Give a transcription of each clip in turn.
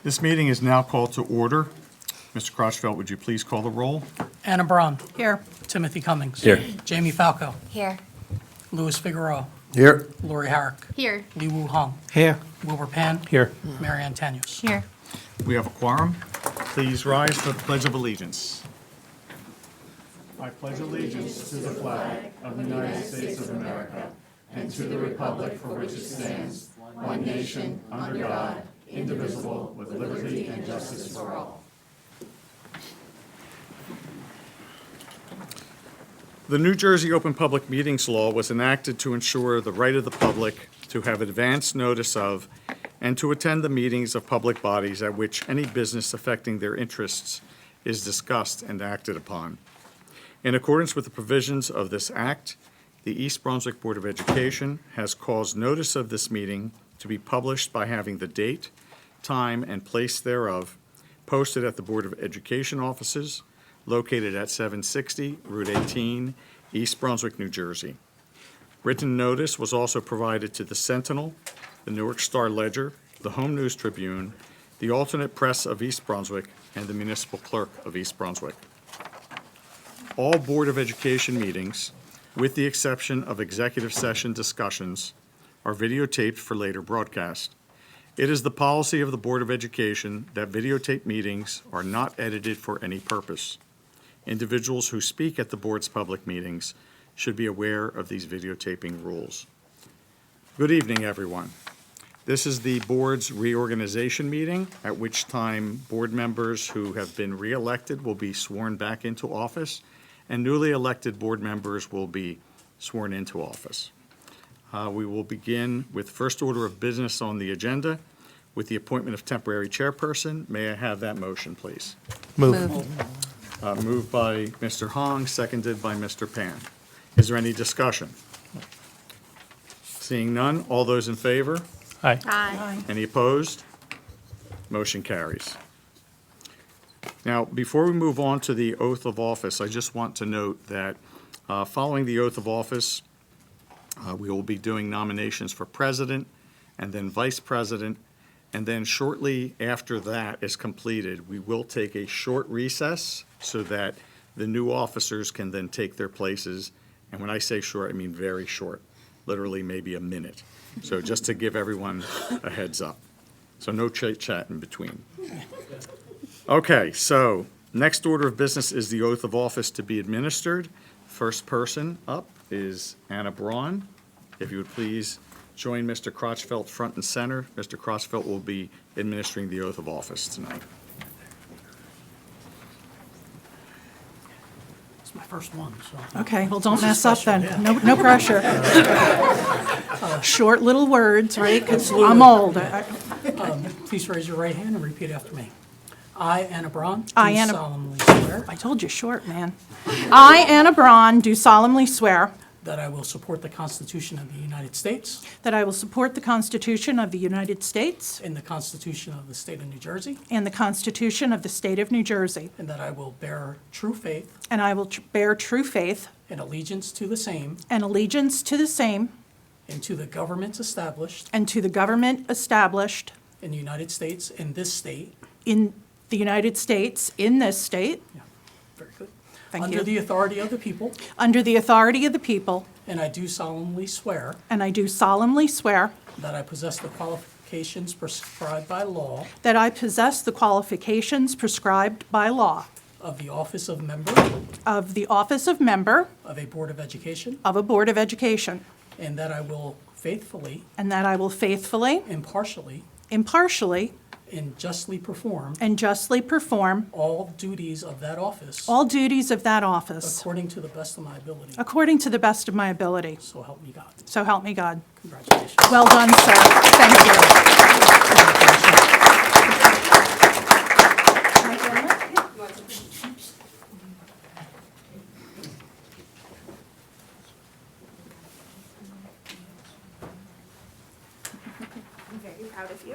This meeting is now called to order. Mr. Crotchfeld, would you please call the roll? Anna Braun. Here. Timothy Cummings. Here. Jamie Falco. Here. Louis Figueroa. Here. Lori Herrick. Here. Lee Woo Hung. Here. Wilbur Pan. Here. Mary Ann Tanius. Here. We have a quorum. Please rise for the Pledge of Allegiance. I pledge allegiance to the flag of the United States of America and to the republic for which it stands, one nation, under God, indivisible, with liberty and justice for all. The New Jersey Open Public Meetings Law was enacted to ensure the right of the public to have advance notice of and to attend the meetings of public bodies at which any business affecting their interests is discussed and acted upon. In accordance with the provisions of this act, the East Brunswick Board of Education has caused notice of this meeting to be published by having the date, time, and place thereof posted at the Board of Education offices located at 760 Route 18, East Brunswick, New Jersey. Written notice was also provided to the Sentinel, the Newark Star Ledger, the Home News Tribune, the Alternate Press of East Brunswick, and the Municipal Clerk of East Brunswick. All Board of Education meetings, with the exception of executive session discussions, are videotaped for later broadcast. It is the policy of the Board of Education that videotape meetings are not edited for any purpose. Individuals who speak at the board's public meetings should be aware of these videotaping rules. Good evening, everyone. This is the board's reorganization meeting, at which time board members who have been re-elected will be sworn back into office, and newly elected board members will be sworn into office. We will begin with first order of business on the agenda with the appointment of temporary chairperson. May I have that motion, please? Move. Moved by Mr. Hong, seconded by Mr. Pan. Is there any discussion? Seeing none, all those in favor? Aye. Aye. Any opposed? Motion carries. Now, before we move on to the oath of office, I just want to note that following the oath of office, we will be doing nominations for president and then vice president, and then shortly after that is completed, we will take a short recess so that the new officers can then take their places. And when I say short, I mean very short, literally maybe a minute. So just to give everyone a heads up. So no chit-chat in between. Okay, so next order of business is the oath of office to be administered. First person up is Anna Braun. If you would please join Mr. Crotchfeld front and center. Mr. Crotchfeld will be administering the oath of office tonight. It's my first one, so. Okay, well, don't This is mess up special, then. yeah. No pressure. Short little words, right? Because I'm old. Please raise your right hand and repeat after me. I, Anna Braun. I, do Anna- solemnly swear I told you short, man. I, Anna Braun, do solemnly swear that I will support the Constitution of the United States that I will support the Constitution of the United States and the Constitution of the State of New Jersey, and the Constitution of the State of New Jersey, and that I will bear true faith and I will bear true faith and allegiance to the same and allegiance to the same and to the governments established and to the government established in the United States and this state. in the United States, in this state, Yeah, very good. Thank Under you. the authority of the people, under the authority of the people, and I do solemnly swear and I do solemnly swear that I possess the qualifications prescribed by law that I possess the qualifications prescribed by law of the office of member of the office of member of a Board of Education, of a Board of Education, and that I will faithfully, and that I will faithfully, impartially, impartially, and justly perform and justly perform all duties of that office all duties of that office according to the best of my ability. according to the best of my ability. So help me God. So help me God. Congratulations. Well done, sir. Thank you. I'm very proud of you.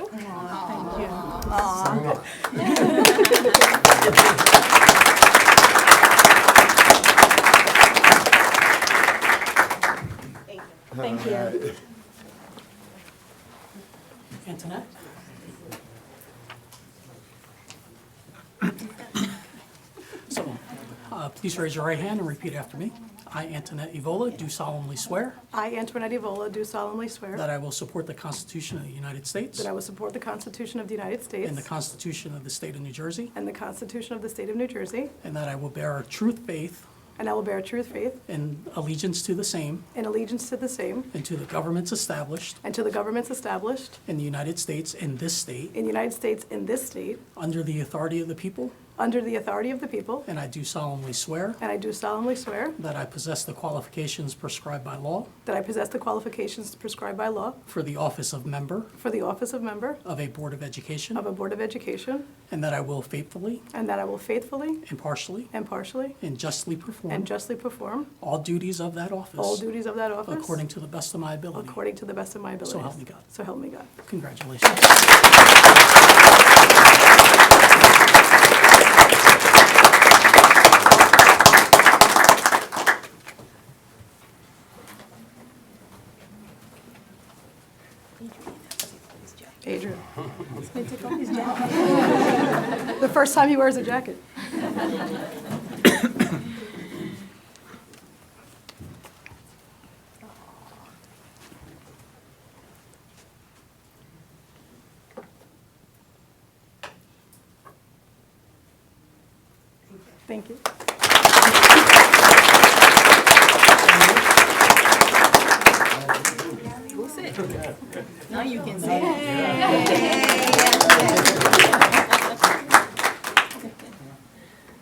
Thank you. Antoinette? Please raise your right hand and repeat after me. I, Antoinette Evola, do solemnly swear I, Antoinette Evola, do solemnly swear that I will support the Constitution of the United States that I will support the Constitution of the United States and the Constitution of the State of New Jersey, and the Constitution of the State of New Jersey, and that I will bear true faith and I will bear true faith and allegiance to the same and allegiance to the same and to the governments established and to the governments established in the United States and this state in the United States in this state under the authority of the people, under the authority of the people, and I do solemnly swear and I do solemnly swear that I possess the qualifications prescribed by law that I possess the qualifications prescribed by law for the office of member for the office of member of a Board of Education, of a Board of Education, and that I will faithfully, and that I will faithfully, impartially, impartially, and justly perform and justly perform all duties of that office all duties of that office according to the best of my ability. according to the best of my abilities. So help me God. So help me God. Congratulations. Adrian. The first time he wears a jacket. Thank you. Now you can say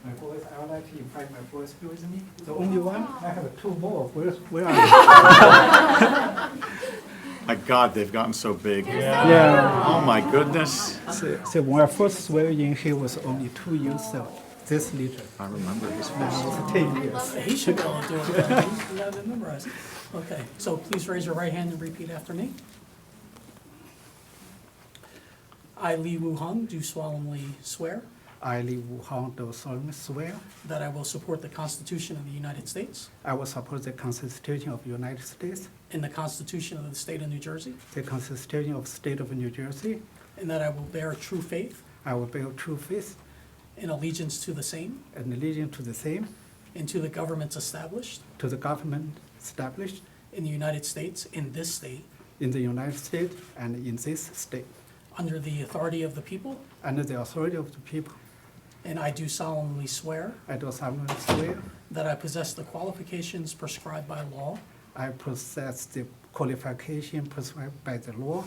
My voice, I would like to invite my voice with me. The only one, I have two more. Where are you? My God, they've gotten so big. Yeah. Oh, my goodness. So when I first swear in, he was only 2 years old. This little. I remember his Now face. it's 10 years. He should be able to do it. You have it memorized. Okay, so please raise your right hand and repeat after me. I, Li Wu Hung, do solemnly swear I, Li Wu Hong, do solemnly swear that I will support the Constitution of the United States I will support the Constitution of the United States, and the Constitution of the State of New Jersey, the Constitution of the State of New Jersey. and that I will bear true faith I will bear true faith and allegiance to the same and allegiance to the same, and to the governments established to the government established in the United States in this state in the United States and in this state, under the authority of the people, under the authority of the people. and I do solemnly swear I do solemnly swear that I possess the qualifications prescribed by law I possess the qualification prescribed by the law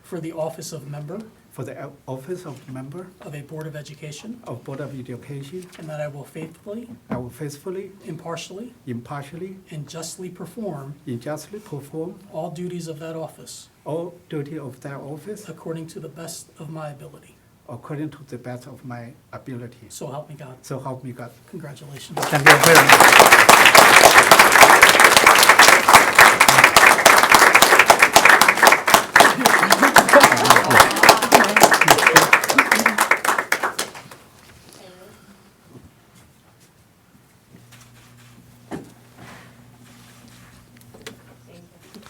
for the office of member for the office of member of a Board of Education, of Board of Education. and that I will faithfully, I will faithfully, impartially, impartially, and justly perform justly perform all duties of that office all duty of that office according to the best of my ability. according to the best of my ability. So help me God. So help me God. Congratulations. Thank you very much.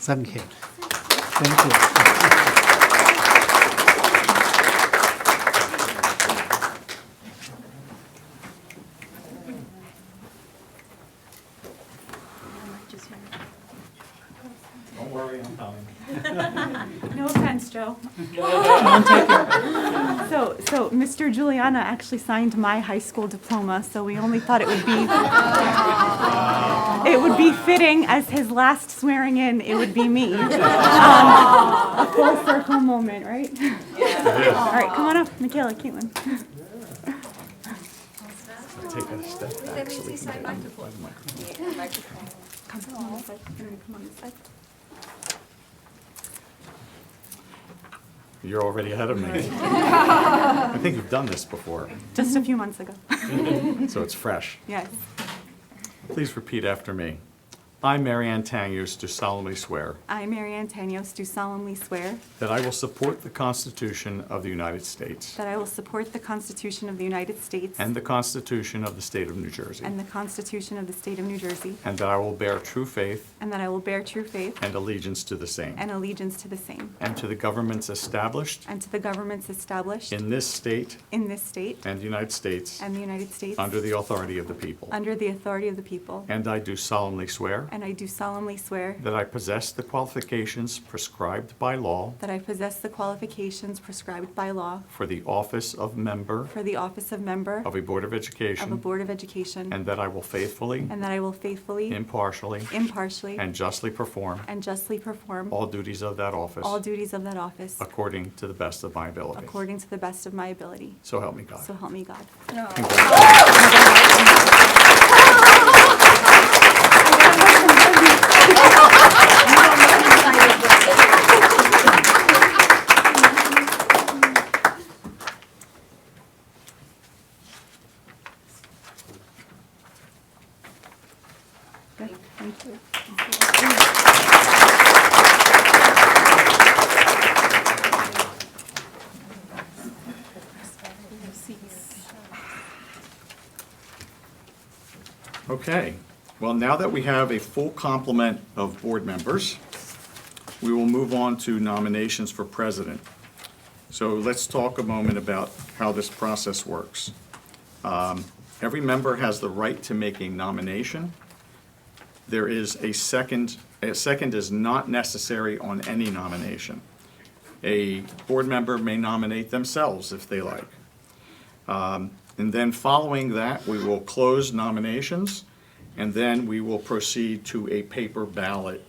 Thank you. Thank you. Don't worry, I'm coming. No offense, Joe. So Mr. Juliana actually signed my high school diploma, so we only thought it would be fitting as his last swearing in, it would be me. A full circle moment, right? All right, come on up, Michaela, Caitlin. Take a step back so we can get on the microphone. Come on this side. Come on this side. You're already ahead of me. I think you've done this before, Just a few months ago. so it's fresh. Yes. Please repeat after me. I, Marianne Tanyos, do solemnly swear I, Marianne Tanyos, do solemnly swear that I will support the Constitution of the United States that I will support the Constitution of the United States and the Constitution of the State of New Jersey, and the Constitution of the State of New Jersey, and that I will bear true faith and that I will bear true faith and allegiance to the same, and allegiance to the same, and to the governments established and to the governments established in this state in this state and the United States and the United States under the authority of the people. under the authority of the people. And I do solemnly swear And I do solemnly swear that I possess the qualifications prescribed by law that I possess the qualifications prescribed by law for the office of member for the office of member of a Board of of a Education, Board of Education, and that I will faithfully, and that I will faithfully, impartially, impartially, and justly perform and justly perform all duties of that office all duties of that office according to the best of my ability. according to the best of my ability. So help me God. So help me God. Good. Thank you. Okay, well, now that we have a full complement of board members, we will move on to nominations for president. So let's talk a moment about how this process works. Every member has the right to make a nomination. There is a second is not necessary on any nomination. A board member may nominate themselves if they like. And then following that, we will close nominations, and then we will proceed to a paper ballot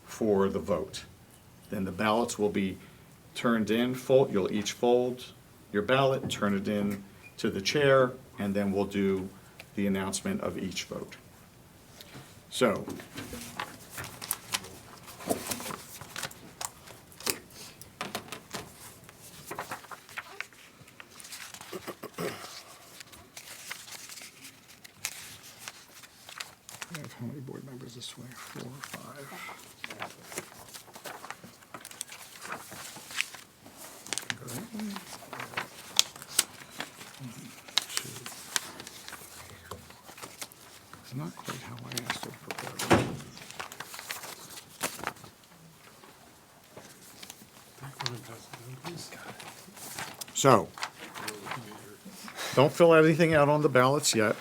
for the vote. Then the ballots will be turned in, you'll each fold your ballot, turn it in to the chair, and then we'll do the announcement of each vote. So, we have how many board members this way? 4 or 5? Go that way. 1, 2. It's not quite how I asked it to prepare. So, don't fill anything out on the ballots yet.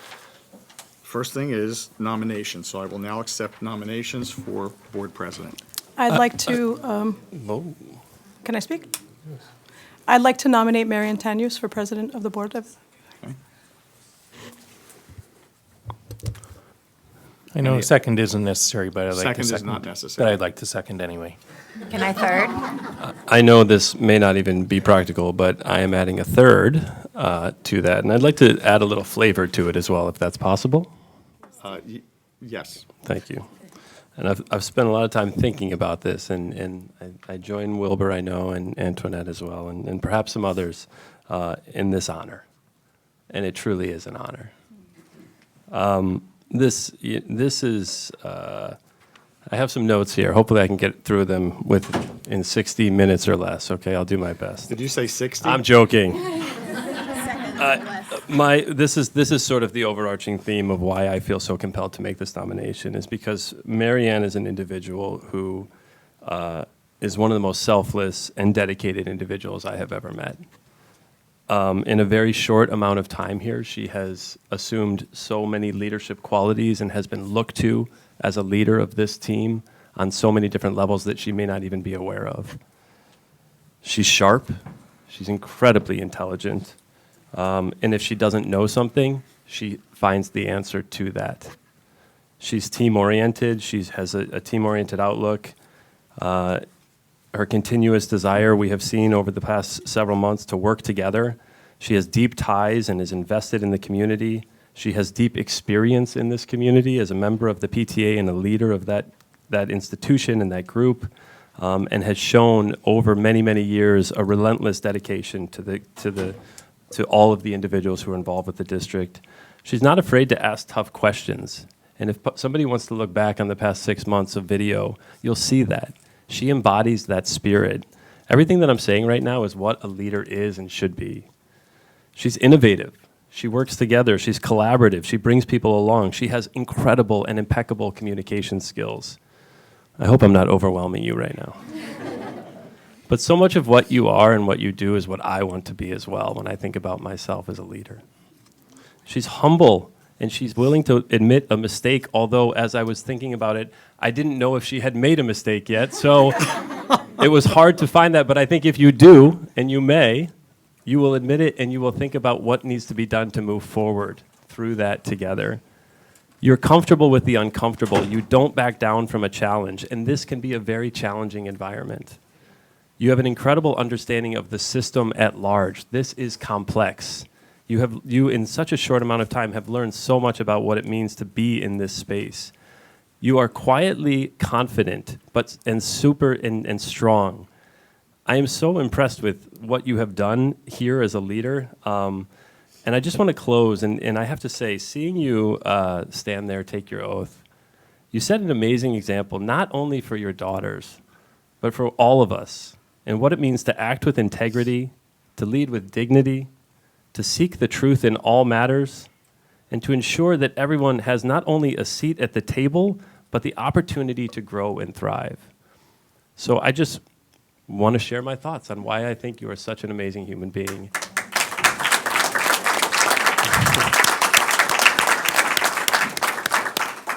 First thing is nominations, so I will now accept nominations for board president. I'd like to, can I speak? I'd like to nominate Marianne Tanyos for president of the board of. Okay. I know Any- a second isn't necessary, but I'd like to Second second. is not necessary. But I'd like to second anyway. Can I third? I know this may not even be practical, but I am adding a third to that, and I'd like to add a little flavor to it as well, if that's possible. Yes. Thank you. And I've spent a lot of time thinking about this, and I join Wilbur, I know, and Antoinette as well, and perhaps some others in this honor. And it truly is an honor. This is, I have some notes here. Hopefully I can get through them in 60 minutes or less, okay? I'll do my best. Did you say 60? I'm joking. This is sort of the overarching theme of why I feel so compelled to make this nomination, is because Marianne is an individual who is one of the most selfless and dedicated individuals I have ever met. In a very short amount of time here, she has assumed so many leadership qualities and has been looked to as a leader of this team on so many different levels that she may not even be aware of. She's sharp. She's incredibly intelligent. And if she doesn't know something, she finds the answer to that. She's team-oriented. She has a team-oriented outlook. Her continuous desire we have seen over the past several months to work together. She has deep ties and is invested in the community. She has deep experience in this community as a member of the PTA and a leader of that institution and that group, and has shown over many, many years a relentless dedication to all of the individuals who are involved with the district. She's not afraid to ask tough questions And if somebody wants to look back on the past 6 months of video, you'll see that. She embodies that spirit. Everything that I'm saying right now is what a leader is and should be. She's innovative. She works together. She's collaborative. She brings people along. She has incredible and impeccable communication skills. I hope I'm not overwhelming you right now. But so much of what you are and what you do is what I want to be as well when I think about myself as a leader. She's humble, and she's willing to admit a mistake, although as I was thinking about it, I didn't know if she had made a mistake yet, so it was hard to find that. But I think if you do, and you may, you will admit it, and you will think about what needs to be done to move forward through that together. You're comfortable with the uncomfortable. You don't back down from a challenge, and this can be a very challenging environment. You have an incredible understanding of the system at large. This is complex. You in such a short amount of time have learned so much about what it means to be in this space. You are quietly confident, and strong. I am so impressed with what you have done here as a leader. And I just want to close, and I have to say, seeing you stand there, take your oath, you set an amazing example, not only for your daughters, but for all of us, and what it means to act with integrity, to lead with dignity, to seek the truth in all matters, and to ensure that everyone has not only a seat at the table, but the opportunity to grow and thrive. So I just want to share my thoughts on why I think you are such an amazing human being.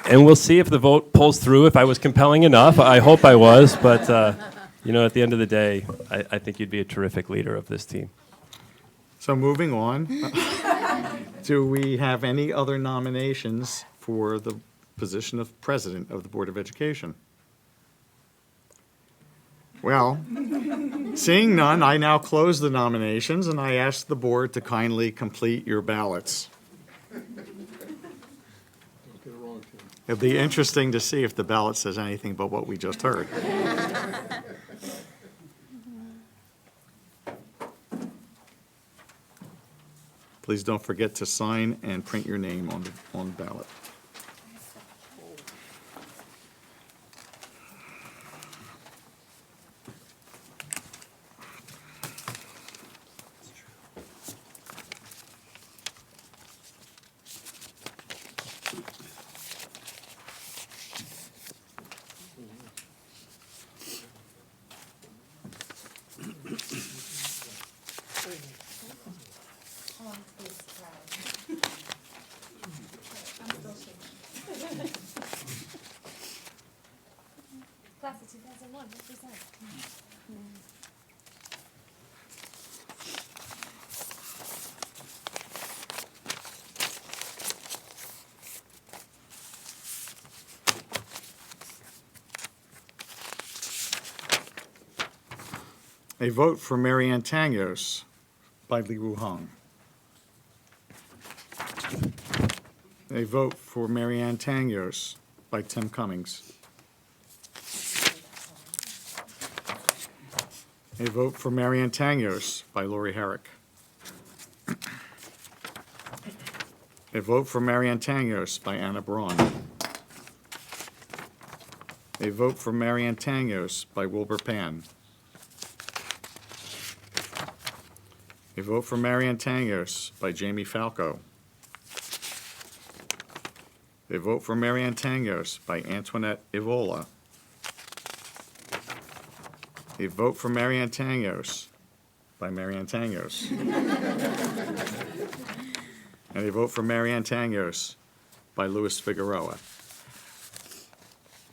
And we'll see if the vote pulls through, if I was compelling enough. I hope I was, but at the end of the day, I think you'd be a terrific leader of this team. So moving on, do we have any other nominations for the position of President of the Board of Education? Well, seeing none, I now close the nominations, and I ask the board to kindly complete your ballots. It'll be interesting to see if the ballot says anything but what we just heard. Please don't forget to sign and print your name on the ballot. Class of 2001, represent. A vote for Marianne Tangos by Li Wuhong. A vote for Marianne Tangos by Tim Cummings. A vote for Marianne Tangos by Lori Herrick. A vote for Marianne Tangos by Anna Braun. A vote for Marianne Tangos by Wilbur Pan. A vote for Marianne Tangos by Jamie Falco. A vote for Marianne Tangos by Antoinette Ivola. A vote for Marianne Tangos by Marianne Tangos. And a vote for Marianne Tangos by Louis Figueroa.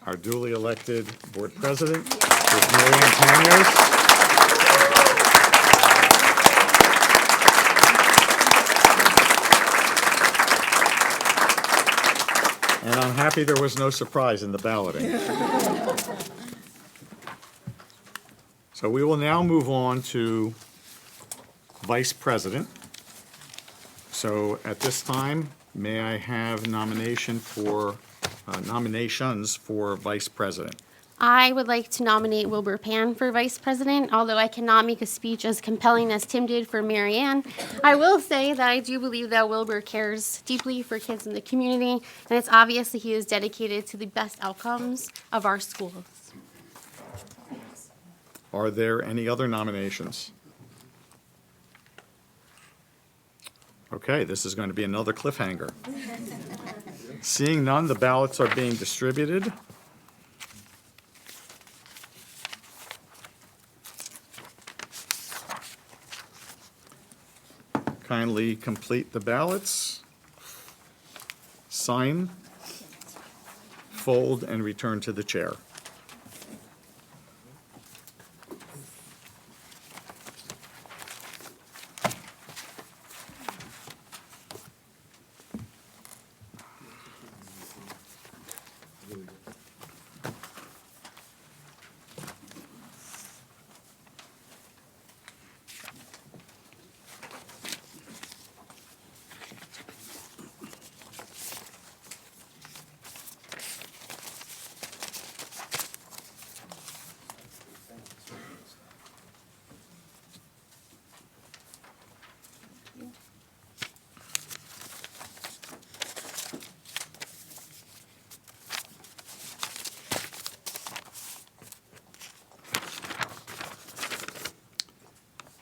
Our duly elected board president is Marianne Tangos. And I'm happy there was no surprise in the balloting. So we will now move on to vice president. So at this time, may I have nominations for vice president? I would like to nominate Wilbur Pan for vice president, although I cannot make a speech as compelling as Tim did for Mary Ann. I will say that I do believe that Wilbur cares deeply for kids in the community, and it's obvious that he is dedicated to the best outcomes of our schools. Are there any other nominations? Okay, this is going to be another cliffhanger. Seeing none, the ballots are being distributed. Kindly complete the ballots, sign, fold, and return to the chair.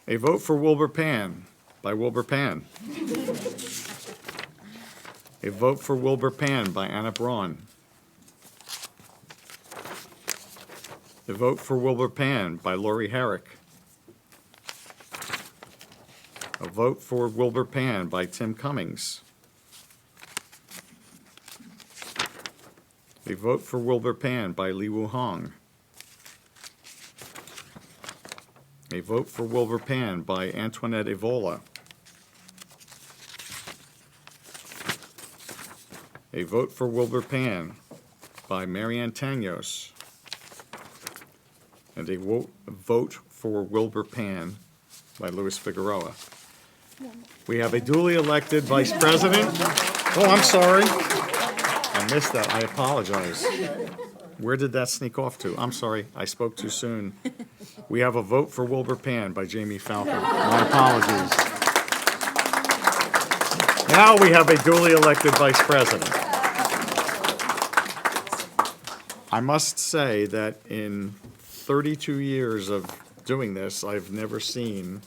A vote for Wilbur Pan by Wilbur Pan. A vote for Wilbur Pan by Anna Braun. A vote for Wilbur Pan by Lori Herrick. A vote for Wilbur Pan by Tim Cummings. A vote for Wilbur Pan by Li Wu Hong. A vote for Wilbur Pan by Antoinette Evola. A vote for Wilbur Pan by Marianne Tanyos. And a vote for Wilbur Pan by Louis Figueroa. We have a duly elected vice president. Oh, I'm sorry. I missed that. I apologize. Where did that sneak off to? I'm sorry. I spoke too soon. We have a vote for Wilbur Pan by Jamie Falco. My apologies. Now we have a duly elected vice president. I must say that in 32 years of doing this, I've never seen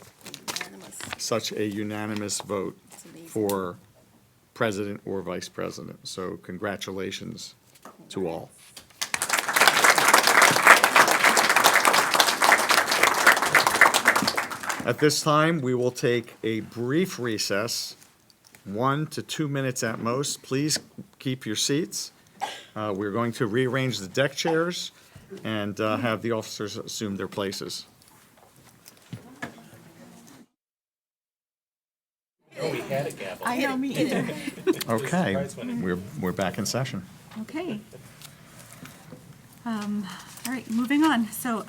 such a unanimous vote for president or vice president. So congratulations to all. At this time, we will take a brief recess, 1 to 2 minutes at most. Please keep your seats. We're going to rearrange the deck chairs and have the officers assume their places. I know, me either. Okay, we're back in session. Okay. All right, moving on. So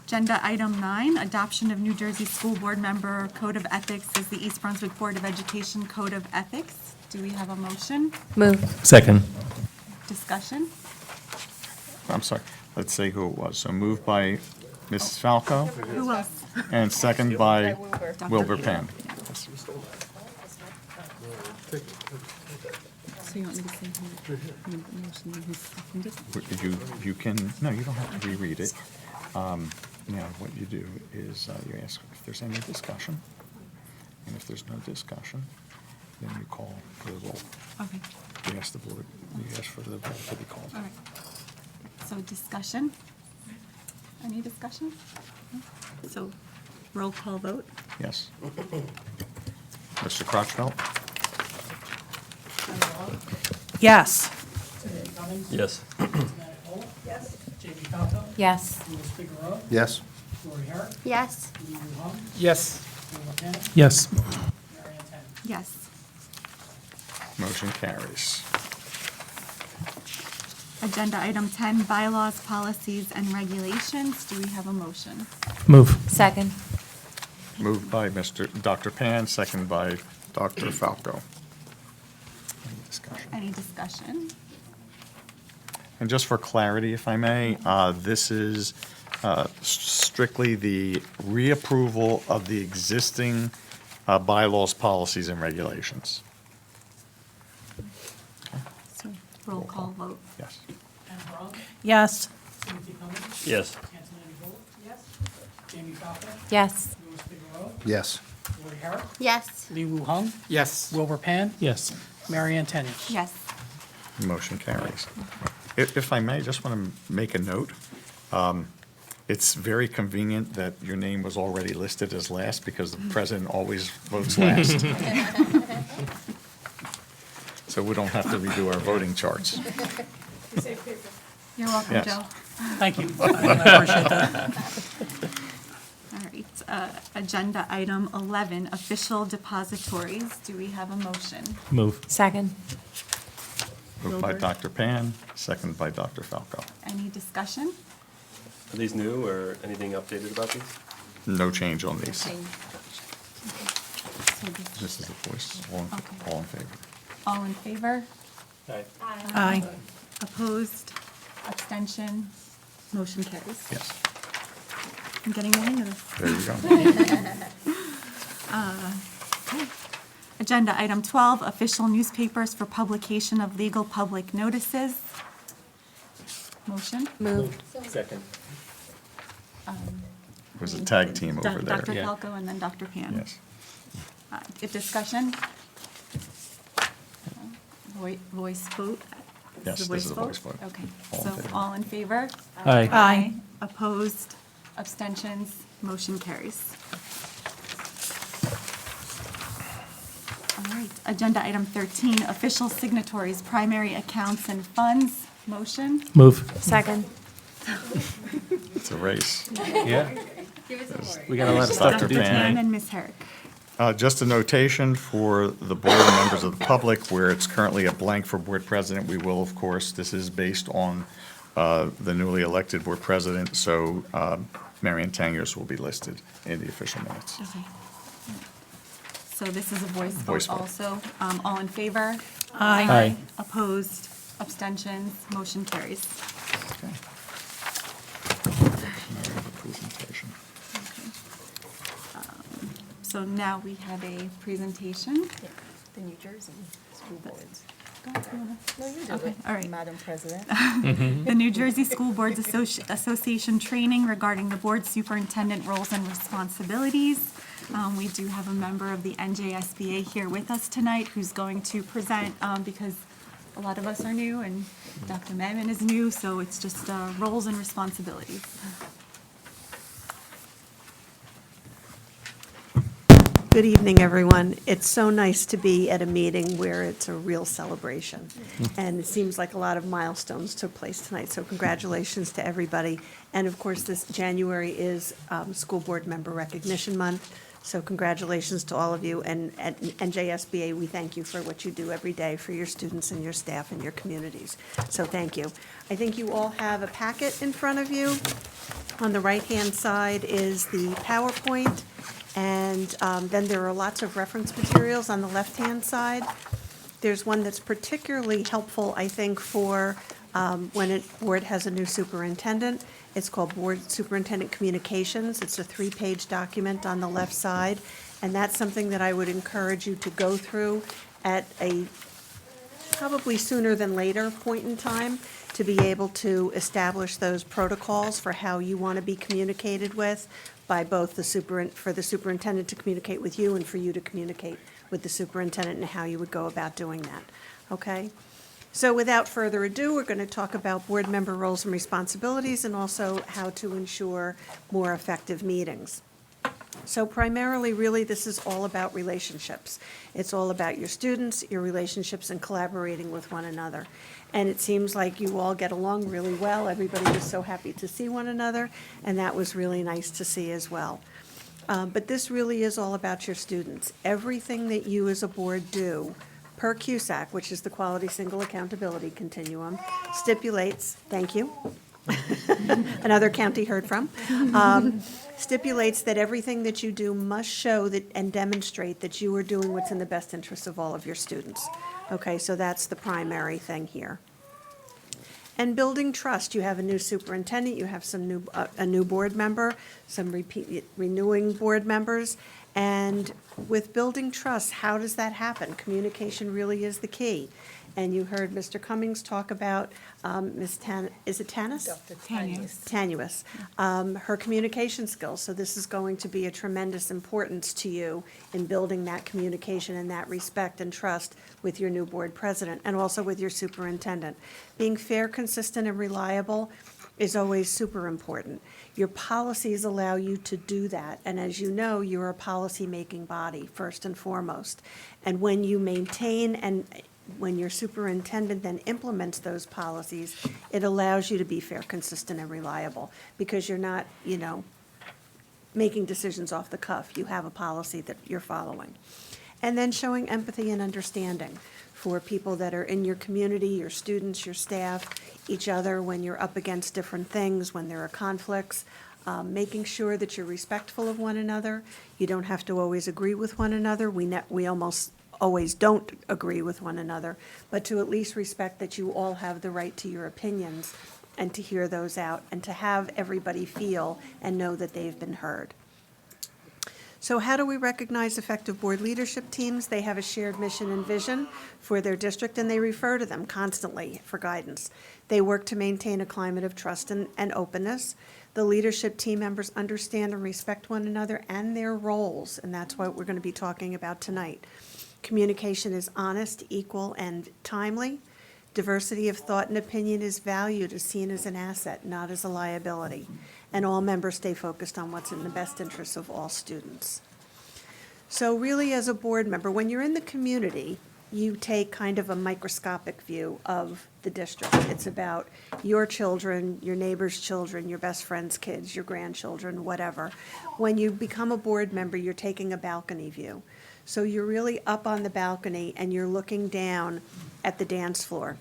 agenda item 9, adoption of New Jersey School Board Member Code of Ethics as the East Brunswick Board of Education Code of Ethics. Do we have a motion? Move. Second. Discussion? I'm sorry, let's say who it was. So moved by Mrs. Falco Who else? and second by Wilbur Pan. So you want me to say who made the motion and who seconded it? You can, no, you don't have to reread it. Now, what you do is you ask if there's any discussion, and if there's no discussion, then you call for the roll. Okay, You ask the board, you ask for the vote to be called. all right. So discussion? Any discussion? No? So roll call vote? Yes. Mr. Crotchfeld? Yes. Tim Cummings? Yes. Antoinette Evola? Yes. Jamie Falco? Yes. Louis Figueroa? Yes. Lori Herrick? Yes. Li Wu Hong? Yes. Wilbur Pan? Yes. Mary Ann Tanyos? Yes. Motion carries. Agenda item 10, bylaws, policies, and regulations. Do we have a motion? Move. Second. Moved by Dr. Pan, second by Dr. Falco. Any discussion? Any discussion? And just for clarity, if I may, this is strictly the reapproval of the existing bylaws, policies, and regulations. So roll call vote. Yes. Anne Brown, Yes. Timothy Cummings, Yes. Antonini Vogt. Yes. Jamie Falco, Yes. Louis Figueroa, Yes. Lori Herrick, Yes. Lee Woo Hung, Yes. Wilbur Pan, Yes. Mary Ann Tenius. Yes. Motion carries. If I may, just want to make a note. It's very convenient that your name was already listed as last because the president always votes last. So we don't have to redo our voting charts. You're welcome, Yes. Joe. Thank you. I appreciate that. All right, agenda item 11, official depositories. Do we have a motion? Move. Second. Moved by Wilbur. Dr. Pan, seconded by Dr. Falco. Any discussion? Are these new or anything updated about these? No change on these. So This is the voice. Okay. All in favor? all in favor? Aye. Opposed? Abstention? Motion carries. Yes. I'm getting the hang of this. There you go. Agenda item 12, official newspapers for publication of legal public notices. Motion? Moved. Second. There's a tag team over there. Dr. Falco and then Dr. Pan. Yes. Discussion? Voice vote? Yes, this is a voice vote. Okay, All in so favor. all in favor? Aye. Aye. Opposed? Abstentions? Motion carries. All right, agenda item 13, official signatories, primary accounts and funds. Motion? Move. Second. It's a race. Yeah. We got a lot of stuff to Dr. do Pan. Pan tonight. and Ms. Herrick. Just a notation for the board and members of the public, where it's currently a blank for board president, we will, of course, this is based on the newly elected board president, so Mary Ann Tenius will be listed in the official minutes. Okay. So this is a voice Voice vote vote. also. All in favor? Aye. Opposed? Abstentions? Motion carries. Okay. Now we have a presentation. So now we have a presentation. The New Jersey School Boards. No, you do Okay, it, all right. Madam President. The New Jersey School Boards Association training regarding the board superintendent roles and responsibilities. We do have a member of the NJSBA here with us tonight who's going to present, because a lot of us are new and Dr. Mammon is new, so it's just roles and responsibilities. Good evening, everyone. It's so nice to be at a meeting where it's a real celebration. And it seems like a lot of milestones took place tonight, so congratulations to everybody. And of course, this January is School Board Member Recognition Month, so congratulations to all of you. And at NJSBA, we thank you for what you do every day for your students and your staff and your communities. So thank you. I think you all have a packet in front of you. On the right-hand side is the PowerPoint. And then there are lots of reference materials on the left-hand side. There's one that's particularly helpful, I think, for when a board has a new superintendent. It's called Board Superintendent Communications. It's a 3-page document on the left side. And that's something that I would encourage you to go through at a probably sooner than later point in time, to be able to establish those protocols for how you want to be communicated with by both for the superintendent to communicate with you and for you to communicate with the superintendent, and how you would go about doing that, okay? So without further ado, we're going to talk about board member roles and responsibilities, and also how to ensure more effective meetings. So primarily, really, this is all about relationships. It's all about your students, your relationships, and collaborating with one another. And it seems like you all get along really well. Everybody was so happy to see one another, and that was really nice to see as well. But this really is all about your students. Everything that you as a board do per CUSAC, which is the Quality Single Accountability Continuum, stipulates, thank you, another county heard from, stipulates that everything that you do must show that and demonstrate that you are doing what's in the best interest of all of your students. Okay, so that's the primary thing here. And building trust, you have a new superintendent, you have a new board member, some renewing board members. And with building trust, how does that happen? Communication really is the key. And you heard Mr. Cummings talk about is it Tanis? Tanuous, her communication skills. So this is going to be a tremendous importance to you in building that communication and that respect and trust with your new board president and also with your superintendent. Being fair, consistent, and reliable is always super important. Your policies allow you to do that, and as you know, you're a policy-making body, first and foremost. And when you maintain and when your superintendent then implements those policies, it allows you to be fair, consistent, and reliable, because you're not, making decisions off the cuff. You have a policy that you're following. And then showing empathy and understanding for people that are in your community, your students, your staff, each other, when you're up against different things, when there are conflicts, making sure that you're respectful of one another. You don't have to always agree with one another. We almost always don't agree with one another, but to at least respect that you all have the right to your opinions and to hear those out and to have everybody feel and know that they've been heard. So how do we recognize effective board leadership teams? They have a shared mission and vision for their district, and they refer to them constantly for guidance. They work to maintain a climate of trust and openness. The leadership team members understand and respect one another and their roles, and that's what we're going to be talking about tonight. Communication is honest, equal, and timely. Diversity of thought and opinion is valued, is seen as an asset, not as a liability. And all members stay focused on what's in the best interests of all students. So really, as a board member, when you're in the community, you take kind of a microscopic view of the district. It's about your children, your neighbor's children, your best friend's kids, your grandchildren, whatever. When you become a board member, you're taking a balcony view. So you're really up on the balcony and you're looking down at the dance floor.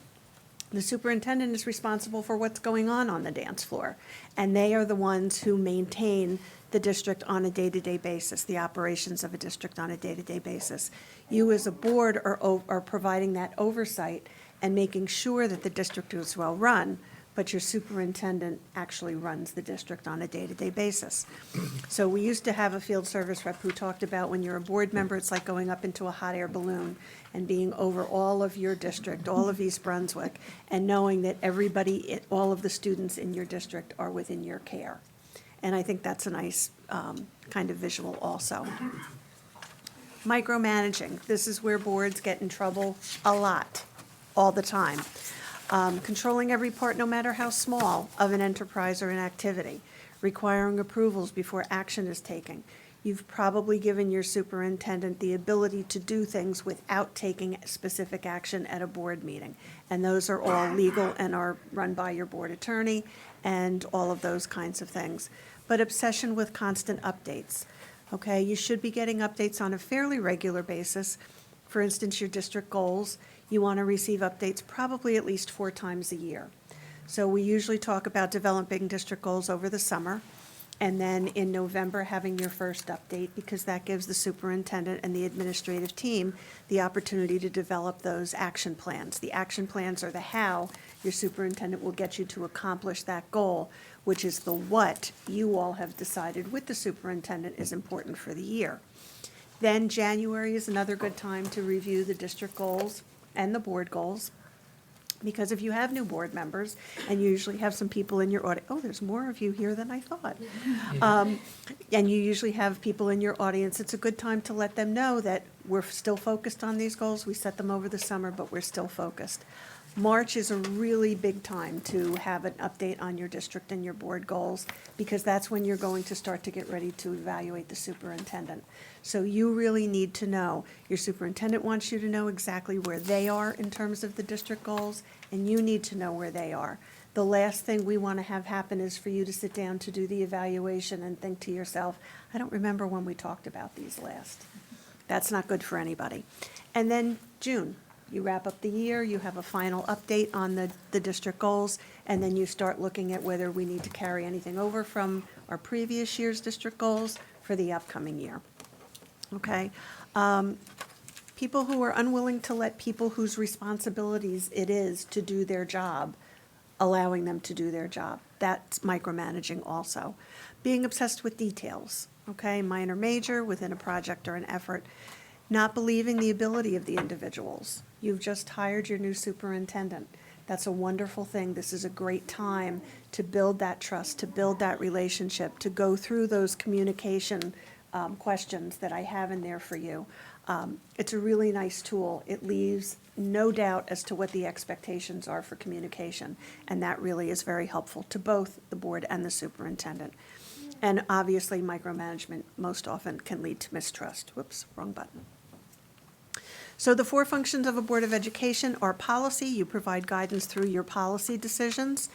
The superintendent is responsible for what's going on the dance floor, and they are the ones who maintain the district on a day-to-day basis, the operations of a district on a day-to-day basis. You as a board are providing that oversight and making sure that the district is well-run, but your superintendent actually runs the district on a day-to-day basis. So we used to have a field service rep who talked about when you're a board member, it's like going up into a hot air balloon and being over all of your district, all of East Brunswick, and knowing that everybody, all of the students in your district are within your care. And I think that's a nice kind of visual also. Micromanaging. This is where boards get in trouble a lot, all the time. Controlling every part, no matter how small, of an enterprise or an activity. Requiring approvals before action is taken. You've probably given your superintendent the ability to do things without taking specific action at a board meeting. And those are all legal and are run by your board attorney and all of those kinds of things. But obsession with constant updates. Okay, you should be getting updates on a fairly regular basis. For instance, your district goals, you want to receive updates probably at least 4 times a year. So we usually talk about developing district goals over the summer, and then in November having your first update, because that gives the superintendent and the administrative team the opportunity to develop those action plans. The action plans are the how your superintendent will get you to accomplish that goal, which is the what you all have decided with the superintendent is important for the year. Then January is another good time to review the district goals and the board goals. Because if you have new board members, and you usually have some people in your audience, oh, there's more of you here than I thought. And you usually have people in your audience, it's a good time to let them know that we're still focused on these goals. We set them over the summer, but we're still focused. March is a really big time to have an update on your district and your board goals, because that's when you're going to start to get ready to evaluate the superintendent. So you really need to know, your superintendent wants you to know exactly where they are in terms of the district goals, and you need to know where they are. The last thing we want to have happen is for you to sit down to do the evaluation and think to yourself, I don't remember when we talked about these last. That's not good for anybody. And then June. You wrap up the year, you have a final update on the district goals, and then you start looking at whether we need to carry anything over from our previous year's district goals for the upcoming year. Okay? People who are unwilling to let people whose responsibilities it is to do their job allowing them to do their job. That's micromanaging also. Being obsessed with details, okay, minor, major, within a project or an effort. Not believing the ability of the individuals. You've just hired your new superintendent. That's a wonderful thing. This is a great time to build that trust, to build that relationship, to go through those communication questions that I have in there for you. It's a really nice tool. It leaves no doubt as to what the expectations are for communication, and that really is very helpful to both the board and the superintendent. And obviously, micromanagement most often can lead to mistrust. Whoops, wrong button. So the 4 functions of a Board of Education are policy. You provide guidance through your policy decisions.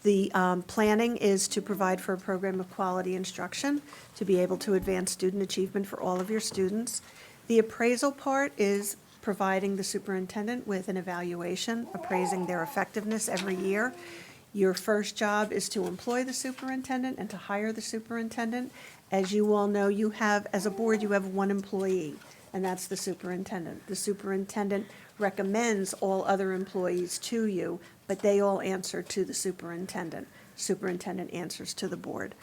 The planning is to provide for a program of quality instruction, to be able to advance student achievement for all of your students. The appraisal part is providing the superintendent with an evaluation, appraising their effectiveness every year. Your first job is to employ the superintendent and to hire the superintendent. As you all know, you have, as a board, you have 1 employee, and that's the superintendent. The superintendent recommends all other employees to you, but they all answer to the superintendent. Superintendent answers to the board.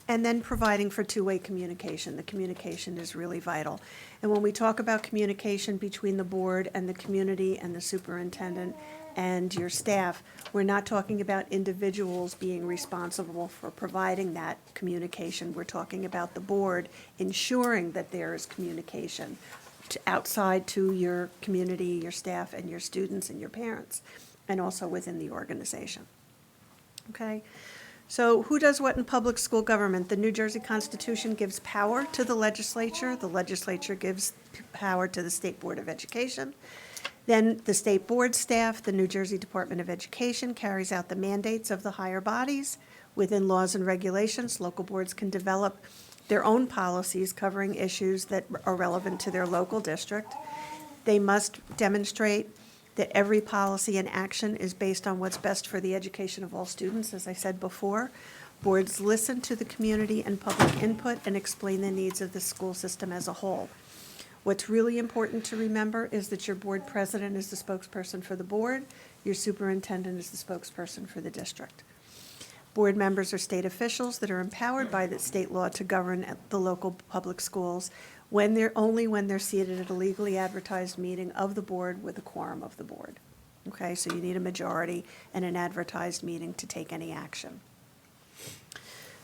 And then providing for 2-way communication. The communication is really vital. And when we talk about communication between the board and the community and the superintendent and your staff, we're not talking about individuals being responsible for providing that communication. We're talking about the board ensuring that there is communication outside to your community, your staff, and your students and your parents, and also within the organization. Okay? So who does what in public school government? The New Jersey Constitution gives power to the legislature. The legislature gives power to the State Board of Education. Then the state board staff, the New Jersey Department of Education, carries out the mandates of the higher bodies. Within laws and regulations, local boards can develop their own policies covering issues that are relevant to their local district. They must demonstrate that every policy and action is based on what's best for the education of all students, as I said before. Boards listen to the community and public input and explain the needs of the school system as a whole. What's really important to remember is that your board president is the spokesperson for the board, your superintendent is the spokesperson for the district. Board members are state officials that are empowered by the state law to govern at the local public schools only when they're seated at a legally advertised meeting of the board with a quorum of the board. Okay, so you need a majority and an advertised meeting to take any action.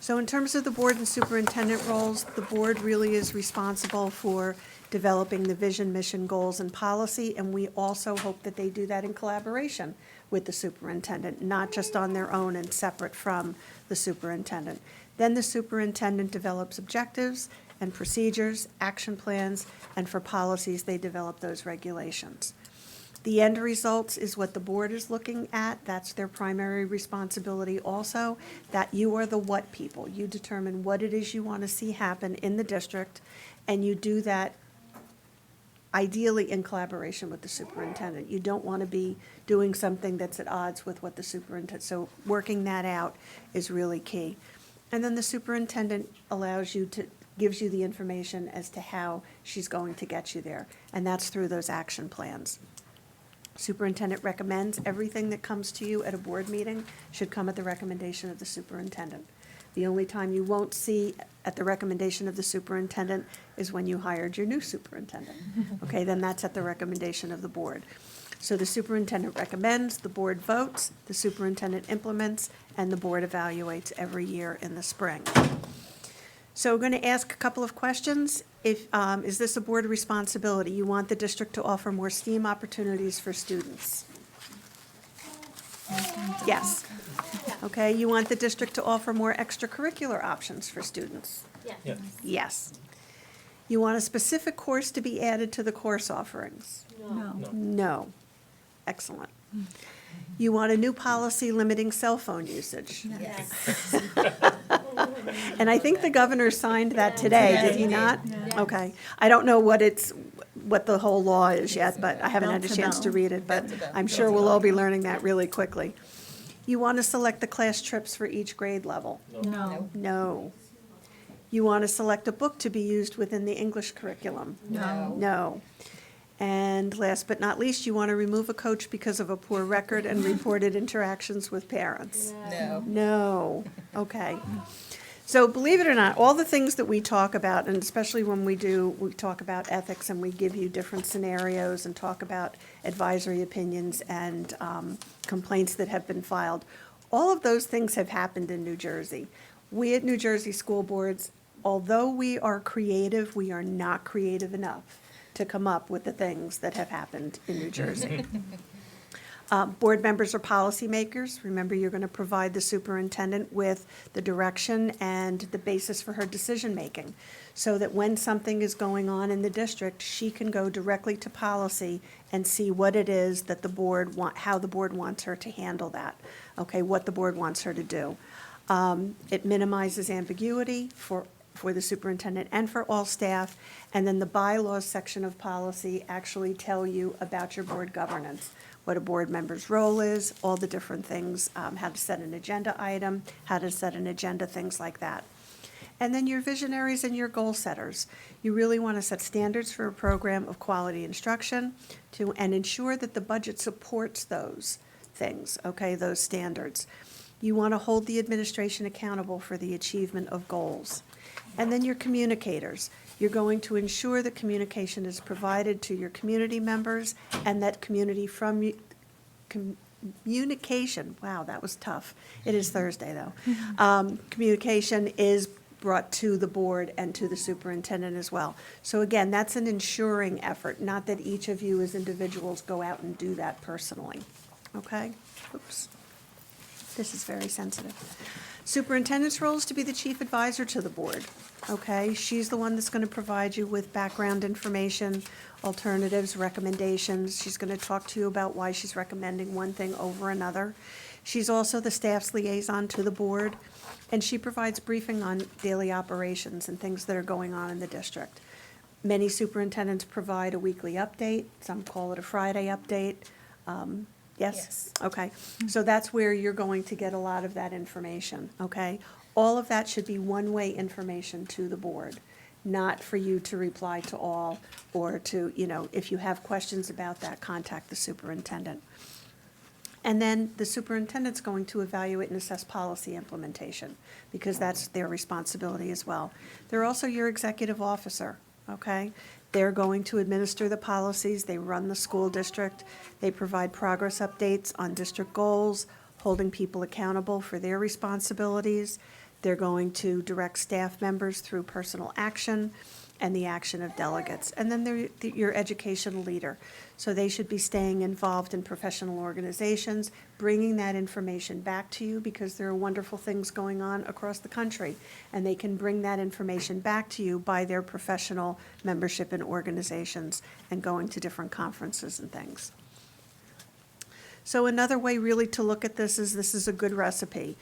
So in terms of the board and superintendent roles, the board really is responsible for developing the vision, mission, goals, and policy, and we also hope that they do that in collaboration with the superintendent, not just on their own and separate from the superintendent. Then the superintendent develops objectives and procedures, action plans, and for policies, they develop those regulations. The end results is what the board is looking at. That's their primary responsibility also, that you are the what people. You determine what it is you want to see happen in the district, and you do that ideally in collaboration with the superintendent. You don't want to be doing something that's at odds with what the superintendent, so working that out is really key. And then the superintendent gives you the information as to how she's going to get you there, and that's through those action plans. Superintendent recommends everything that comes to you at a board meeting should come at the recommendation of the superintendent. The only time you won't see at the recommendation of the superintendent is when you hired your new superintendent. Okay, then that's at the recommendation of the board. So the superintendent recommends, the board votes, the superintendent implements, and the board evaluates every year in the spring. So we're going to ask a couple of questions. Is this a board responsibility? You want the district to offer more STEAM opportunities for students? Yes. Okay, you want the district to offer more extracurricular options for students? Yes. Yes. You want a specific course to be added to the course offerings? No. No. Excellent. You want a new policy limiting cell phone usage? Yes. And I think the governor signed that today, did he not? Okay. I don't know what the whole law is yet, but I haven't had a chance to read it, but I'm sure we'll all be learning that really quickly. You want to select the class trips for each grade level? No. No. You want to select a book to be used within the English curriculum? No. No. And last but not least, you want to remove a coach because of a poor record and reported interactions with parents? No. No, okay. So believe it or not, all the things that we talk about, and especially when we talk about ethics and we give you different scenarios and talk about advisory opinions and complaints that have been filed, all of those things have happened in New Jersey. We at New Jersey School Boards, although we are creative, we are not creative enough to come up with the things that have happened in New Jersey. Board members are policymakers. Remember, you're going to provide the superintendent with the direction and the basis for her decision-making, so that when something is going on in the district, she can go directly to policy and see what it is that the board how the board wants her to handle that, okay, what the board wants her to do. It minimizes ambiguity for the superintendent and for all staff, and then the bylaws section of policy actually tell you about your board governance, what a board member's role is, all the different things, how to set an agenda item, how to set an agenda, things like that. And then your visionaries and your goal setters. You really want to set standards for a program of quality instruction and ensure that the budget supports those things, okay, those standards. You want to hold the administration accountable for the achievement of goals. And then your communicators. You're going to ensure that communication is provided to your community members and that communication, wow, that was tough. It is Thursday, though. Communication is brought to the board and to the superintendent as well. So again, that's an ensuring effort, not that each of you as individuals go out and do that personally. Okay? Oops. This is very sensitive. Superintendent's role is to be the chief advisor to the board, okay? She's the one that's going to provide you with background information, alternatives, recommendations. She's going to talk to you about why she's recommending one thing over another. She's also the staff's liaison to the board, and she provides briefing on daily operations and things that are going on in the district. Many superintendents provide a weekly update. Some call it a Friday update. Yes? Okay. So that's where you're going to get a lot of that information, okay? All of that should be one-way information to the board, not for you to reply to all or to, if you have questions about that, contact the superintendent. And then the superintendent's going to evaluate and assess policy implementation, because that's their responsibility as well. They're also your executive officer, okay? They're going to administer the policies, they run the school district, they provide progress updates on district goals, holding people accountable for their responsibilities. They're going to direct staff members through personal action and the action of delegates. And then they're your educational leader. So they should be staying involved in professional organizations, bringing that information back to you, because there are wonderful things going on across the country. And they can bring that information back to you by their professional membership in organizations and going to different conferences and things. So another way really to look at this is a good recipe.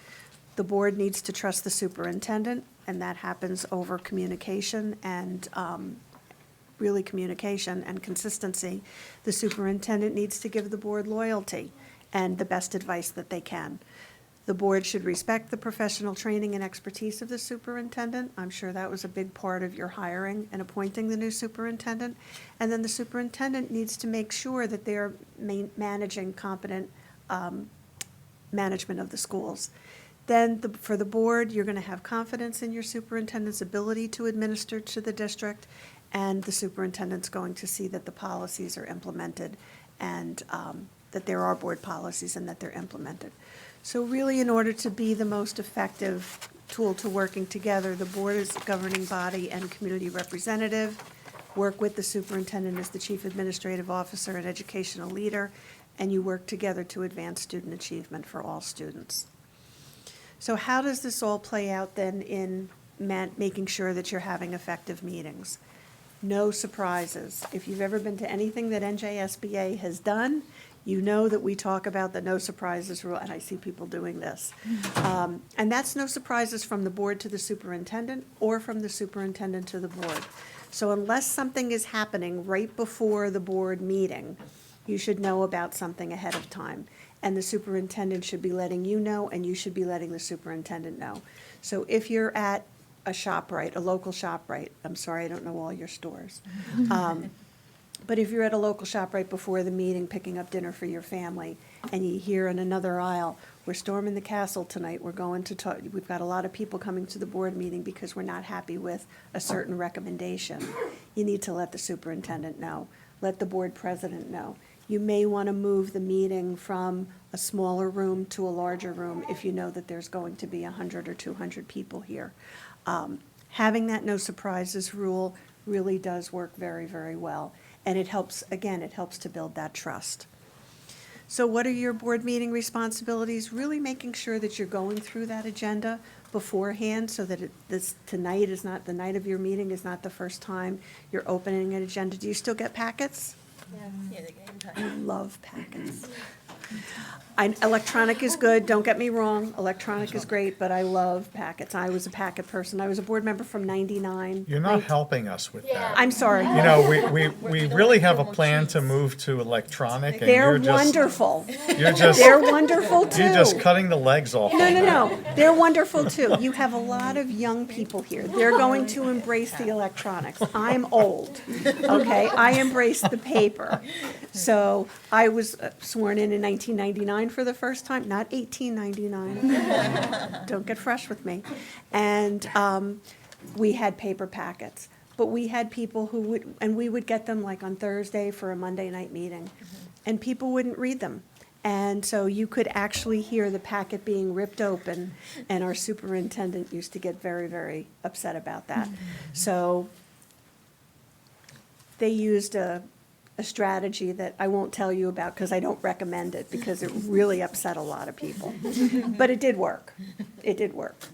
The board needs to trust the superintendent, and that happens over communication and really communication and consistency. The superintendent needs to give the board loyalty and the best advice that they can. The board should respect the professional training and expertise of the superintendent. I'm sure that was a big part of your hiring and appointing the new superintendent. And then the superintendent needs to make sure that they're managing competent management of the schools. Then for the board, you're going to have confidence in your superintendent's ability to administer to the district, and the superintendent's going to see that the policies are implemented and that there are board policies and that they're implemented. So really, in order to be the most effective tool to working together, the board is governing body and community representative. Work with the superintendent as the chief administrative officer and educational leader, and you work together to advance student achievement for all students. So how does this all play out then in making sure that you're having effective meetings? No surprises. If you've ever been to anything that NJSBA has done, you know that we talk about the no surprises rule, and I see people doing this. And that's no surprises from the board to the superintendent or from the superintendent to the board. So unless something is happening right before the board meeting, you should know about something ahead of time. And the superintendent should be letting you know, and you should be letting the superintendent know. So if you're at a ShopRite, a local ShopRite, I'm sorry, I don't know all your stores. But if you're at a local shop right before the meeting, picking up dinner for your family, and you hear in another aisle, we're storming the castle tonight, we're going to talk, we've got a lot of people coming to the board meeting because we're not happy with a certain recommendation, you need to let the superintendent know, let the board president know. You may want to move the meeting from a smaller room to a larger room if you know that there's going to be 100 or 200 people here. Having that no surprises rule really does work very, very well. And it helps, again, it helps to build that trust. So what are your board meeting responsibilities? Really making sure that you're going through that agenda beforehand so that tonight is not, the night of your meeting is not the first time you're opening an agenda. Do you still get packets? I love packets. Electronic is good, don't get me wrong, electronic is great, but I love packets. I was a packet person. I was a board member from 99. You're not helping us with that. I'm sorry. You know, we really have a plan to move to electronic, and They're you're just, wonderful. you're just, They're wonderful too. you're just cutting the legs off. No. They're wonderful too. You have a lot of young people here. They're going to embrace the electronics. I'm old, okay? I embrace the paper. So I was sworn in 1999 for the first time, not 1899. Don't get fresh with me. And we had paper packets. But we had people who would, and we would get them like on Thursday for a Monday night meeting. And people wouldn't read them. And so you could actually hear the packet being ripped open, and our superintendent used to get very, very upset about that. So they used a strategy that I won't tell you about because I don't recommend it, because it really upset a lot of people. But it did work. It did work.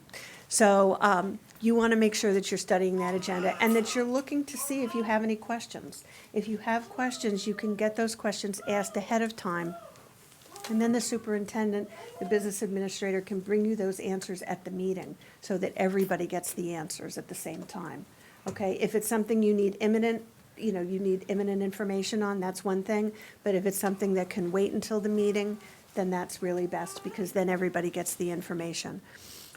So you want to make sure that you're studying that agenda and that you're looking to see if you have any questions. If you have questions, you can get those questions asked ahead of time. And then the superintendent, the business administrator can bring you those answers at the meeting so that everybody gets the answers at the same time. Okay? If it's something you need imminent information on, that's one thing. But if it's something that can wait until the meeting, then that's really best, because then everybody gets the information.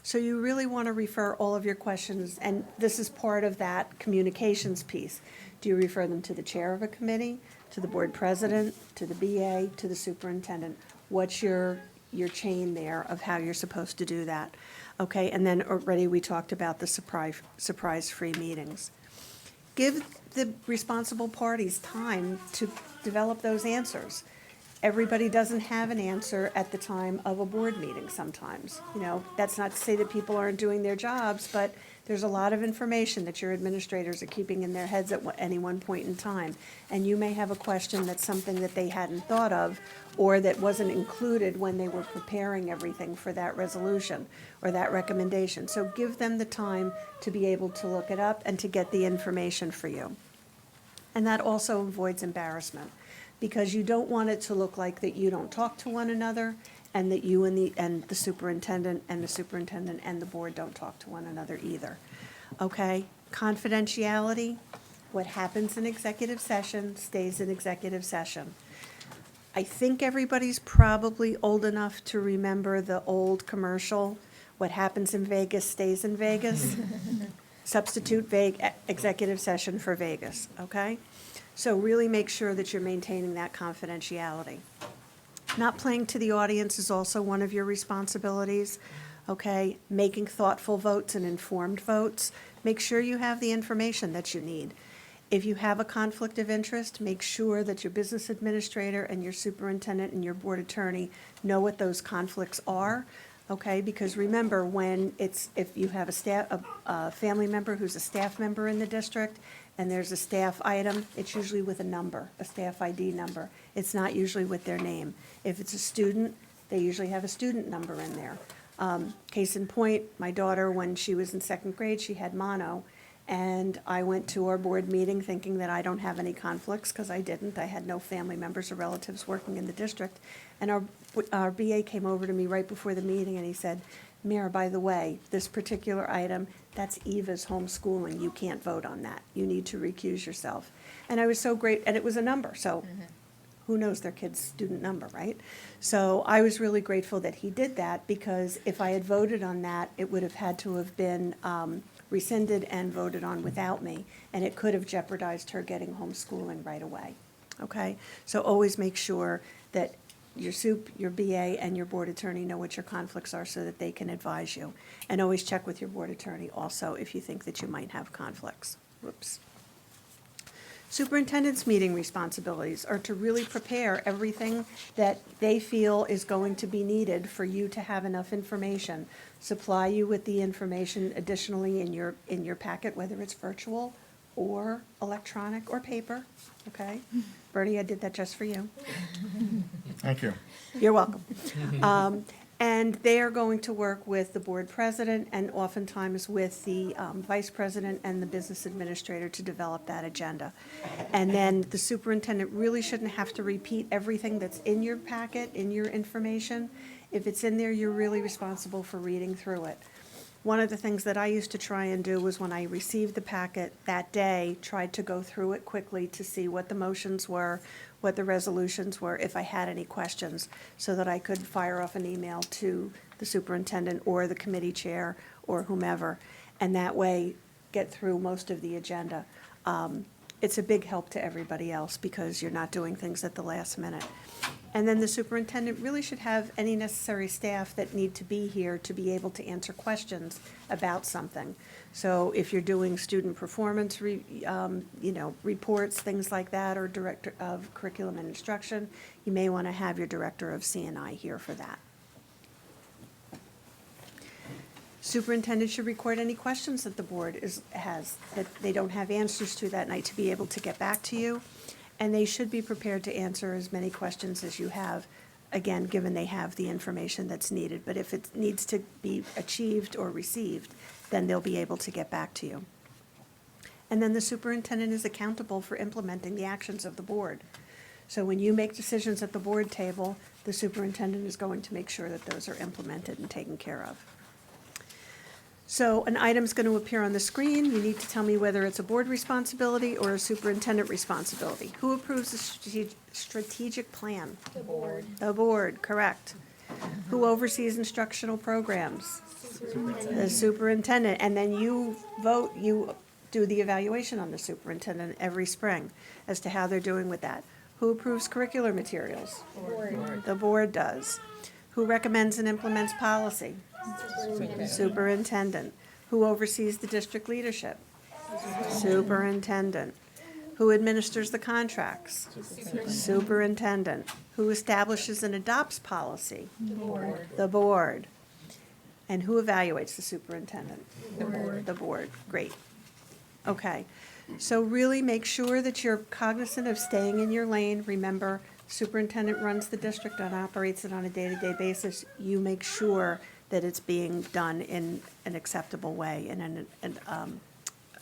So you really want to refer all of your questions, and this is part of that communications piece. Do you refer them to the chair of a committee, to the board president, to the BA, to the superintendent? What's your chain there of how you're supposed to do that? Okay, and then already we talked about the surprise-free meetings. Give the responsible parties time to develop those answers. Everybody doesn't have an answer at the time of a board meeting sometimes. You know, that's not to say that people aren't doing their jobs, but there's a lot of information that your administrators are keeping in their heads at any one point in time. And you may have a question that's something that they hadn't thought of, or that wasn't included when they were preparing everything for that resolution or that recommendation. So give them the time to be able to look it up and to get the information for you. And that also avoids embarrassment, because you don't want it to look like that you don't talk to one another, and that you and the superintendent and the board don't talk to one another either. Okay? Confidentiality, what happens in executive session stays in executive session. I think everybody's probably old enough to remember the old commercial, what happens in Vegas stays in Vegas. Substitute executive session for Vegas, okay? So really make sure that you're maintaining that confidentiality. Not playing to the audience is also one of your responsibilities, okay? Making thoughtful votes and informed votes. Make sure you have the information that you need. If you have a conflict of interest, make sure that your business administrator and your superintendent and your board attorney know what those conflicts are, okay? Because remember, if you have a family member who's a staff member in the district, and there's a staff item, it's usually with a number, a staff ID number. It's not usually with their name. If it's a student, they usually have a student number in there. Case in point, my daughter, when she was in second grade, she had mono, and I went to our board meeting thinking that I don't have any conflicts, because I didn't. I had no family members or relatives working in the district. And our BA came over to me right before the meeting, and he said, Mayor, by the way, this particular item, that's Eva's homeschooling. You can't vote on that. You need to recuse yourself. And I was so great, and it was a number, so who knows their kid's student number, right? So I was really grateful that he did that, because if I had voted on that, it would have had to have been rescinded and voted on without me, and it could have jeopardized her getting homeschooling right away. Okay? So always make sure that your SUP, your BA, and your board attorney know what your conflicts are so that they can advise you. And always check with your board attorney also if you think that you might have conflicts. Whoops. Superintendent's meeting responsibilities are to really prepare everything that they feel is going to be needed for you to have enough information. Supply you with the information additionally in your packet, whether it's virtual or electronic or paper, okay? Bernie, I did that just for you. Thank you. You're welcome. And they are going to work with the board president and oftentimes with the vice president and the business administrator to develop that agenda. And then the superintendent really shouldn't have to repeat everything that's in your packet, in your information. If it's in there, you're really responsible for reading through it. One of the things that I used to try and do was when I received the packet that day, tried to go through it quickly to see what the motions were, what the resolutions were, if I had any questions, so that I could fire off an email to the superintendent or the committee chair or whomever, and that way get through most of the agenda. It's a big help to everybody else because you're not doing things at the last minute. And then the superintendent really should have any necessary staff that need to be here to be able to answer questions about something. So if you're doing student performance, reports, things like that, or director of curriculum and instruction, you may want to have your director of C&I here for that. Superintendent should record any questions that the board has that they don't have answers to that night to be able to get back to you. And they should be prepared to answer as many questions as you have, again, given they have the information that's needed. But if it needs to be achieved or received, then they'll be able to get back to you. And then the superintendent is accountable for implementing the actions of the board. So when you make decisions at the board table, the superintendent is going to make sure that those are implemented and taken care of. So an item's going to appear on the screen. You need to tell me whether it's a board responsibility or a superintendent responsibility. Who approves the strategic plan? The board. The board, correct. Who oversees instructional programs? The superintendent. And then you vote, you do the evaluation on the superintendent every spring as to how they're doing with that. Who approves curricular materials? The board. The board does. Who recommends and implements policy? Superintendent. Who oversees the district leadership? Superintendent. Who administers the contracts? Superintendent. Who establishes and adopts policy? The board. The board. And who evaluates the superintendent? The board. The board, great. Okay, so really make sure that you're cognizant of staying in your lane. Remember, superintendent runs the district and operates it on a day-to-day basis. You make sure that it's being done in an acceptable way, in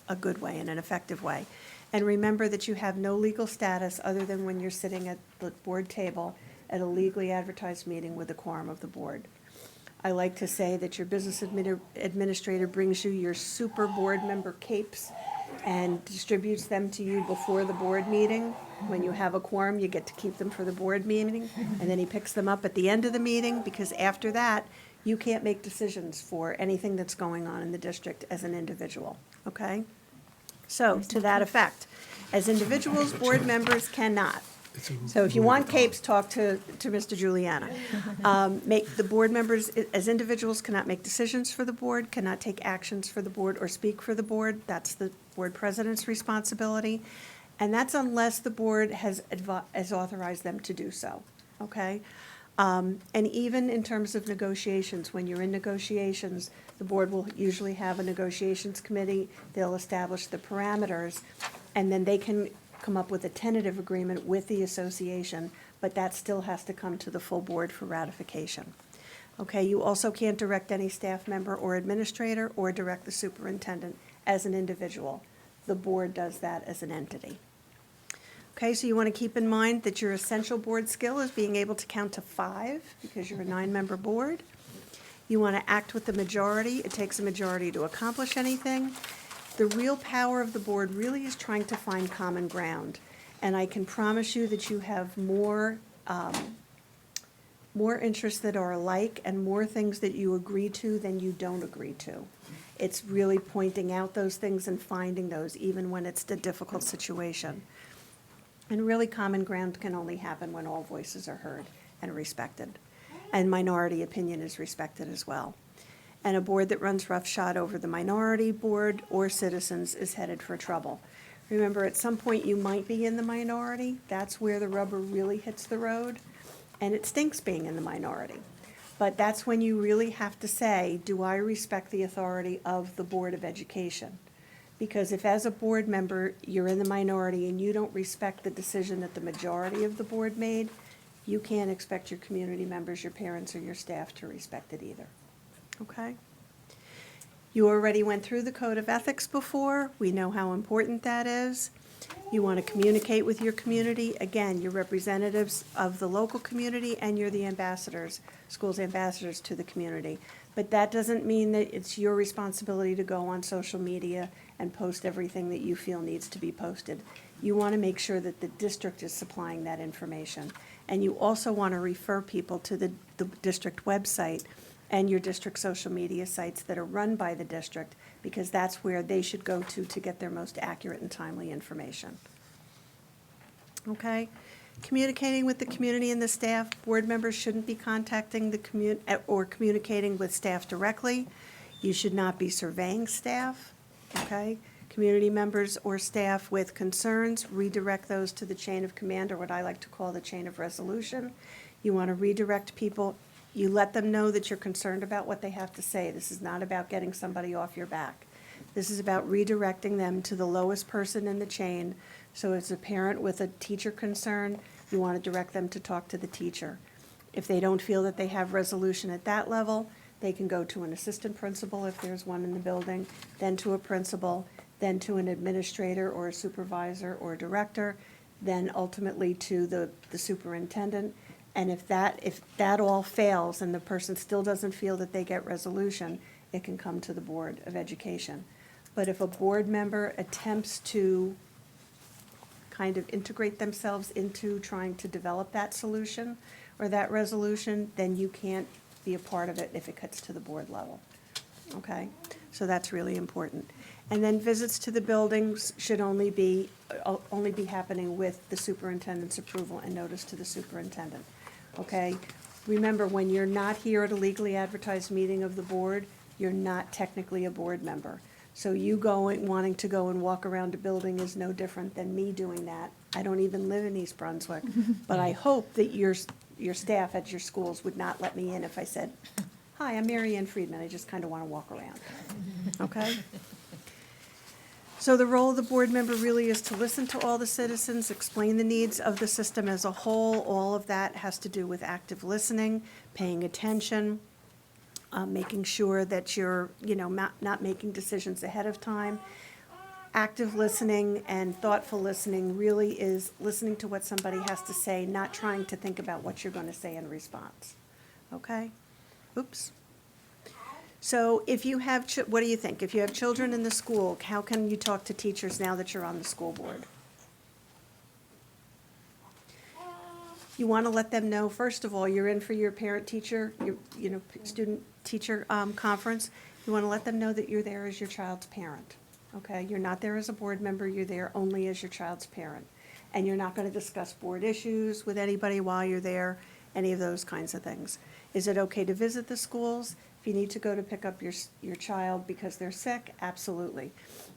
a good way, in an effective way. And remember that you have no legal status other than when you're sitting at the board table at a legally advertised meeting with the quorum of the board. I like to say that your business administrator brings you your super board member capes and distributes them to you before the board meeting. When you have a quorum, you get to keep them for the board meeting, and then he picks them up at the end of the meeting, because after that, you can't make decisions for anything that's going on in the district as an individual, okay? So, to that effect, as individuals, board members cannot. So if you want capes, talk to Mr. Juliana. Make the board members, as individuals, cannot make decisions for the board, cannot take actions for the board or speak for the board. That's the board president's responsibility. And that's unless the board has authorized them to do so, okay? And even in terms of negotiations, when you're in negotiations, the board will usually have a negotiations committee. They'll establish the parameters, and then they can come up with a tentative agreement with the association, but that still has to come to the full board for ratification. Okay, you also can't direct any staff member or administrator or direct the superintendent as an individual. The board does that as an entity. Okay, so you want to keep in mind that your essential board skill is being able to count to 5 because you're a 9-member board. You want to act with the majority. It takes a majority to accomplish anything. The real power of the board really is trying to find common ground. And I can promise you that you have more interests that are alike and more things that you agree to than you don't agree to. It's really pointing out those things and finding those, even when it's a difficult situation. And really, common ground can only happen when all voices are heard and respected, and minority opinion is respected as well. And a board that runs roughshod over the minority board or citizens is headed for trouble. Remember, at some point, you might be in the minority. That's where the rubber really hits the road, and it stinks being in the minority. But that's when you really have to say, do I respect the authority of the Board of Education? Because if as a board member, you're in the minority and you don't respect the decision that the majority of the board made, you can't expect your community members, your parents, or your staff to respect it either. Okay? You already went through the Code of Ethics before. We know how important that is. You want to communicate with your community. Again, you're representatives of the local community and you're the ambassadors, schools ambassadors to the community. But that doesn't mean that it's your responsibility to go on social media and post everything that you feel needs to be posted. You want to make sure that the district is supplying that information. And you also want to refer people to the district website and your district social media sites that are run by the district, because that's where they should go to get their most accurate and timely information. Okay? Communicating with the community and the staff, board members shouldn't be contacting the or communicating with staff directly. You should not be surveying staff, okay? Community members or staff with concerns, redirect those to the chain of command, or what I like to call the chain of resolution. You want to redirect people. You let them know that you're concerned about what they have to say. This is not about getting somebody off your back. This is about redirecting them to the lowest person in the chain. So as a parent with a teacher concern, you want to direct them to talk to the teacher. If they don't feel that they have resolution at that level, they can go to an assistant principal if there's one in the building, then to a principal, then to an administrator or a supervisor or director, then ultimately to the superintendent. And if that all fails and the person still doesn't feel that they get resolution, it can come to the Board of Education. But if a board member attempts to kind of integrate themselves into trying to develop that solution or that resolution, then you can't be a part of it if it gets to the board level. Okay? So that's really important. And then visits to the buildings should only be happening with the superintendent's approval and notice to the superintendent. Okay? Remember, when you're not here at a legally advertised meeting of the board, you're not technically a board member. So you wanting to go and walk around a building is no different than me doing that. I don't even live in East Brunswick, but I hope that your staff at your schools would not let me in if I said, "Hi, I'm Mary Ann Friedman, I just kind of want to walk around." Okay? So the role of the board member really is to listen to all the citizens, explain the needs of the system as a whole. All of that has to do with active listening, paying attention, making sure that you're, not making decisions ahead of time. Active listening and thoughtful listening really is listening to what somebody has to say, not trying to think about what you're going to say in response. Okay? Oops. So if you have, what do you think? If you have children in the school, how can you talk to teachers now that you're on the school board? You want to let them know, first of all, you're in for your parent-teacher, student-teacher conference. You want to let them know that you're there as your child's parent, okay? You're not there as a board member, you're there only as your child's parent. And you're not going to discuss board issues with anybody while you're there, any of those kinds of things. Is it okay to visit the schools? If you need to go to pick up your child because they're sick, absolutely.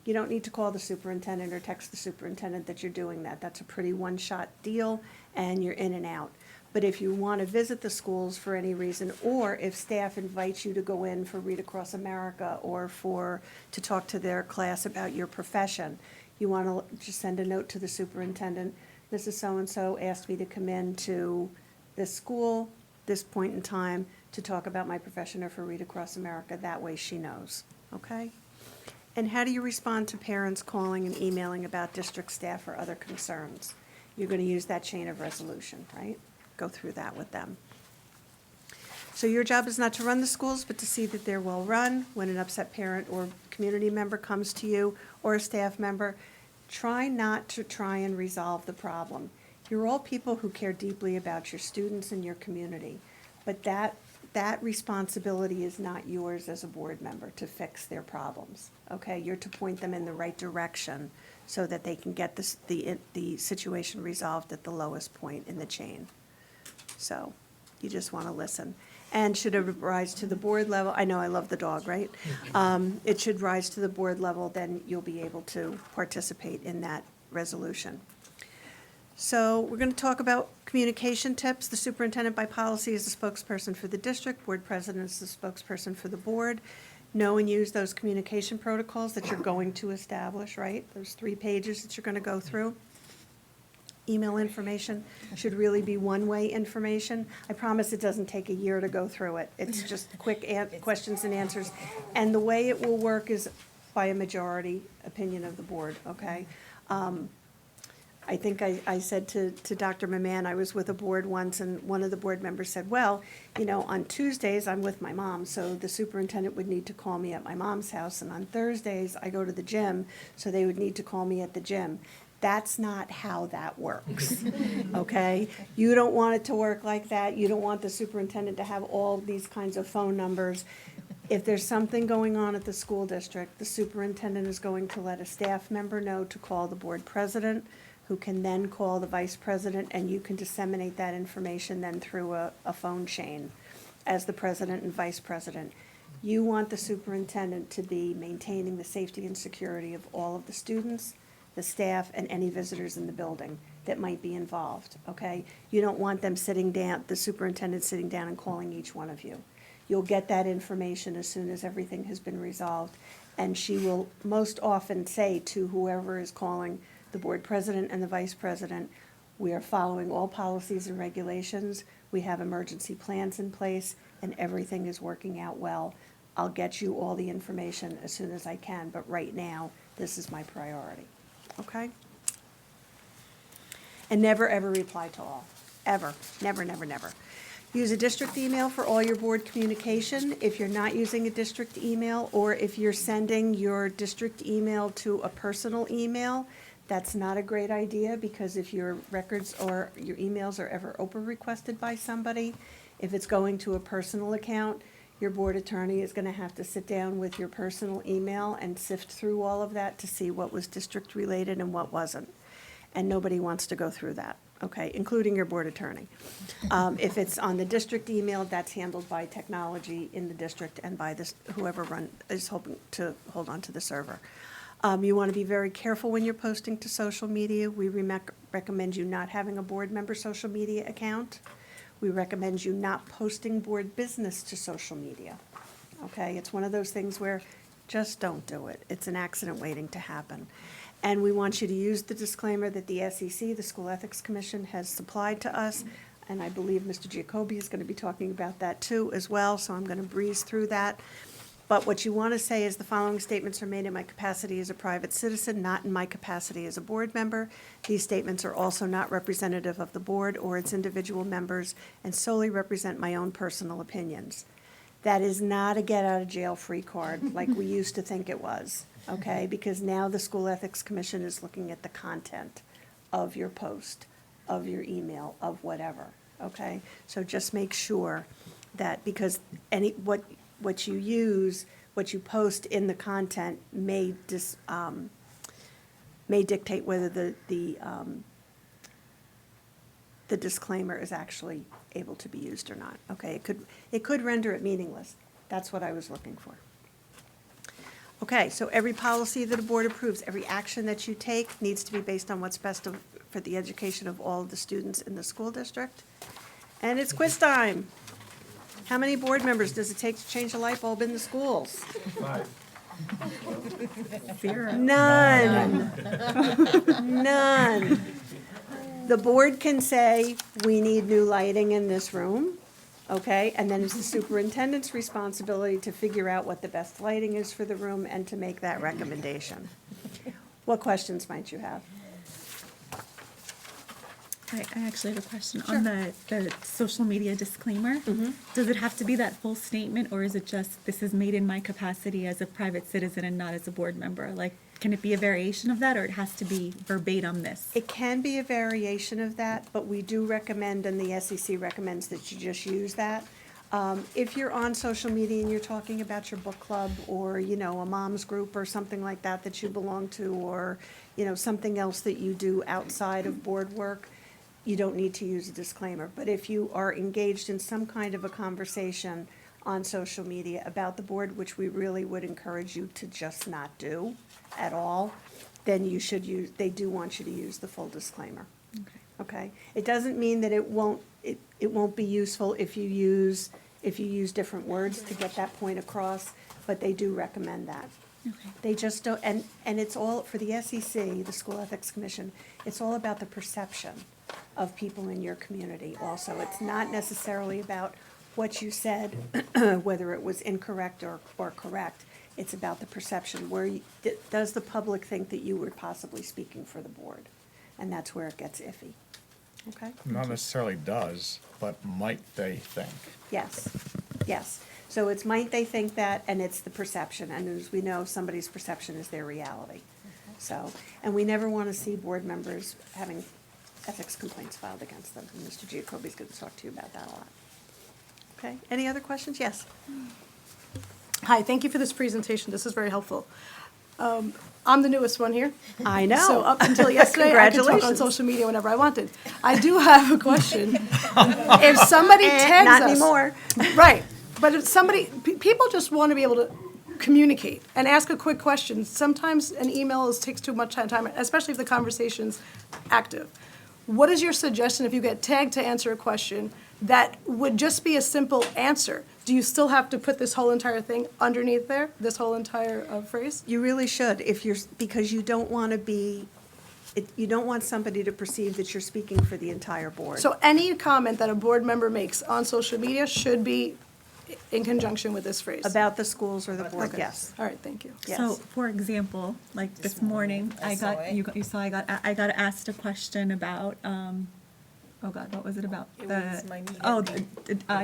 You don't need to call the superintendent or text the superintendent that you're doing that. That's a pretty one-shot deal, and you're in and out. But if you want to visit the schools for any reason, or if staff invites you to go in for Read Across America or to talk to their class about your profession, you want to just send a note to the superintendent. Mrs. So-and-so asked me to come in to this school, this point in time, to talk about my profession or for Read Across America. That way she knows, okay? And how do you respond to parents calling and emailing about district staff or other concerns? You're going to use that chain of resolution, right? Go through that with them. So your job is not to run the schools, but to see that they're well run. When an upset parent or community member comes to you or a staff member, try not to try and resolve the problem. You're all people who care deeply about your students and your community, but that responsibility is not yours as a board member to fix their problems, okay? You're to point them in the right direction so that they can get the situation resolved at the lowest point in the chain. So you just want to listen. And should it rise to the board level, I know I love the dog, right? It should rise to the board level, then you'll be able to participate in that resolution. So we're going to talk about communication tips. The superintendent by policy is the spokesperson for the district. Board president is the spokesperson for the board. Know and use those communication protocols that you're going to establish, right? Those 3 pages that you're going to go through. Email information should really be one-way information. I promise it doesn't take a year to go through it. It's just quick questions and answers. And the way it will work is by a majority opinion of the board, okay? I think I said to Dr. Maman, I was with a board once, and one of the board members said, well, you know, on Tuesdays, I'm with my mom, so the superintendent would need to call me at my mom's house, and on Thursdays, I go to the gym, so they would need to call me at the gym. That's not how that works, okay? You don't want it to work like that. You don't want the superintendent to have all these kinds of phone numbers. If there's something going on at the school district, the superintendent is going to let a staff member know to call the board president, who can then call the vice president, and you can disseminate that information then through a phone chain as the president and vice president. You want the superintendent to be maintaining the safety and security of all of the students, the staff, and any visitors in the building that might be involved, okay? You don't want them sitting down, the superintendent sitting down and calling each one of you. You'll get that information as soon as everything has been resolved, and she will most often say to whoever is calling, the board president and the vice president, we are following all policies and regulations, we have emergency plans in place, and everything is working out well. I'll get you all the information as soon as I can, but right now, this is my priority, okay? And never, ever reply to all, ever, never, never, never. Use a district email for all your board communication. If you're not using a district email, or if you're sending your district email to a personal email, that's not a great idea, because if your records or your emails are ever Oprah requested by somebody, if it's going to a personal account, your board attorney is going to have to sit down with your personal email and sift through all of that to see what was district related and what wasn't. And nobody wants to go through that, okay, including your board attorney. If it's on the district email, that's handled by technology in the district and by whoever is hoping to hold on to the server. You want to be very careful when you're posting to social media. We recommend you not having a board member social media account. We recommend you not posting board business to social media. Okay, it's one of those things where just don't do it. It's an accident waiting to happen. And we want you to use the disclaimer that the SEC, the School Ethics Commission, has supplied to us. And I believe Mr. Giacobbe is going to be talking about that too as well, so I'm going to breeze through that. But what you want to say is the following statements are made in my capacity as a private citizen, not in my capacity as a board member. These statements are also not representative of the board or its individual members and solely represent my own personal opinions. That is not a get-out-of-jail-free card like we used to think it was, okay? Because now the School Ethics Commission is looking at the content of your post, of your email, of whatever, okay? So just make sure that, because what you use, what you post in the content may dictate whether the disclaimer is actually able to be used or not, okay? It could render it meaningless. That's what I was looking for. Okay, so every policy that a board approves, every action that you take needs to be based on what's best for the education of all of the students in the school district. And it's quiz time. How many board members does it take to change a light bulb in the schools? 5. 0. None. None. The board can say, we need new lighting in this room, okay? And then it's the superintendent's responsibility to figure out what the best lighting is for the room and to make that recommendation. What questions might you have? I actually have a question on the social media disclaimer. Does it have to be that full statement, or is it just, this is made in my capacity as a private citizen and not as a board member? Like, can it be a variation of that, or it has to be verbatim this? It can be a variation of that, but we do recommend, and the SEC recommends, that you just use that. If you're on social media and you're talking about your book club or, you know, a mom's group or something like that that you belong to, or, you know, something else that you do outside of board work, you don't need to use a disclaimer. But if you are engaged in some kind of a conversation on social media about the board, which we really would encourage you to just not do at all, then you should use, they do want you to use the full disclaimer. Okay? It doesn't mean that it won't be useful if you use different words to get that point across, but they do recommend that. Okay. They just don't, and it's all, for the SEC, the School Ethics Commission, it's all about the perception of people in your community also. It's not necessarily about what you said, whether it was incorrect or correct. It's about the perception. Does the public think that you were possibly speaking for the board? And that's where it gets iffy. Okay? Not necessarily does, but might they think? Yes, yes. So it's might they think that, and it's the perception, and as we know, somebody's perception is their reality. So, and we never want to see board members having ethics complaints filed against them, and Mr. Giacobbe's going to talk to you about that a lot. Okay, any other questions? Yes. Hi, thank you for this presentation. This is very helpful. I'm the newest one here. I know. So up until yesterday, I could talk on Congratulations. social media whenever I wanted. I do have a question. If somebody tags us. Not anymore. Right, but if somebody, people just want to be able to communicate and ask a quick question. Sometimes an email takes too much time, especially if the conversation's active. What is your suggestion if you get tagged to answer a question that would just be a simple answer? Do you still have to put this whole entire thing underneath there, this whole entire phrase? You really should, because you don't want to be, you don't want somebody to perceive that you're speaking for the entire board. So any comment that a board member makes on social media should be in conjunction with this phrase? About the schools or the board, Okay. yes. All right, thank you. Yes. So, for example, like this morning, I got asked a question about, oh God, what was it about?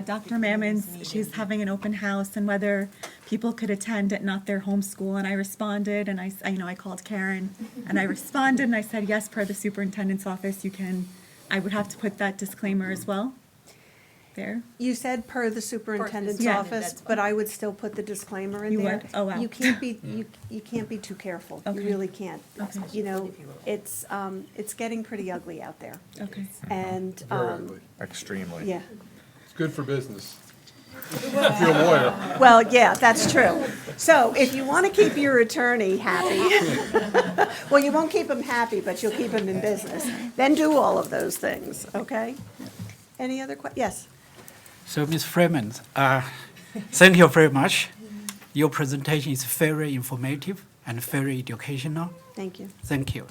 Dr. Mammon's, she's having an open house and whether people could attend at not their home school. And I responded, and I called Karen, and I responded, and I said, yes, per the superintendent's office, you can, I would have to put that disclaimer as well there. You said per the superintendent's Yeah. office, but I would still put the disclaimer in You there. would? Oh, wow. You can't be, you can't be too careful. You Okay. really can't. Okay. You know, it's getting pretty ugly out there. Okay. And, Extremely. yeah. It's good for business. If you're a lawyer. Well, yeah, that's true. So if you want to keep your attorney happy, well, you won't keep him happy, but you'll keep him in business. Then do all of those things, okay? Any other yes? So, Ms. Freeman, thank you very much. Your presentation is very informative and very educational. Thank you. Thank you.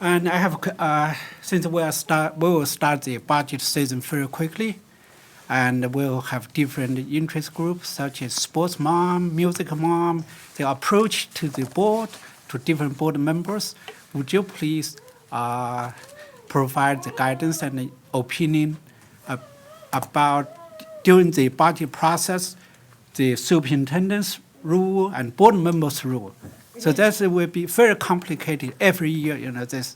And I have, since we will start the budget season very quickly, and we'll have different interest groups such as sports mom, music mom, the approach to the board, to different board members. Would you please provide the guidance and the opinion about during the budget process, the superintendent's rule and board members' rule? So that will be very complicated every year. You know, this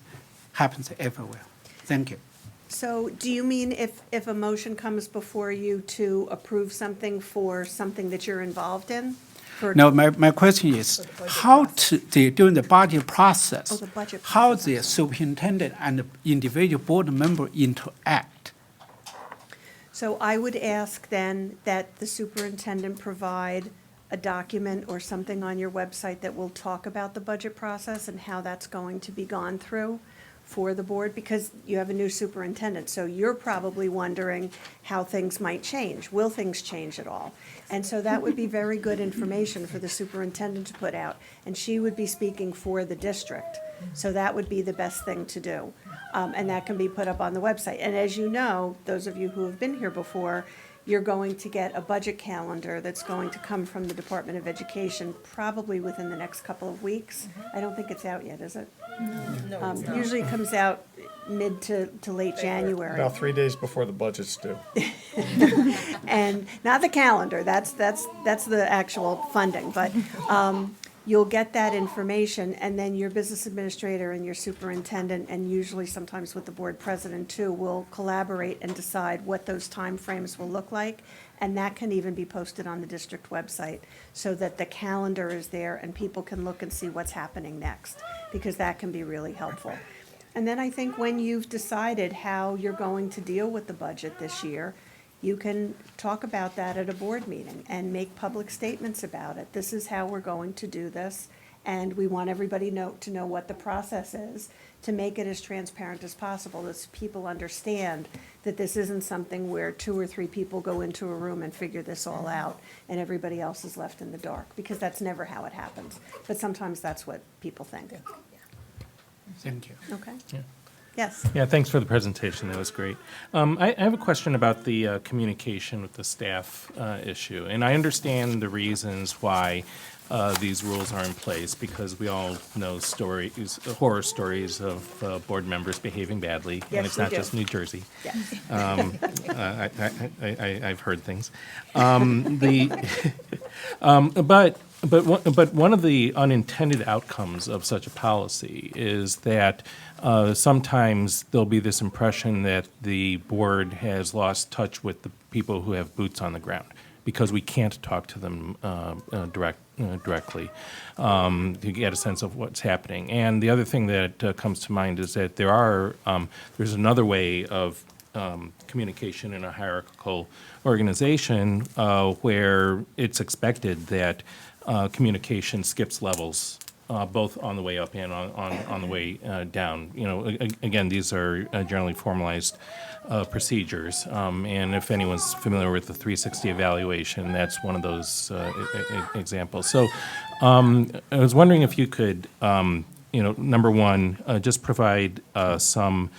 happens everywhere. Thank you. So do you mean if a motion comes before you to approve something for something that you're involved in? No, my question is, how during the budget process, Oh, the budget how process, the superintendent and the individual board member interact? So I would ask then that the superintendent provide a document or something on your website that will talk about the budget process and how that's going to be gone through for the board, because you have a new superintendent, so you're probably wondering how things might change. Will things change at all? And so that would be very good information for the superintendent to put out, and she would be speaking for the district. So that would be the best thing to do. And that can be put up on the website. And as you know, those of you who have been here before, you're going to get a budget calendar that's going to come from the Department of Education probably within the next couple of weeks. I don't think it's out yet, is it? No, usually it comes out mid to late January. About 3 days before the budget's due. And not the calendar, that's the actual funding, but you'll get that information, and then your business administrator and your superintendent, and usually sometimes with the board president too, will collaborate and decide what those timeframes will look like, And that can even be posted on the district website so that the calendar is there and people can look and see what's happening next, because that can be really helpful. And then I think when you've decided how you're going to deal with the budget this year, you can talk about that at a board meeting and make public statements about it. This is how we're going to do this, and we want everybody to know what the process is, to make it as transparent as possible, as people understand that this isn't something where 2 or 3 people go into a room and figure this all out, and everybody else is left in the dark, because that's never how it happens. But sometimes that's what people think. Thank you. Okay? Yeah. Yes? Yeah, thanks for the presentation. That was great. I have a question about the communication with the staff issue. And I understand the reasons why these rules are in place, because we all know stories, horror stories of board members behaving badly. Yes, And it's we not do. just New Jersey. Yes. I've heard things. But one of the unintended outcomes of such a policy is that sometimes there'll be this impression that the board has lost touch with the people who have boots on the ground, because we can't talk to them directly to get a sense of what's happening. And the other thing that comes to mind is that there's another way of communication in a hierarchical organization where it's expected that communication skips levels, both on the way up and on the way down. You know, again, these are generally formalized procedures, and if anyone's familiar with the 360 evaluation, that's one of those examples. So I was wondering if you could, number one, just provide some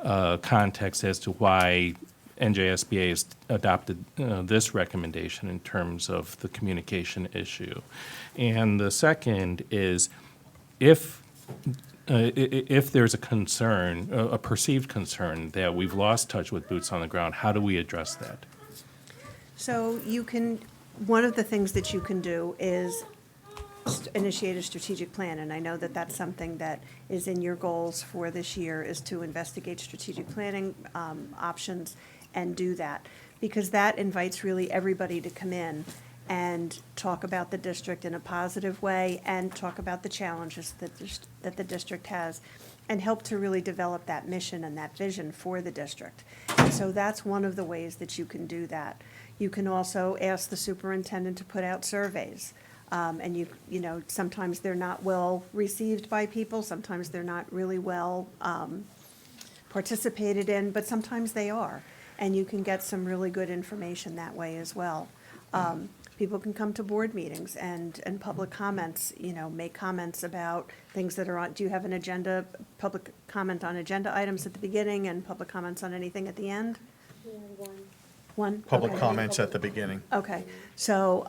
context as to why NJSBA has adopted this recommendation in terms of the communication issue. And the second is, if there's a concern, a perceived concern that we've lost touch with boots on the ground, how do we address that? So one of the things that you can do is initiate a strategic plan, and I know that that's something that is in your goals for this year, is to investigate strategic planning options and do that, because that invites really everybody to come in and talk about the district in a positive way and talk about the challenges that the district has, and help to really develop that mission and that vision for the district. And so that's one of the ways that you can do that. You can also ask the superintendent to put out surveys. And you know, sometimes they're not well received by people, sometimes they're not really well participated in, but sometimes they are. And you can get some really good information that way as well. People can come to board meetings and public comments, make comments about things that are on, do you have an agenda, public comment on agenda items at the beginning and public comments on anything at the end? One? Public Okay. comments at the beginning. Okay, so,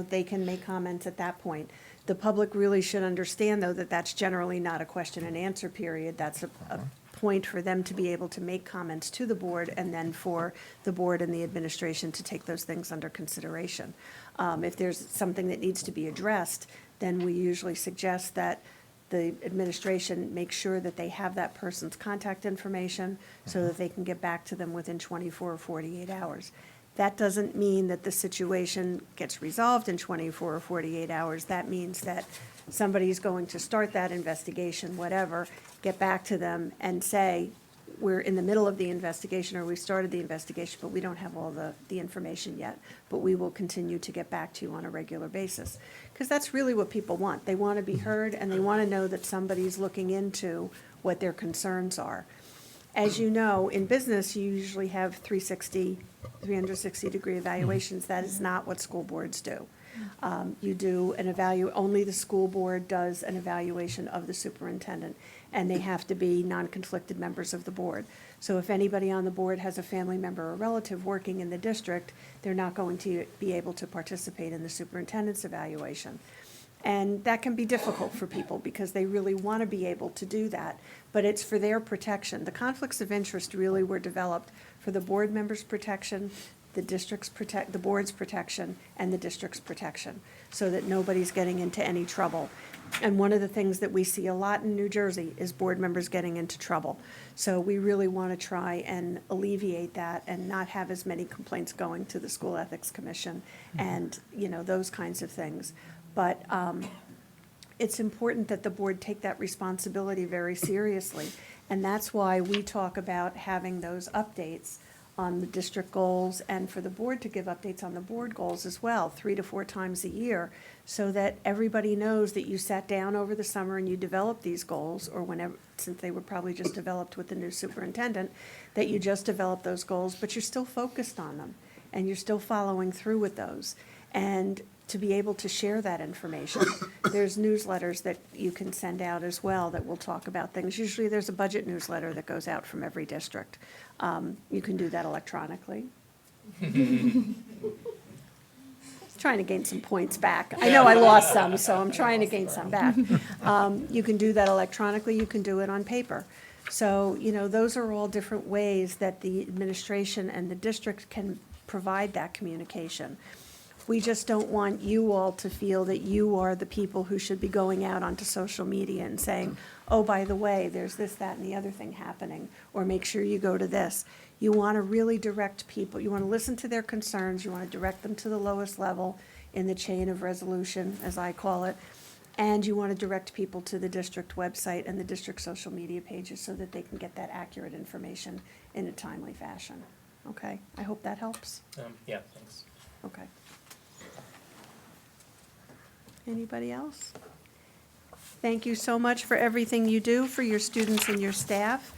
they can make comments at that point. The public really should understand, though, that that's generally not a question and answer period. That's a point for them to be able to make comments to the board, and then for the board and the administration to take those things under consideration. If there's something that needs to be addressed, then we usually suggest that the administration make sure that they have that person's contact information so that they can get back to them within 24 or 48 hours. That doesn't mean that the situation gets resolved in 24 or 48 hours. That means that somebody's going to start that investigation, whatever, get back to them and say, we're in the middle of the investigation, or we started the investigation, but we don't have all the information yet, but we will continue to get back to you on a regular basis. Because that's really what people want. They want to be heard, and they want to know that somebody's looking into what their concerns are. As you know, in business, you usually have 360-degree evaluations. That is not what school boards do. You do only the school board does an evaluation of the superintendent, and they have to be non-conflicted members of the board. So if anybody on the board has a family member or relative working in the district, they're not going to be able to participate in the superintendent's evaluation. And that can be difficult for people because they really want to be able to do that, but it's for their protection. The conflicts of interest really were developed for the board members' protection, the the board's protection and the district's protection, so that nobody's getting into any trouble. And one of the things that we see a lot in New Jersey is board members getting into trouble. So we really want to try and alleviate that and not have as many complaints going to the School Ethics Commission and, those kinds of things. But it's important that the board take that responsibility very seriously. And that's why we talk about having those updates on the district goals, and for the board to give updates on the board goals as well, 3 to 4 times a year, so that everybody knows that you sat down over the summer and you developed these goals, or whenever, since they were probably just developed with the new superintendent, that you just developed those goals, but you're still focused on them, and you're still following through with those. And to be able to share that information, there's newsletters that you can send out as well that will talk about things. Usually there's a budget newsletter that goes out from every district. You can do that electronically. Trying to gain some points back. I know I lost some, so I'm trying to gain some back. You can do that electronically, you can do it on paper. So, those are all different ways that the administration and the district can provide that communication. We just don't want you all to feel that you are the people who should be going out onto social media and saying, oh, by the way, there's this, that, and the other thing happening, or make sure you go to this. You want to really direct people. You want to listen to their concerns. You want to direct them to the lowest level in the chain of resolution, as I call it. And you want to direct people to the district website and the district social media pages so that they can get that accurate information in a timely fashion. Okay? I hope that helps. Yeah, thanks. Okay. Anybody else? Thank you so much for everything you do for your students and your staff.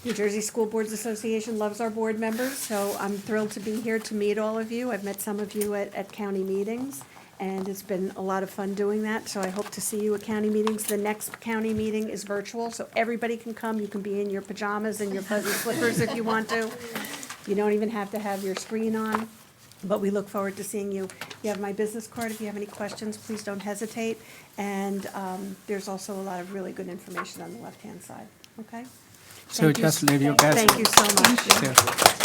New Jersey School Boards Association loves our board members, so I'm thrilled to be here to meet all of you. I've met some of you at county meetings, and it's been a lot of fun doing that, so I hope to see you at county meetings. The next county meeting is virtual, so everybody can come. You can be in your pajamas and your fuzzy slippers if you want to. You don't even have to have your screen on. But we look forward to seeing you. You have my business card. If you have any questions, please don't hesitate. And there's also a lot of really good information on the left-hand side, okay? So Thank you. just let you guys. Thank you so much. So,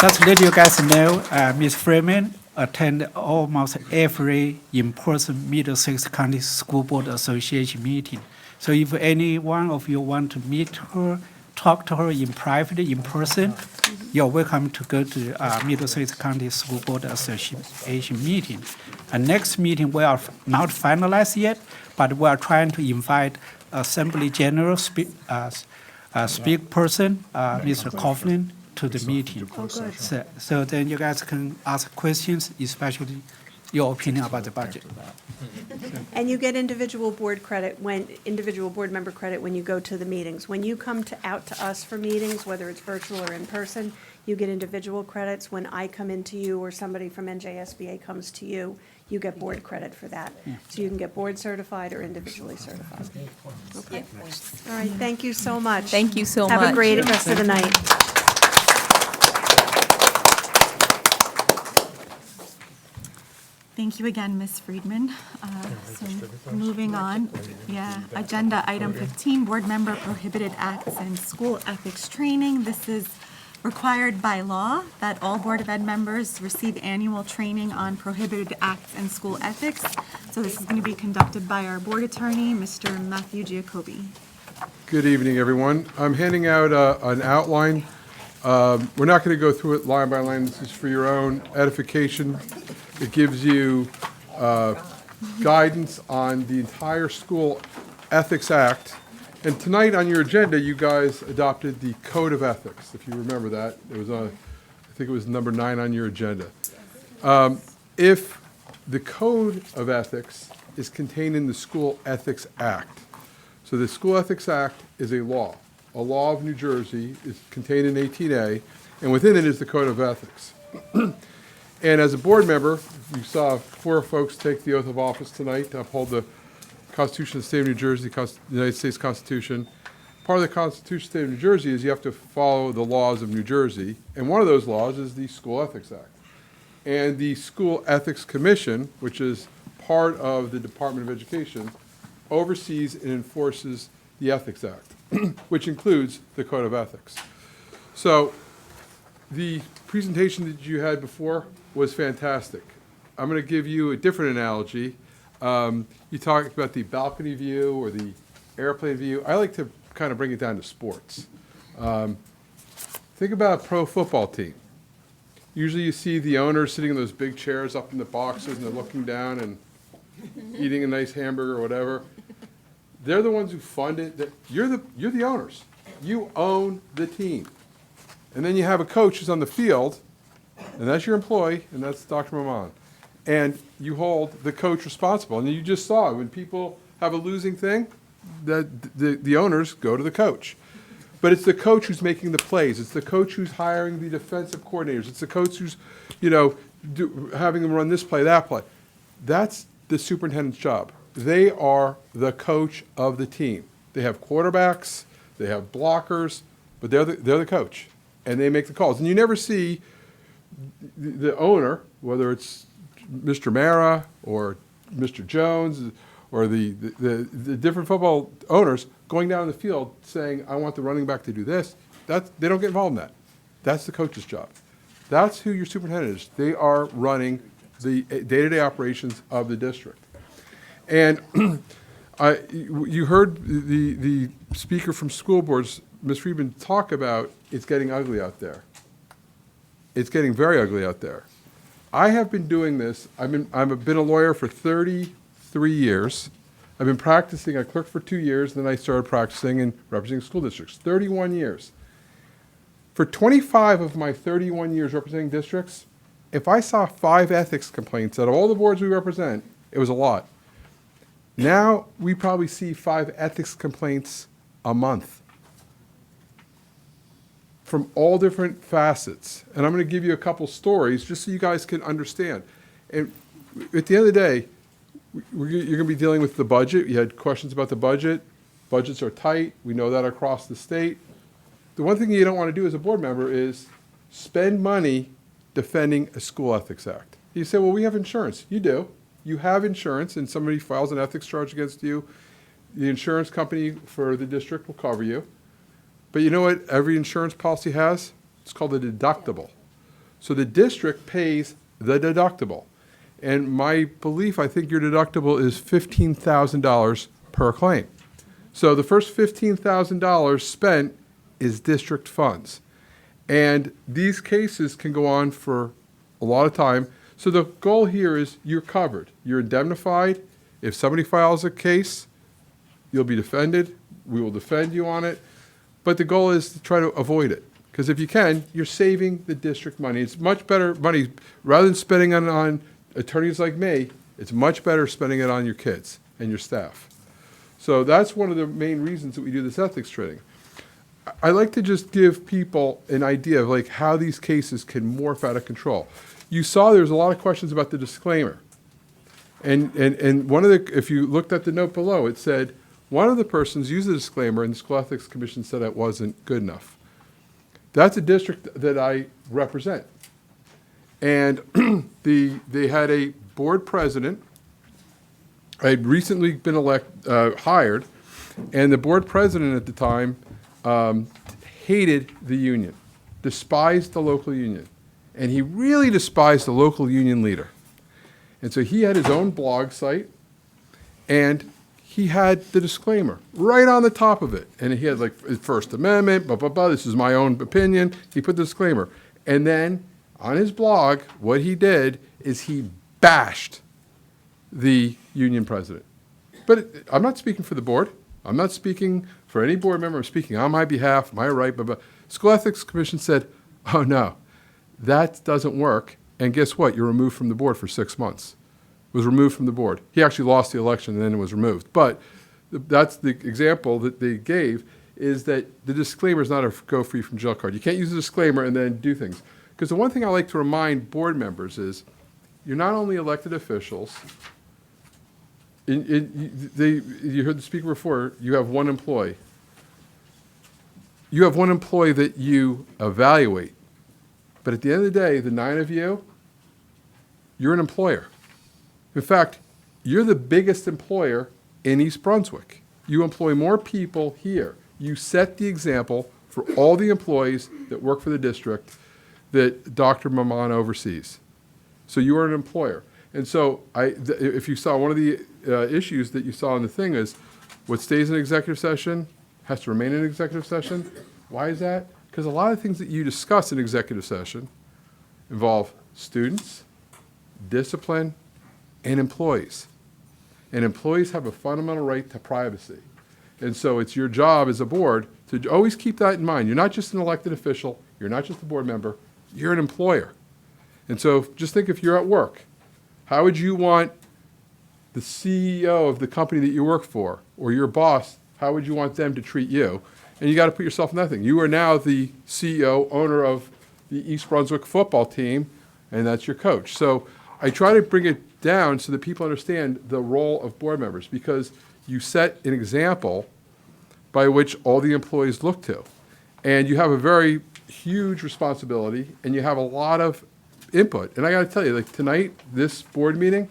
just let you guys know, Ms. Freeman attend almost every in-person Middlesex County School Board Association meeting. So if any one of you want to meet her, talk to her in private, in person, you're welcome to go to the Middlesex County School Board Association meeting. And next meeting, we are not finalized yet, but we are trying to invite Assembly General speak person, Mr. Coughlin, to the meeting. Oh, good. So then you guys can ask questions, especially your opinion about the budget. And you get individual board member credit when you go to the meetings. When you come out to us for meetings, whether it's virtual or in person, you get individual credits. When I come into you or somebody from NJSBA comes to you, you get board credit for that. So you can get board certified or individually certified. Okay. All right, thank you so much. Thank you so much. Have a great rest of the night. Thank you again, Ms. Friedman. So moving on, agenda item 15, board member prohibited acts and school ethics training. This is required by law that all Board of Ed members receive annual training on prohibited acts and school ethics. So this is going to be conducted by our board attorney, Mr. Matthew Giacobbe. Good evening, everyone. I'm handing out an outline. We're not going to go through it line by line. This is for your own edification. It gives you guidance on the entire School Ethics Act. And tonight on your agenda, you guys adopted the Code of Ethics, if you remember that. It was I think it was number 9 on your agenda. If the Code of Ethics is contained in the School Ethics Act, so the School Ethics Act is a law of New Jersey, is contained in 18A, and within it is the Code of Ethics. And as a board member, you saw 4 folks take the oath of office tonight to uphold the Constitution of the State of New Jersey, the United States Constitution. Part of the Constitution of the State of New Jersey is you have to follow the laws of New Jersey, and one of those laws is the School Ethics Act. And the School Ethics Commission, which is part of the Department of Education, oversees and enforces the Ethics Act, which includes the Code of Ethics. So The presentation that you had before was fantastic. I'm going to give you a different analogy. You talked about the balcony view or the airplane view. I like to kind of bring it down to sports. Think about a pro football team. Usually you see the owners sitting in those big chairs up in the boxes and they're looking down and eating a nice hamburger or whatever. They're the ones who fund it. You're the owners. You own the team. And then you have a coach who's on the field, and that's your employee, and that's Dr. Maman. And you hold the coach responsible. And you just saw when people have a losing thing, the owners go to the coach. But it's the coach who's making the plays. It's the coach who's hiring the defensive coordinators. It's the coach who's, having them run this play, that play. That's the superintendent's job. They are the coach of the team. They have quarterbacks, they have blockers, but they're the coach, and they make the calls. And you never see the owner, whether it's Mr. Mara or Mr. Jones or the different football owners going down the field saying, I want the running back to do this. They don't get involved in that. That's the coach's job. That's who your superintendent is. They are running the day-to-day operations of the district. And you heard the speaker from school boards, Ms. Friedman, talk about it's getting ugly out there. It's getting very ugly out there. I have been doing this. I've been a lawyer for 33 years. I've been practicing. I clerked for 2 years, then I started practicing and representing school districts. 31 years. For 25 of my 31 years representing districts, if I saw 5 ethics complaints out of all the boards we represent, it was a lot. Now we probably see 5 ethics complaints a month from all different facets. And I'm going to give you a couple stories just so you guys can understand. And at the end of the day, you're going to be dealing with the budget. You had questions about the budget. Budgets are tight. We know that across the state. The one thing you don't want to do as a board member is spend money defending a school ethics act. You say, well, we have insurance. You do. You have insurance, and somebody files an ethics charge against you. The insurance company for the district will cover you. But you know what every insurance policy has? It's called a deductible. So the district pays the deductible. And my belief, I think your deductible is $15,000 per claim. So the first $15,000 spent is district funds. And these cases can go on for a lot of time. So the goal here is you're covered. You're indemnified. If somebody files a case, you'll be defended. We will defend you on it. But the goal is to try to avoid it. Because if you can, you're saving the district money. It's much better money. Rather than spending it on attorneys like me, it's much better spending it on your kids and your staff. So that's one of the main reasons that we do this ethics training. I like to just give people an idea of like how these cases can morph out of control. You saw there was a lot of questions about the disclaimer. And one of the, if you looked at the note below, it said, one of the persons used the disclaimer and the School Ethics Commission said it wasn't good enough. That's a district that I represent. And they had a board president. I had recently been hired, and the board president at the time hated the union, despised the local union. And he really despised the local union leader. And so he had his own blog site, and he had the disclaimer right on the top of it. And he had like his First Amendment, blah, blah, blah, this is my own opinion. He put the disclaimer. And then on his blog, what he did is he bashed the union president. But I'm not speaking for the board. I'm not speaking for any board member. I'm speaking on my behalf, my right, blah, blah. School Ethics Commission said, oh no, that doesn't work. And guess what? You're removed from the board for 6 months. Was removed from the board. He actually lost the election and then it was removed. But that's the example that they gave, is that the disclaimer is not a go free from jail card. You can't use a disclaimer and then do things. Because the one thing I like to remind board members is you're not only elected officials. You heard the speaker before, you have one employee. You have one employee that you evaluate. But at the end of the day, the 9 of you, you're an employer. In fact, you're the biggest employer in East Brunswick. You employ more people here. You set the example for all the employees that work for the district that Dr. Maman oversees. So you are an employer. And so if you saw one of the issues that you saw in the thing is what stays in executive session has to remain in executive session. Why is that? Because a lot of things that you discuss in executive session involve students, discipline, and employees. And employees have a fundamental right to privacy. And so it's your job as a board to always keep that in mind. You're not just an elected official. You're not just a board member. You're an employer. And so just think if you're at work, how would you want the CEO of the company that you work for or your boss, how would you want them to treat you? And you got to put yourself in that thing. You are now the CEO, owner of the East Brunswick football team, and that's your coach. So I try to bring it down so that people understand the role of board members, because you set an example by which all the employees look to. And you have a very huge responsibility, and you have a lot of input. And I got to tell you, like tonight, this board meeting,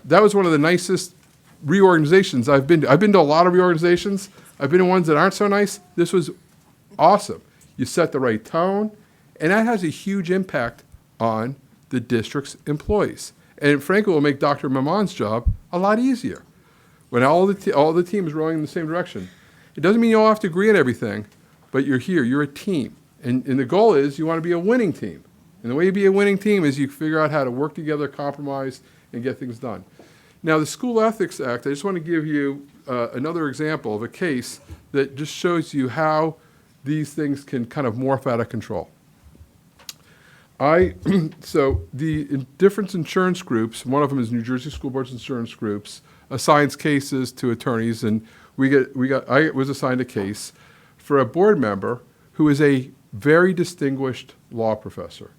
that was one of the nicest reorganizations I've been to. I've been to a lot of reorganizations. I've been to ones that aren't so nice. This was awesome. You set the right tone, and that has a huge impact on the district's employees. And frankly, it will make Dr. Maman's job a lot easier when all the team is rowing in the same direction. It doesn't mean you all have to agree on everything, but you're here. You're a team. And the goal is you want to be a winning team. And the way you be a winning team is you figure out how to work together, compromise, and get things done. Now, the School Ethics Act, I just want to give you another example of a case that just shows you how these things can kind of morph out of control. So the different insurance groups, one of them is New Jersey School Board's insurance groups, assigns cases to attorneys, and I was assigned a case for a board member who is a very distinguished law professor.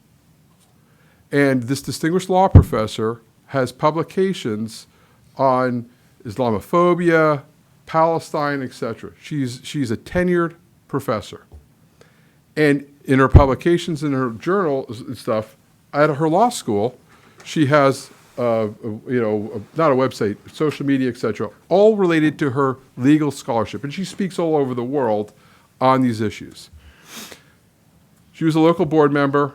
And this distinguished law professor has publications on Islamophobia, Palestine, etc. She's a tenured professor. And in her publications, in her journals and stuff, at her law school, she has, not a website, social media, etc., all related to her legal scholarship. And she speaks all over the world on these issues. She was a local board member.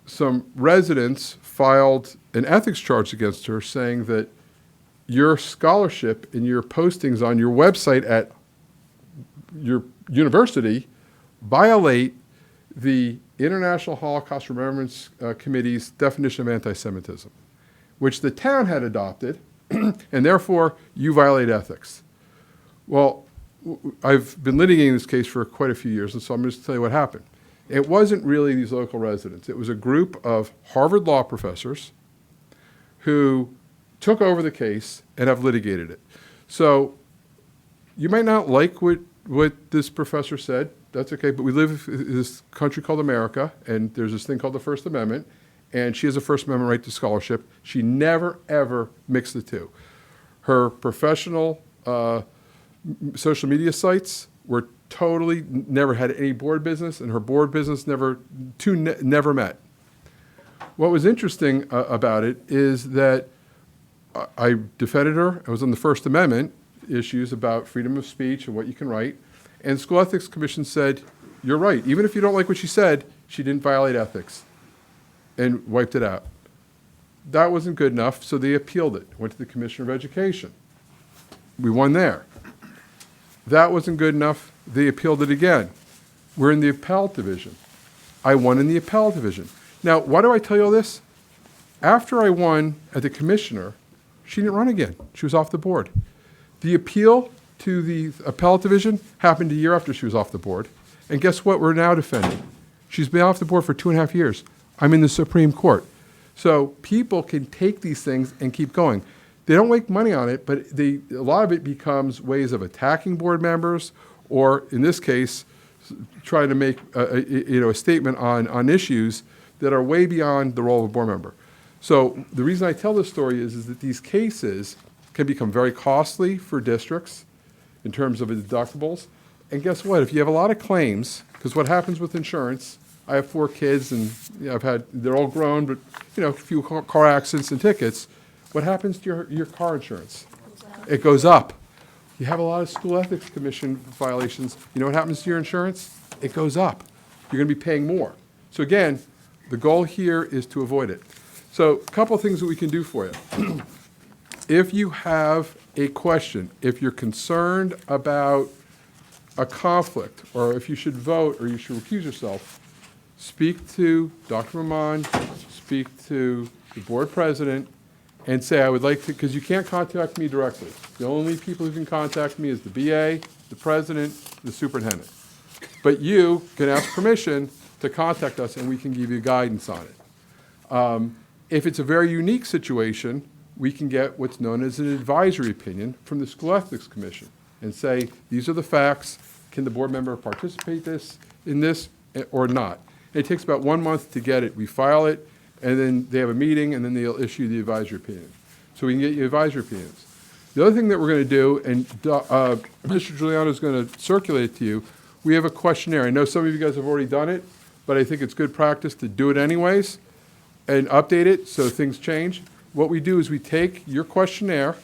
Some residents filed an ethics charge against her saying that your scholarship and your postings on your website at your university violate the International Holocaust Remembrance Committee's definition of anti-Semitism, which the town had adopted, and therefore you violate ethics. Well, I've been litigating this case for quite a few years, and so I'm going to tell you what happened. It wasn't really these local residents. It was a group of Harvard law professors who took over the case and have litigated it. So you might not like what this professor said. That's okay, but we live in this country called America, and there's this thing called the First Amendment, and she has a First Amendment right to scholarship. She never, ever mixed the two. Her professional social media sites were totally, never had any board business, and her board business never met. What was interesting about it is that I defended her. I was on the First Amendment issues about freedom of speech and what you can write. And the School Ethics Commission said, you're right. Even if you don't like what she said, she didn't violate ethics, and wiped it out. That wasn't good enough, so they appealed it. Went to the Commissioner of Education. We won there. That wasn't good enough. They appealed it again. We're in the appellate division. I won in the appellate division. Now, why do I tell you all this? After I won at the commissioner, she didn't run again. She was off the board. The appeal to the appellate division happened a year after she was off the board. And guess what we're now defending? She's been off the board for 2.5 years. I'm in the Supreme Court. So people can take these things and keep going. They don't make money on it, but a lot of it becomes ways of attacking board members, or in this case, trying to make a statement on issues that are way beyond the role of a board member. So the reason I tell this story is that these cases can become very costly for districts in terms of deductibles. And guess what? If you have a lot of claims, because what happens with insurance, I have 4 kids, and they're all grown, but a few car accidents and tickets. What happens to your car insurance? It goes up. You have a lot of School Ethics Commission violations. You know what happens to your insurance? It goes up. You're going to be paying more. So again, the goal here is to avoid it. So a couple of things that we can do for you. If you have a question, if you're concerned about a conflict, or if you should vote or you should recuse yourself, speak to Dr. Maman, speak to the board president, and say, I would like to, because you can't contact me directly. The only people who can contact me is the BA, the president, the superintendent. But you can ask permission to contact us, and we can give you guidance on it. If it's a very unique situation, we can get what's known as an advisory opinion from the School Ethics Commission and say, these are the facts, can the board member participate in this or not? It takes about 1 month to get it. We file it, and then they have a meeting, and then they'll issue the advisory opinion. So we can get you advisory opinions. The other thing that we're going to do, and Mr. Giuliano is going to circulate it to you, we have a questionnaire. I know some of you guys have already done it, but I think it's good practice to do it anyways and update it so things change. What we do is we take your questionnaire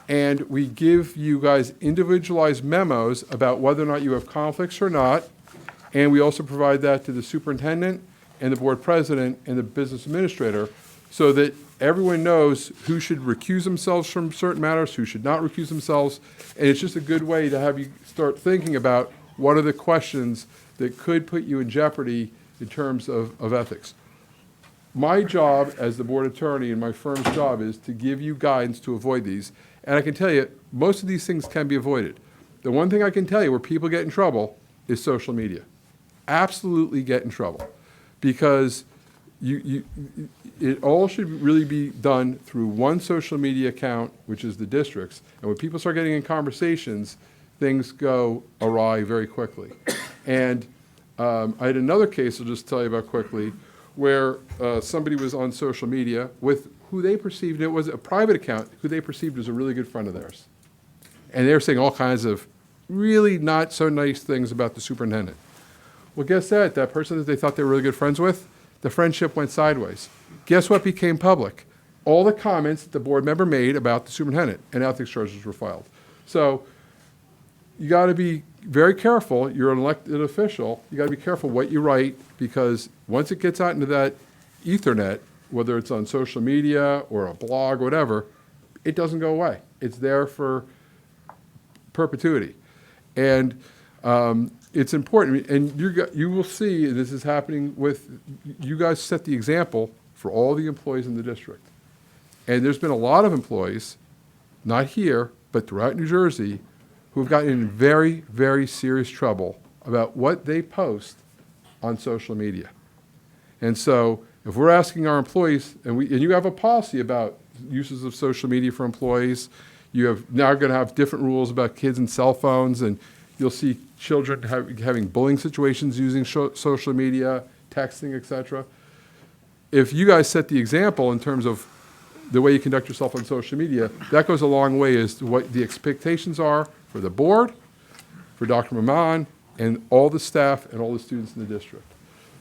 and we give you guys individualized memos about whether or not you have conflicts or not, and we also provide that to the superintendent and the board president and the business administrator so that everyone knows who should recuse themselves from certain matters, who should not recuse themselves, and it's just a good way to have you start thinking about what are the questions that could put you in jeopardy in terms of ethics. My job as the board attorney and my firm's job is to give you guidance to avoid these. And I can tell you, most of these things can be avoided. The one thing I can tell you where people get in trouble is social media. Absolutely get in trouble. Because it all should really be done through one social media account, which is the district's. And when people start getting in conversations, things go awry very quickly. And I had another case I'll just tell you about quickly, where somebody was on social media with who they perceived, it was a private account, who they perceived was a really good friend of theirs. And they were saying all kinds of really not so nice things about the superintendent. Well, guess that person that they thought they were really good friends with, the friendship went sideways. Guess what became public? All the comments that the board member made about the superintendent, and ethics charges were filed. So you got to be very careful. You're an elected official. You got to be careful what you write, because once it gets out into that Ethernet, whether it's on social media or a blog or whatever, it doesn't go away. It's there for perpetuity. And it's important. And you will see this is happening with, you guys set the example for all the employees in the district. And there's been a lot of employees, not here, but throughout New Jersey, who have gotten in very, very serious trouble about what they post on social media. And so if we're asking our employees, and you have a policy about uses of social media for employees, you have now going to have different rules about kids and cell phones, and you'll see children having bullying situations using social media, texting, etc. If you guys set the example in terms of the way you conduct yourself on social media, that goes a long way as to what the expectations are for the board, for Dr. Maman, and all the staff and all the students in the district.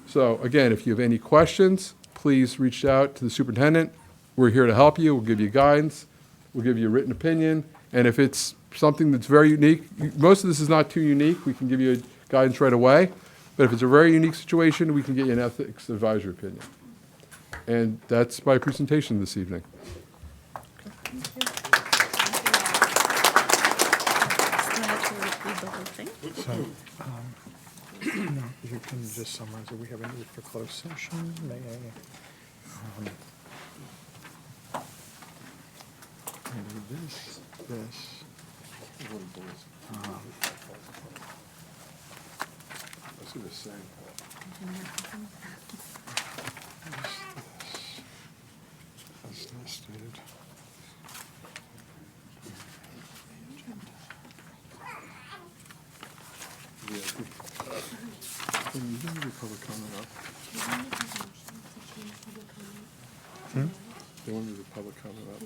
So again, if you have any questions, please reach out to the superintendent. We're here to help you. We'll give you guidance. We'll give you a written opinion. And if it's something that's very unique, most of this is not too unique. We can give you guidance right away. But if it's a very unique situation, we can get you an ethics advisory opinion. And that's my presentation this evening. No, you can just summarize it. We have a need for closed session. Maybe this. Let's do the same. As stated. Can you give me the public comment up? They want me to public comment up.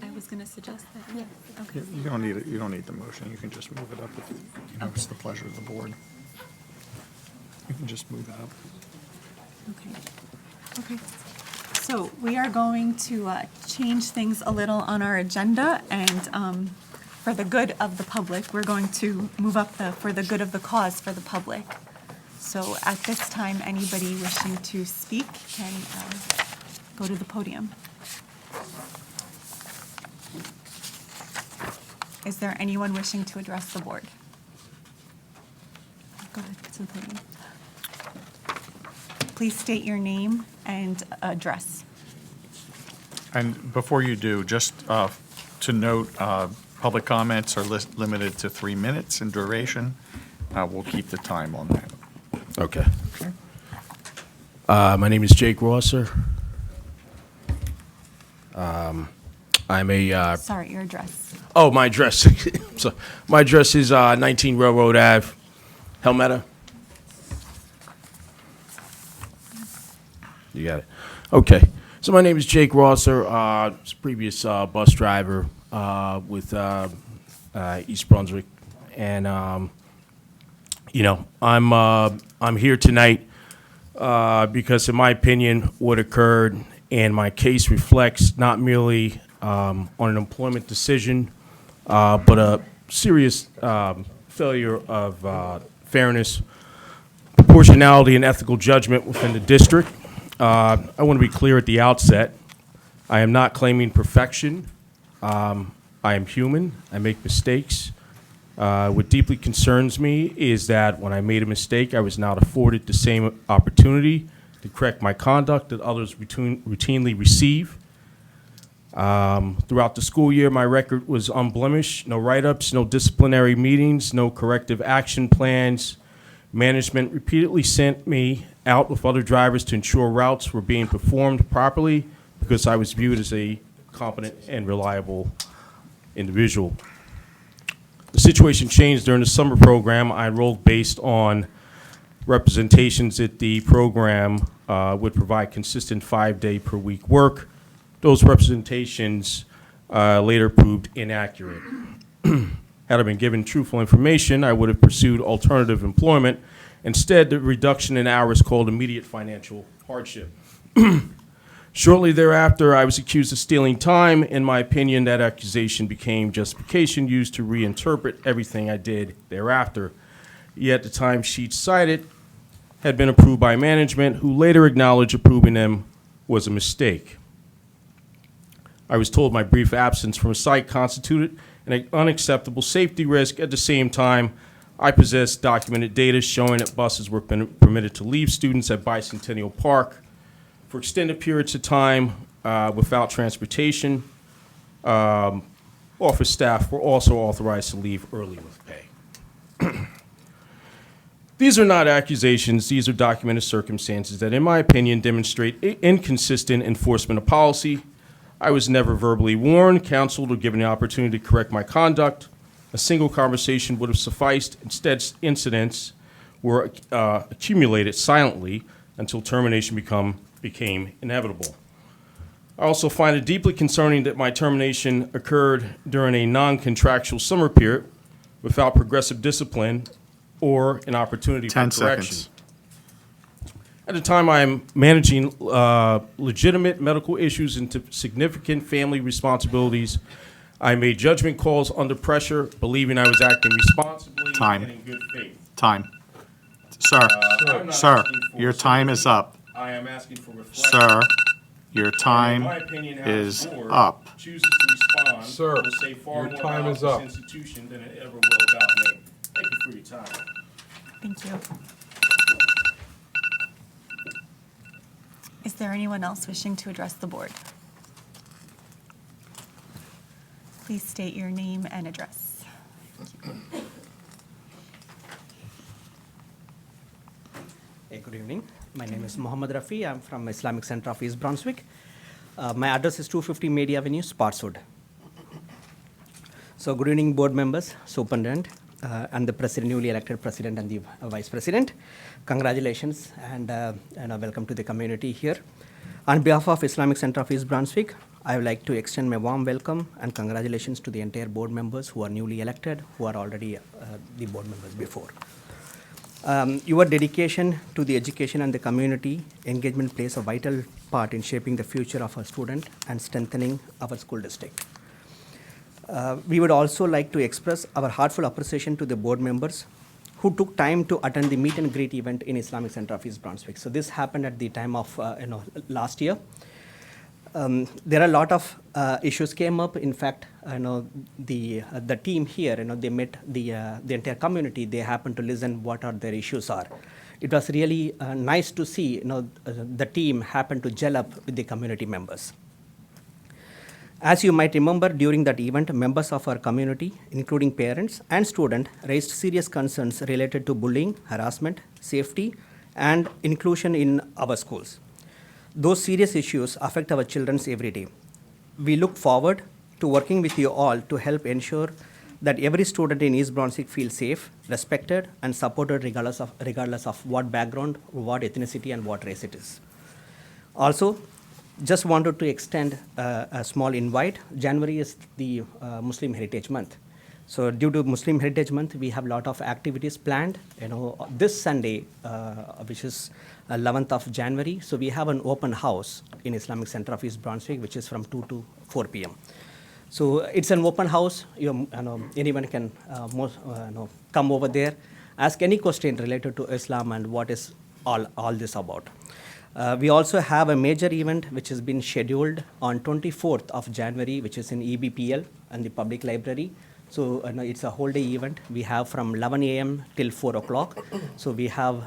I was going to suggest that, yeah. Okay. You don't need it. You don't need the motion. You can just move it up if it's the pleasure of the board. You can just move it up. Okay. Okay. So we are going to change things a little on our agenda, and for the good of the public, we're going to move up for the good of the cause for the public. So at this time, anybody wishing to speak can go to the podium. Is there anyone wishing to address the board? Go ahead to the podium. Please state your name and address. And before you do, just to note, public comments are limited to 3 minutes in duration. We'll keep the time on that. Okay. My name is Jake Rosser. I'm a, Sorry, your address. oh, my address. So, my address is 19 Railroad Ave, Helmetta. You got it. Okay. So my name is Jake Rosser, previous bus driver with East Brunswick. And, you know, I'm here tonight because, in my opinion, what occurred and my case reflects not merely on an employment decision, but a serious failure of fairness, proportionality, and ethical judgment within the district. I want to be clear at the outset. I am not claiming perfection. I am human. I make mistakes. What deeply concerns me is that when I made a mistake, I was not afforded the same opportunity to correct my conduct that others routinely receive. Throughout the school year, my record was unblemished. No write-ups, no disciplinary meetings, no corrective action plans. Management repeatedly sent me out with other drivers to ensure routes were being performed properly because I was viewed as a competent and reliable individual. The situation changed during the summer program. I enrolled based on representations that the program would provide consistent 5-day per week work. Those representations later proved inaccurate. Had I been given truthful information, I would have pursued alternative employment. Instead, the reduction in hours called immediate financial hardship. Shortly thereafter, I was accused of stealing time. In my opinion, that accusation became justification used to reinterpret everything I did thereafter. Yet the timesheets cited had been approved by management, who later acknowledged approving them was a mistake. I was told my brief absence from a site constituted an unacceptable safety risk. At the same time, I possessed documented data showing that buses were permitted to leave students at Bicentennial Park for extended periods of time without transportation. Office staff were also authorized to leave early with pay. These are not accusations. These are documented circumstances that, in my opinion, demonstrate inconsistent enforcement of policy. I was never verbally warned, counseled, or given the opportunity to correct my conduct. A single conversation would have sufficed. Instead, incidents were accumulated silently until termination became inevitable. I also find it deeply concerning that my termination occurred during a non-contractual summer period without progressive discipline or an opportunity for 10 correction. seconds. At the time, I am managing legitimate medical issues into significant family responsibilities. I made judgment calls under pressure, believing I was acting responsibly Time. and in good faith. Time. Sir, I'm not sir, asking for your time is up. I am asking for reflection. Sir, your And in time my opinion, how the is board up. chooses to respond Sir, will say far your more time about is up. this institution than it ever will about me. Thank you for your time. Thank you. Is there anyone else wishing to address the board? Please state your name and address. Hey, good evening. My name is Mohammed Rafi. I'm from Islamic Center of East Brunswick. My address is 250 Mady Avenue, Spotswood. So good evening, board members, superintendent, and the president, newly elected president and the vice president. Congratulations and welcome to the community here. On behalf of Islamic Center of East Brunswick, I would like to extend my warm welcome and congratulations to the entire board members who are newly elected, who are already the board members before. Your dedication to the education and the community engagement plays a vital part in shaping the future of our student and strengthening our school district. We would also like to express our heartfelt appreciation to the board members who took time to attend the meet and greet event in Islamic Center of East Brunswick. So this happened at the time of last year. There are a lot of issues came up. In fact, the team here, they met the entire community. They happened to listen what are their issues are. It was really nice to see, the team happened to gel up with the community members. As you might remember, during that event, members of our community, including parents and students, raised serious concerns related to bullying, harassment, safety, and inclusion in our schools. Those serious issues affect our children every day. We look forward to working with you all to help ensure that every student in East Brunswick feels safe, respected, and supported regardless of what background, what ethnicity, and what race it is. Also, just wanted to extend a small invite. January is the Muslim Heritage Month. So due to Muslim Heritage Month, we have a lot of activities planned. This Sunday, which is 11th of January, so we have an open house in Islamic Center of East Brunswick, which is from 2 to 4 p.m. So it's an open house. Anyone can come over there, ask any question related to Islam and what is all this about. We also have a major event which has been scheduled on 24th of January, which is in EBPL and the public library. So it's a whole day event. We have from 11 a.m. till 4 o'clock. So we have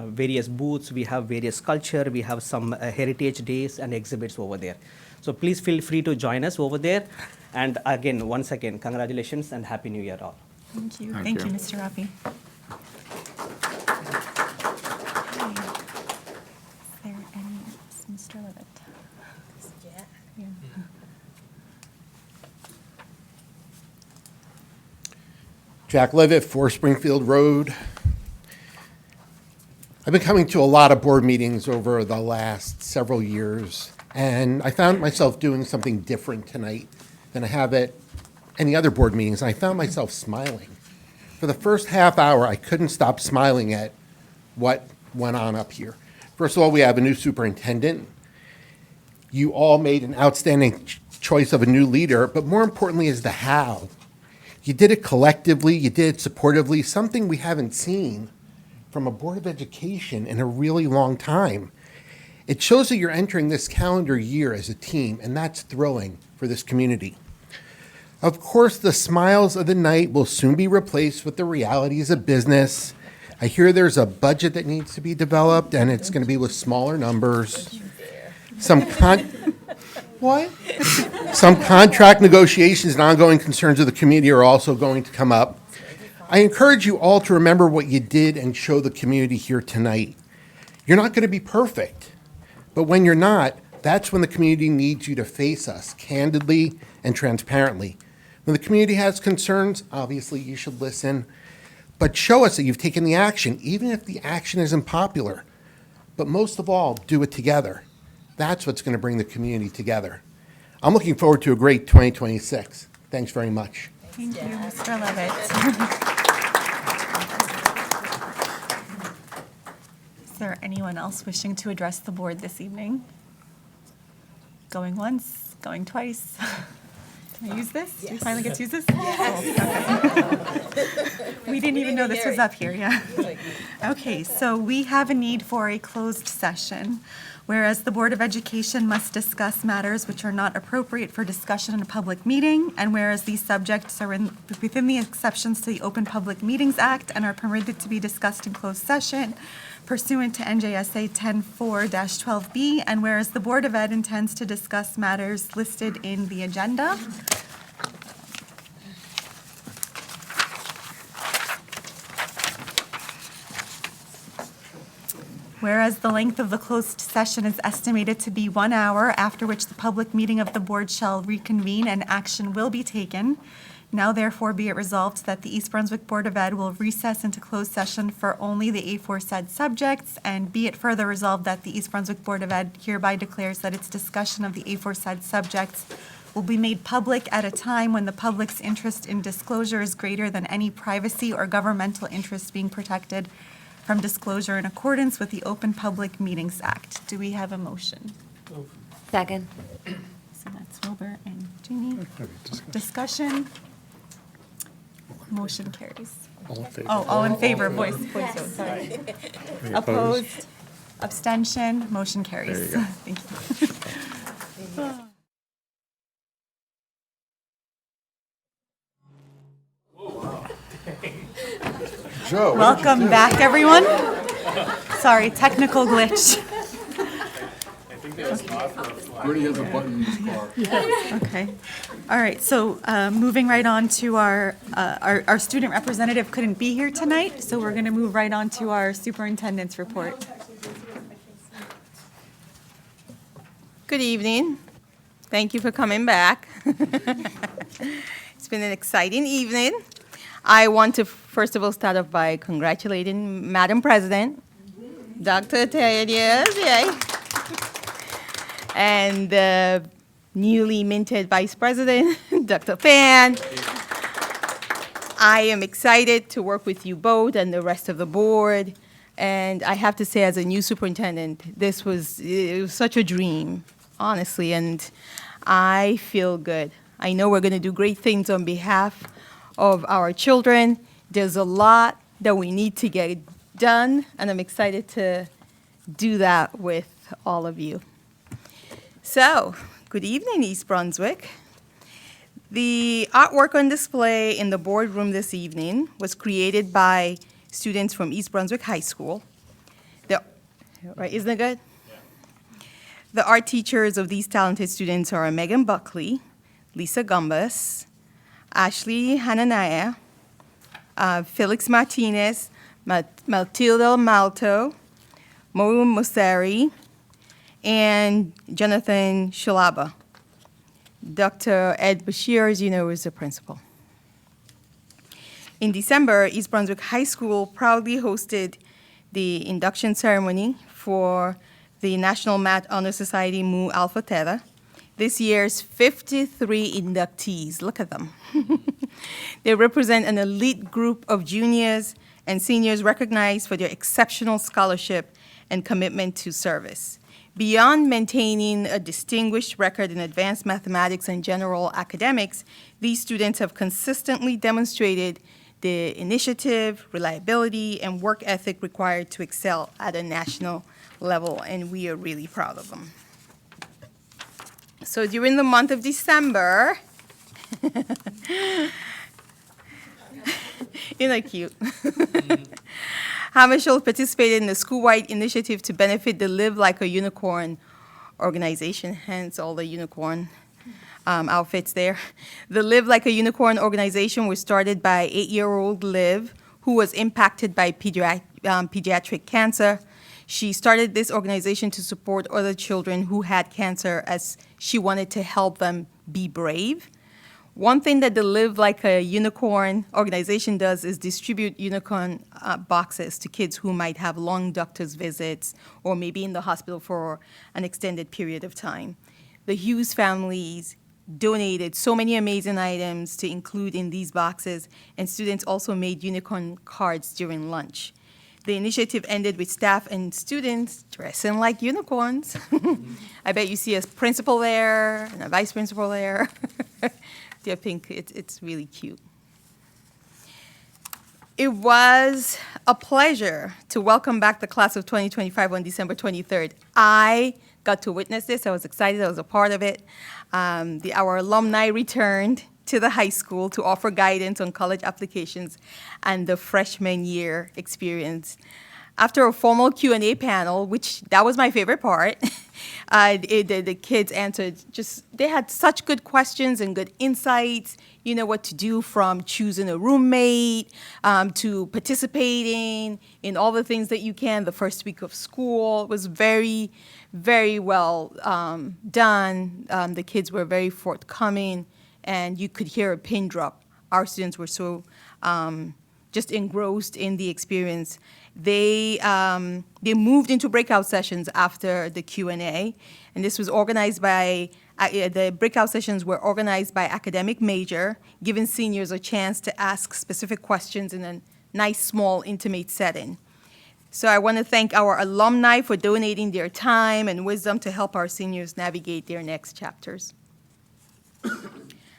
various booths, we have various culture, we have some heritage days and exhibits over there. So please feel free to join us over there. And again, once again, congratulations and Happy New Year all. Thank you. Thank you. Mr. Rafi. Is there any, Mr. Levitt? Yeah. Jack Levitt, 4 Springfield Road. I've been coming to a lot of board meetings over the last several years, and I found myself doing something different tonight than I have at any other board meetings. And I found myself smiling. For the first half hour, I couldn't stop smiling at what went on up here. First of all, we have a new superintendent. You all made an outstanding choice of a new leader, but more importantly is the how. You did it collectively, you did it supportively, something we haven't seen from a Board of Education in a really long time. It shows that you're entering this calendar year as a team, and that's thrilling for this community. Of course, the smiles of the night will soon be replaced with the realities of business. I hear there's a budget that needs to be developed, and it's going to be with smaller numbers. Some contract negotiations and ongoing concerns of the community are also going to come up. I encourage you all to remember what you did and show the community here tonight. You're not going to be perfect, but when you're not, that's when the community needs you to face us candidly and transparently. When the community has concerns, obviously you should listen, but show us that you've taken the action, even if the action isn't popular. But most of all, do it together. That's what's going to bring the community together. I'm looking forward to a great 2026. Thanks very much. Thank you, Mr. Levitt. Is there anyone else wishing to address the board this evening? Going once, going twice. Can I use this? Do you finally get to use this? Yes. Okay. We didn't even know this was up here, yeah. Okay, so we have a need for a closed session. Whereas the Board of Education must discuss matters which are not appropriate for discussion in a public meeting, and whereas these subjects are within the exceptions to the Open Public Meetings Act and are permitted to be discussed in closed session pursuant to NJSA 10-4-12B, and whereas the Board of Ed intends to discuss matters listed in the agenda. Whereas the length of the closed session is estimated to be 1 hour, after which the public meeting of the board shall reconvene and action will be taken. Now therefore be it resolved that the East Brunswick Board of Ed will recess into closed session for only the aforesaid subjects, and be it further resolved that the East Brunswick Board of Ed hereby declares that its discussion of the aforesaid subjects will be made public at a time when the public's interest in disclosure is greater than any privacy or governmental interest being protected from disclosure in accordance with the Open Public Meetings Act. Do we have a motion? Second. So that's Wilbur and Jeannie. Discussion? Motion carries. All in favor? Oh, all in favor, voice vote, sorry. Any Opposed? Abstention? Motion carries. There you go. Thank you. Joe, Welcome back, everyone. Sorry, technical glitch. Bernie has a button in his car. Okay. All right, so moving right on to our student representative couldn't be here tonight, so we're going to move right on to our superintendent's report. Good evening. Thank you for coming back. It's been an exciting evening. I want to first of all start off by congratulating Madam President, Dr. Tedious, yay, and the newly minted Vice President, Dr. Fan. I am excited to work with you both and the rest of the board. And I have to say, as a new superintendent, it was such a dream, honestly, and I feel good. I know we're going to do great things on behalf of our children. There's a lot that we need to get done, and I'm excited to do that with all of you. So, good evening, East Brunswick. The artwork on display in the boardroom this evening was created by students from East Brunswick High School. Right, isn't it good? Yeah. The art teachers of these talented students are Megan Buckley, Lisa Gumbas, Ashley Hananaya, Felix Martinez, Matilda Malto, Moru Mosari, and Jonathan Shalaba. Dr. Ed Bashir, as you know, is the principal. In December, East Brunswick High School proudly hosted the induction ceremony for the National Math Honor Society Mu Alpha Theta. This year's 53 inductees, look at them. They represent an elite group of juniors and seniors recognized for their exceptional scholarship and commitment to service. Beyond maintaining a distinguished record in advanced mathematics and general academics, these students have consistently demonstrated the initiative, reliability, and work ethic required to excel at a national level, and we are really proud of them. So during the month of December, isn't that cute? Hammarskjöld participated in the school-wide initiative to benefit the Live Like a Unicorn organization, hence all the unicorn outfits there. The Live Like a Unicorn organization was started by 8-year-old Liv, who was impacted by pediatric cancer. She started this organization to support other children who had cancer, as she wanted to help them be brave. One thing that the Live Like a Unicorn organization does is distribute unicorn boxes to kids who might have long doctor's visits or maybe in the hospital for an extended period of time. The Hughes families donated so many amazing items to include in these boxes, and students also made unicorn cards during lunch. The initiative ended with staff and students dressing like unicorns. I bet you see a principal there and a vice principal there. I think it's really cute. It was a pleasure to welcome back the class of 2025 on December 23rd. I got to witness this. I was excited. I was a part of it. Our alumni returned to the high school to offer guidance on college applications and the freshman year experience. After a formal Q&A panel, which that was my favorite part, the kids answered they had such good questions and good insights, you know what to do from choosing a roommate to participating in all the things that you can the first week of school. It was very, very well done. The kids were very forthcoming, and you could hear a pin drop. Our students were so just engrossed in the experience. They moved into breakout sessions after the Q&A, and this was organized by, the breakout sessions were organized by academic major, giving seniors a chance to ask specific questions in a nice, small, intimate setting. So I want to thank our alumni for donating their time and wisdom to help our seniors navigate their next chapters.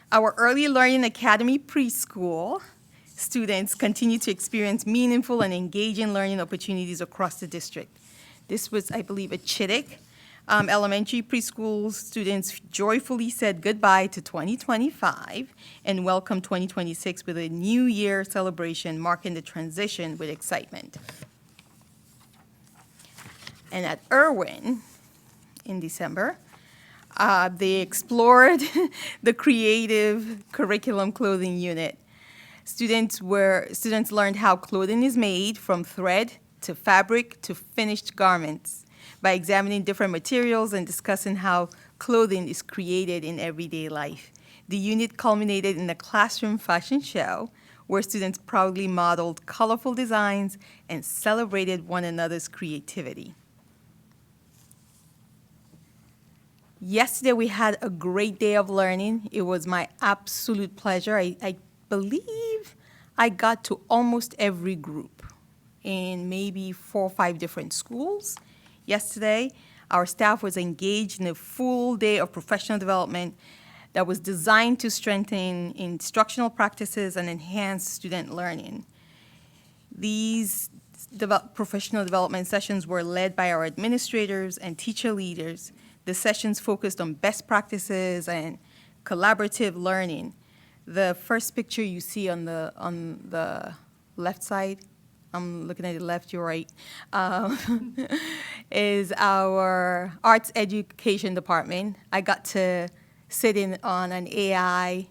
Our Early Learning Academy preschool students continue to experience meaningful and engaging learning opportunities across the district. This was, I believe, at Chittick Elementary preschool students joyfully said goodbye to 2025 and welcomed 2026 with a New Year celebration marking the transition with excitement. And at Irwin, in December, they explored the creative curriculum clothing unit. Students learned how clothing is made from thread to fabric to finished garments by examining different materials and discussing how clothing is created in everyday life. The unit culminated in a classroom fashion show where students proudly modeled colorful designs and celebrated one another's creativity. Yesterday, we had a great day of learning. It was my absolute pleasure. I believe I got to almost every group in maybe 4 or 5 different schools. Yesterday, our staff was engaged in a full day of professional development that was designed to strengthen instructional practices and enhance student learning. These professional development sessions were led by our administrators and teacher leaders. The sessions focused on best practices and collaborative learning. The first picture you see on the left side, I'm looking at the left, you're right, is our arts education department. I got to sit in on an AI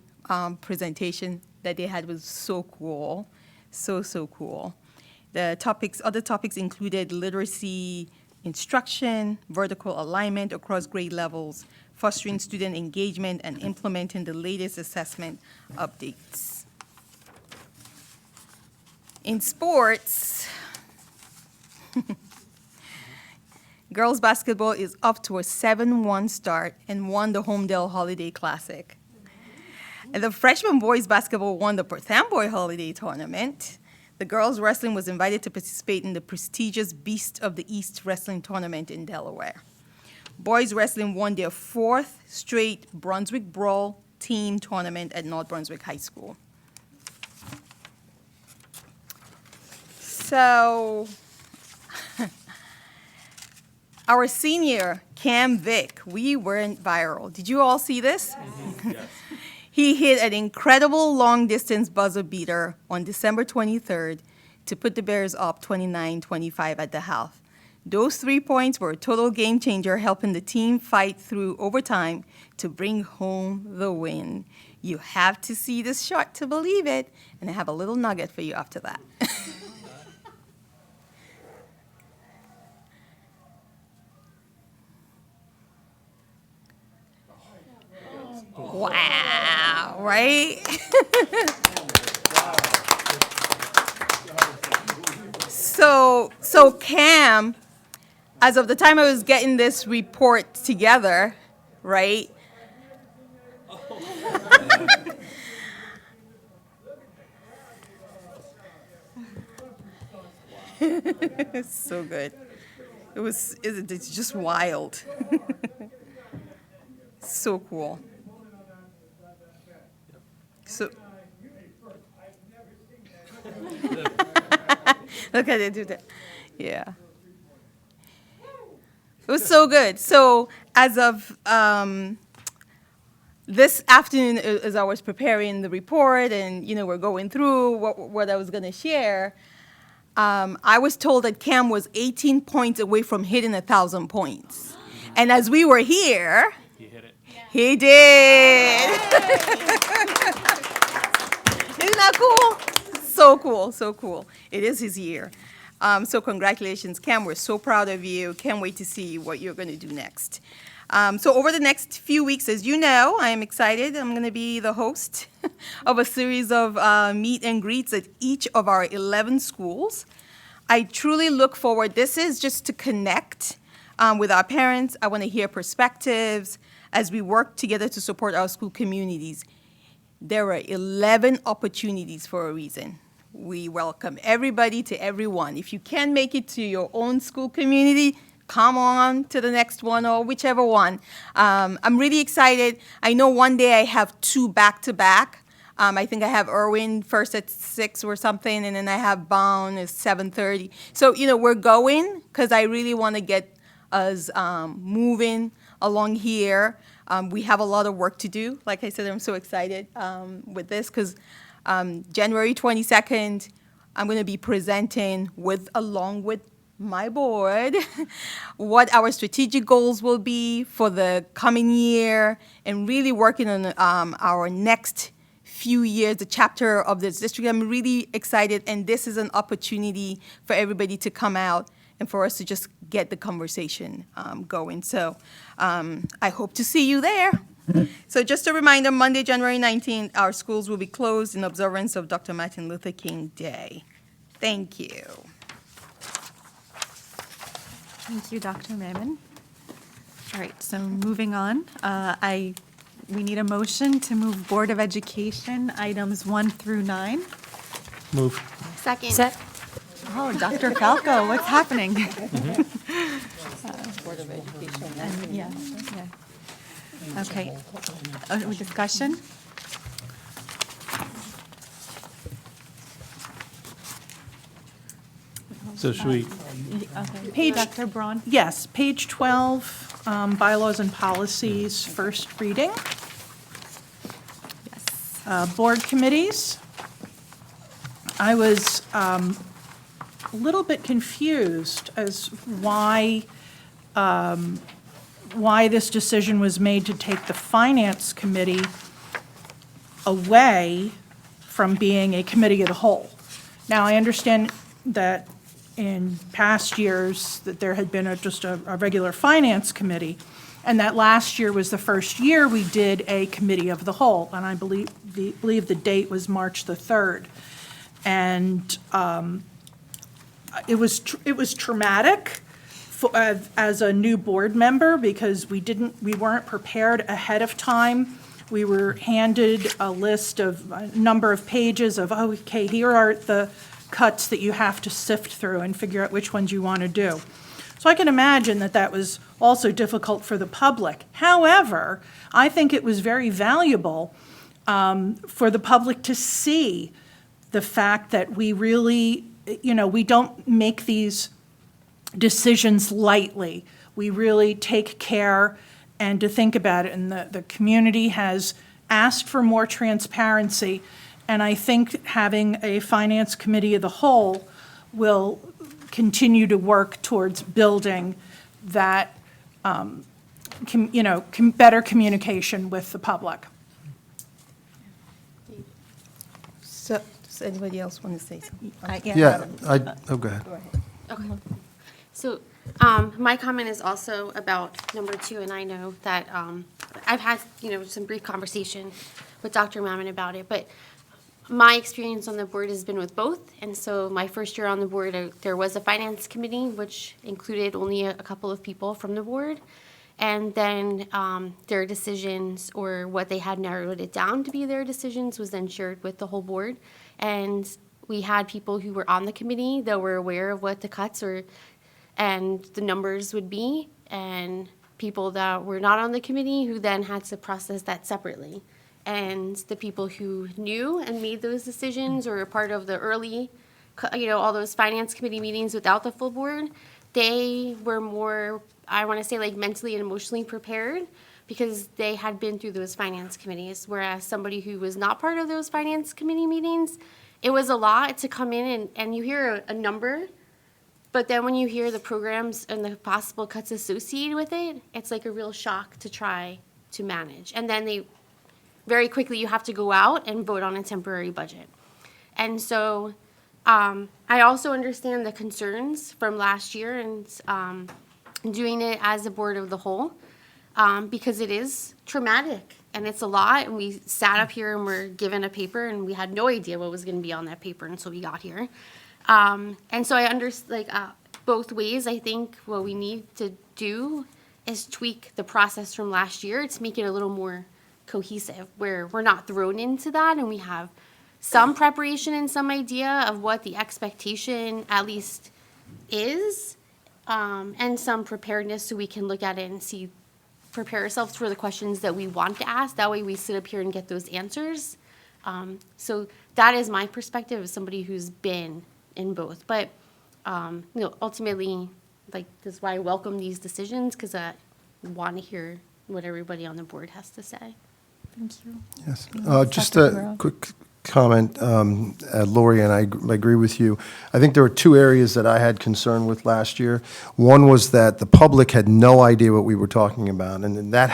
presentation that they had. Was so cool, so cool. The other topics included literacy instruction, vertical alignment across grade levels, fostering student engagement, and implementing the latest assessment updates. In sports, girls basketball is off to a 7-1 start and won the Homedale Holiday Classic. And the freshman boys basketball won the Perth Amboy Holiday Tournament. The girls wrestling was invited to participate in the prestigious Beast of the East Wrestling Tournament in Delaware. Boys wrestling won their 4th straight Brunswick Brawl team tournament at North Brunswick High School. So, our senior, Cam Vick, we went viral. Did you all see this? Yes. He hit an incredible long-distance buzzer beater on December 23rd to put the Bears up 29-25 at the half. Those 3 points were a total game changer, helping the team fight through overtime to bring home the win. You have to see this shot to believe it, and I have a little nugget for you after that. Wow, right? So Cam, as of the time I was getting this report together, right? So good. It's just wild. So cool. So, look at it do that. Yeah. It was so good. So as of this afternoon, as I was preparing the report and, we're going through what I was going to share, I was told that Cam was 18 points away from hitting 1,000 points. And as we were here, he did. Isn't that cool? So cool, so cool. It is his year. So congratulations, Cam. We're so proud of you. Can't wait to see what you're going to do next. So over the next few weeks, as you know, I am excited. I'm going to be the host of a series of meet and greets at each of our 11 schools. I truly look forward. This is just to connect with our parents. I want to hear perspectives as we work together to support our school communities. There are 11 opportunities for a reason. We welcome everybody to everyone. If you can't make it to your own school community, come on to the next one or whichever one. I'm really excited. I know one day I have 2 back-to-back. I think I have Irwin first at 6 or something, and then I have Bound at 7:30. So, we're going because I really want to get us moving along here. We have a lot of work to do. Like I said, I'm so excited with this because January 22nd, I'm going to be presenting along with my board what our strategic goals will be for the coming year and really working on our next few years, the chapter of this district. I'm really excited, and this is an opportunity for everybody to come out and for us to just get the conversation going. So I hope to see you there. So just a reminder, Monday, January 19th, our schools will be closed in observance of Dr. Martin Luther King Day. Thank you. Thank you, Dr. Mammon. All right, so moving on, we need a motion to move Board of Education items 1 through 9. Move. Second. Oh, Dr. Falco, what's happening? Board of Education. Yeah. Okay. Discussion? So should we, Okay. Page- Dr. Braun? Yes, page 12, bylaws and policies, first reading. Yes. Board committees. I was a little bit confused as why this decision was made to take the Finance Committee away from being a committee of the whole. Now, I understand that in past years that there had been just a regular Finance Committee, and that last year was the first year we did a committee of the whole, and I believe the date was March the 3rd. And it was traumatic as a new board member because we weren't prepared ahead of time. We were handed a list of a number of pages of, oh, okay, here are the cuts that you have to sift through and figure out which ones you want to do. So I can imagine that was also difficult for the public. However, I think it was very valuable for the public to see the fact that we really, we don't make these decisions lightly. We really take care and to think about it. And the community has asked for more transparency. And I think having a finance committee of the whole will continue to work towards building that, better communication with the public. So, does anybody else want to say something? Go ahead. Okay. So my comment is also about number 2, and I know that I've had, some brief conversation with Dr. Mammon about it, but my experience on the board has been with both. And so my first year on the board, there was a finance committee, which included only a couple of people from the board. And then their decisions, or what they had narrowed it down to be their decisions, was then shared with the whole board. And we had people who were on the committee that were aware of what the cuts and the numbers would be, and people that were not on the committee who then had to process that separately. And the people who knew and made those decisions or were part of the early, all those finance committee meetings without the full board, they were more, I want to say, like mentally and emotionally prepared because they had been through those finance committees. Whereas somebody who was not part of those finance committee meetings, it was a lot to come in and you hear a number, but then when you hear the programs and the possible cuts associated with it, it's like a real shock to try to manage. And then very quickly you have to go out and vote on a temporary budget. And so I also understand the concerns from last year and doing it as a board of the whole because it is traumatic and it's a lot. And we sat up here and were given a paper and we had no idea what was going to be on that paper until we got here. And so I understand both ways. I think what we need to do is tweak the process from last year to make it a little more cohesive, where we're not thrown into that and we have some preparation and some idea of what the expectation at least is, and some preparedness so we can look at it and prepare ourselves for the questions that we want to ask. That way we sit up here and get those answers So that is my perspective as somebody who's been in both. But, ultimately, like, this is why I welcome these decisions, because I want to hear what everybody on the board has to say. Thank you. Yes, Dr. just a Ferraro. quick comment, Lori, and I agree with you. I think there were two areas that I had concern with last year. One was that the public had no idea what we were talking about, and that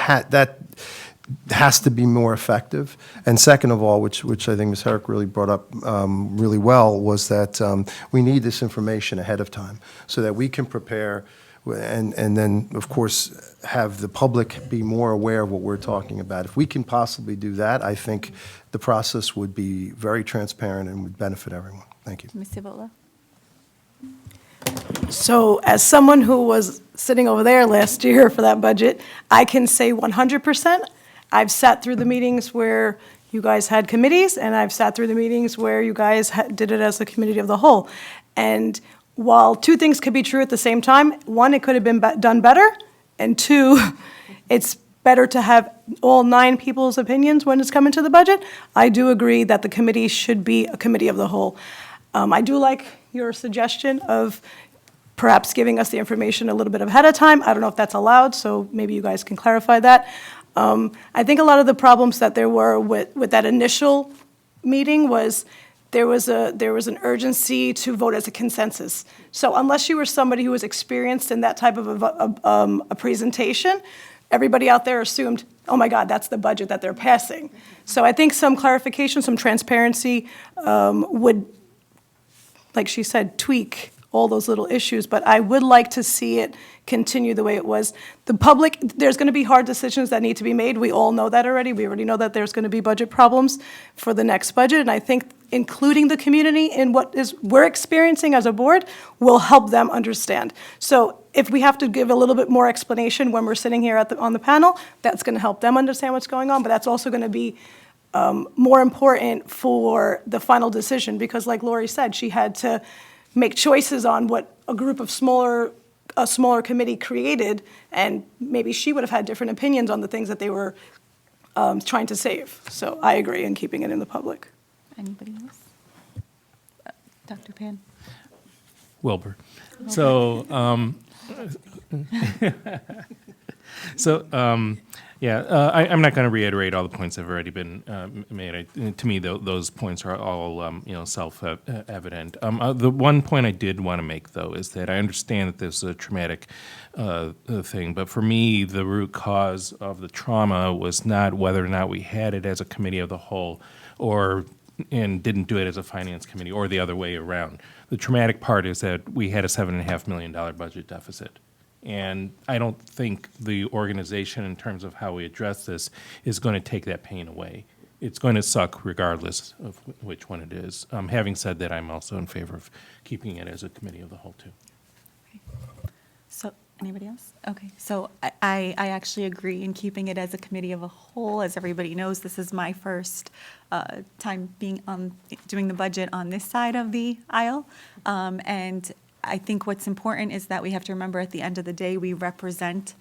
has to be more effective. And second of all, which I think Ms. Herrick really brought up really well, was that we need this information ahead of time so that we can prepare and then, of course, have the public be more aware of what we're talking about. If we can possibly do that, I think the process would be very transparent and would benefit everyone. Thank you. Ms. Cibola? So as someone who was sitting over there last year for that budget, I can say 100%. I've sat through the meetings where you guys had committees, and I've sat through the meetings where you guys did it as a committee of the whole. And while two things could be true at the same time, one, it could have been done better, and two, it's better to have all 9 people's opinions when it's coming to the budget. I do agree that the committee should be a committee of the whole. I do like your suggestion of perhaps giving us the information a little bit ahead of time. I don't know if that's allowed, so maybe you guys can clarify that. I think a lot of the problems that there were with that initial meeting was there was an urgency to vote as a consensus. So unless you were somebody who was experienced in that type of a presentation, everybody out there assumed, oh my God, that's the budget that they're passing. So I think some clarification, some transparency would, like she said, tweak all those little issues, but I would like to see it continue the way it was. The public, there's going to be hard decisions that need to be made. We all know that already. We already know that there's going to be budget problems for the next budget, and I think including the community in what we're experiencing as a board will help them understand. So if we have to give a little bit more explanation when we're sitting here on the panel, that's going to help them understand what's going on, but that's also going to be more important for the final decision, because like Lori said, she had to make choices on what a group of a smaller committee created, and maybe she would have had different opinions on the things that they were trying to save. So I agree in keeping it in the public. Anybody else? Dr. Pan? Wilbur. So, I'm not going to reiterate all the points that have already been made. To me, those points are all, self-evident. The one point I did want to make, though, is that I understand that this is a traumatic thing, but for me, the root cause of the trauma was not whether or not we had it as a committee of the whole and didn't do it as a finance committee or the other way around. The traumatic part is that we had a $7.5 million budget deficit. And I don't think the organization, in terms of how we address this, is going to take that pain away. It's going to suck regardless of which one it is. Having said that, I'm also in favor of keeping it as a committee of the whole, too. So, anybody else? Okay, so I actually agree in keeping it as a committee of a whole. As everybody knows, this is my first time being doing the budget on this side of the aisle. And I think what's important is that we have to remember at the end of the day, we represent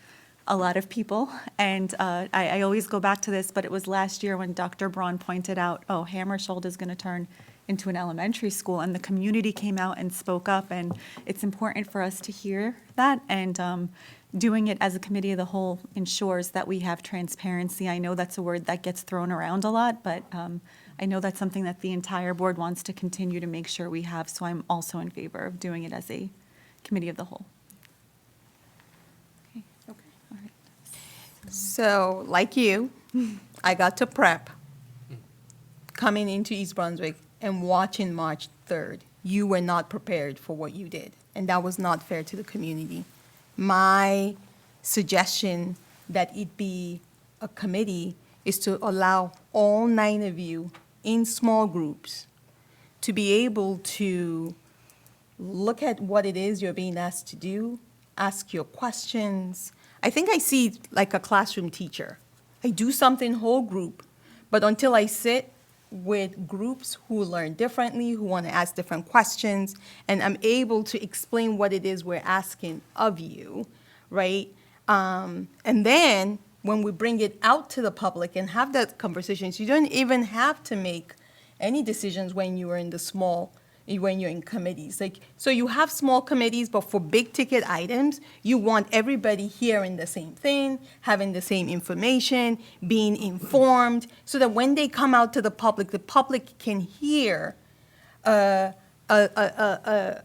a lot of people. And I always go back to this, but it was last year when Dr. Braun pointed out, oh, Hammersholt is going to turn into an elementary school, and the community came out and spoke up, and it's important for us to hear that, and doing it as a committee of the whole ensures that we have transparency. I know that's a word that gets thrown around a lot, but I know that's something that the entire board wants to continue to make sure we have, so I'm also in favor of doing it as a committee of the whole. Okay, all right. So, like you, I got to prep coming into East Brunswick and watching March 3rd. You were not prepared for what you did, and that was not fair to the community. My suggestion that it be a committee is to allow all 9 of you in small groups to be able to look at what it is you're being asked to do, ask your questions. I think I see like a classroom teacher. I do something whole group, but until I sit with groups who learn differently, who want to ask different questions, and I'm able to explain what it is we're asking of you, right? And then when we bring it out to the public and have that conversations, you don't even have to make any decisions when you are in the when you're in committees. Like, so you have small committees, but for big ticket items, you want everybody hearing the same thing, having the same information, being informed, so that when they come out to the public can hear I don't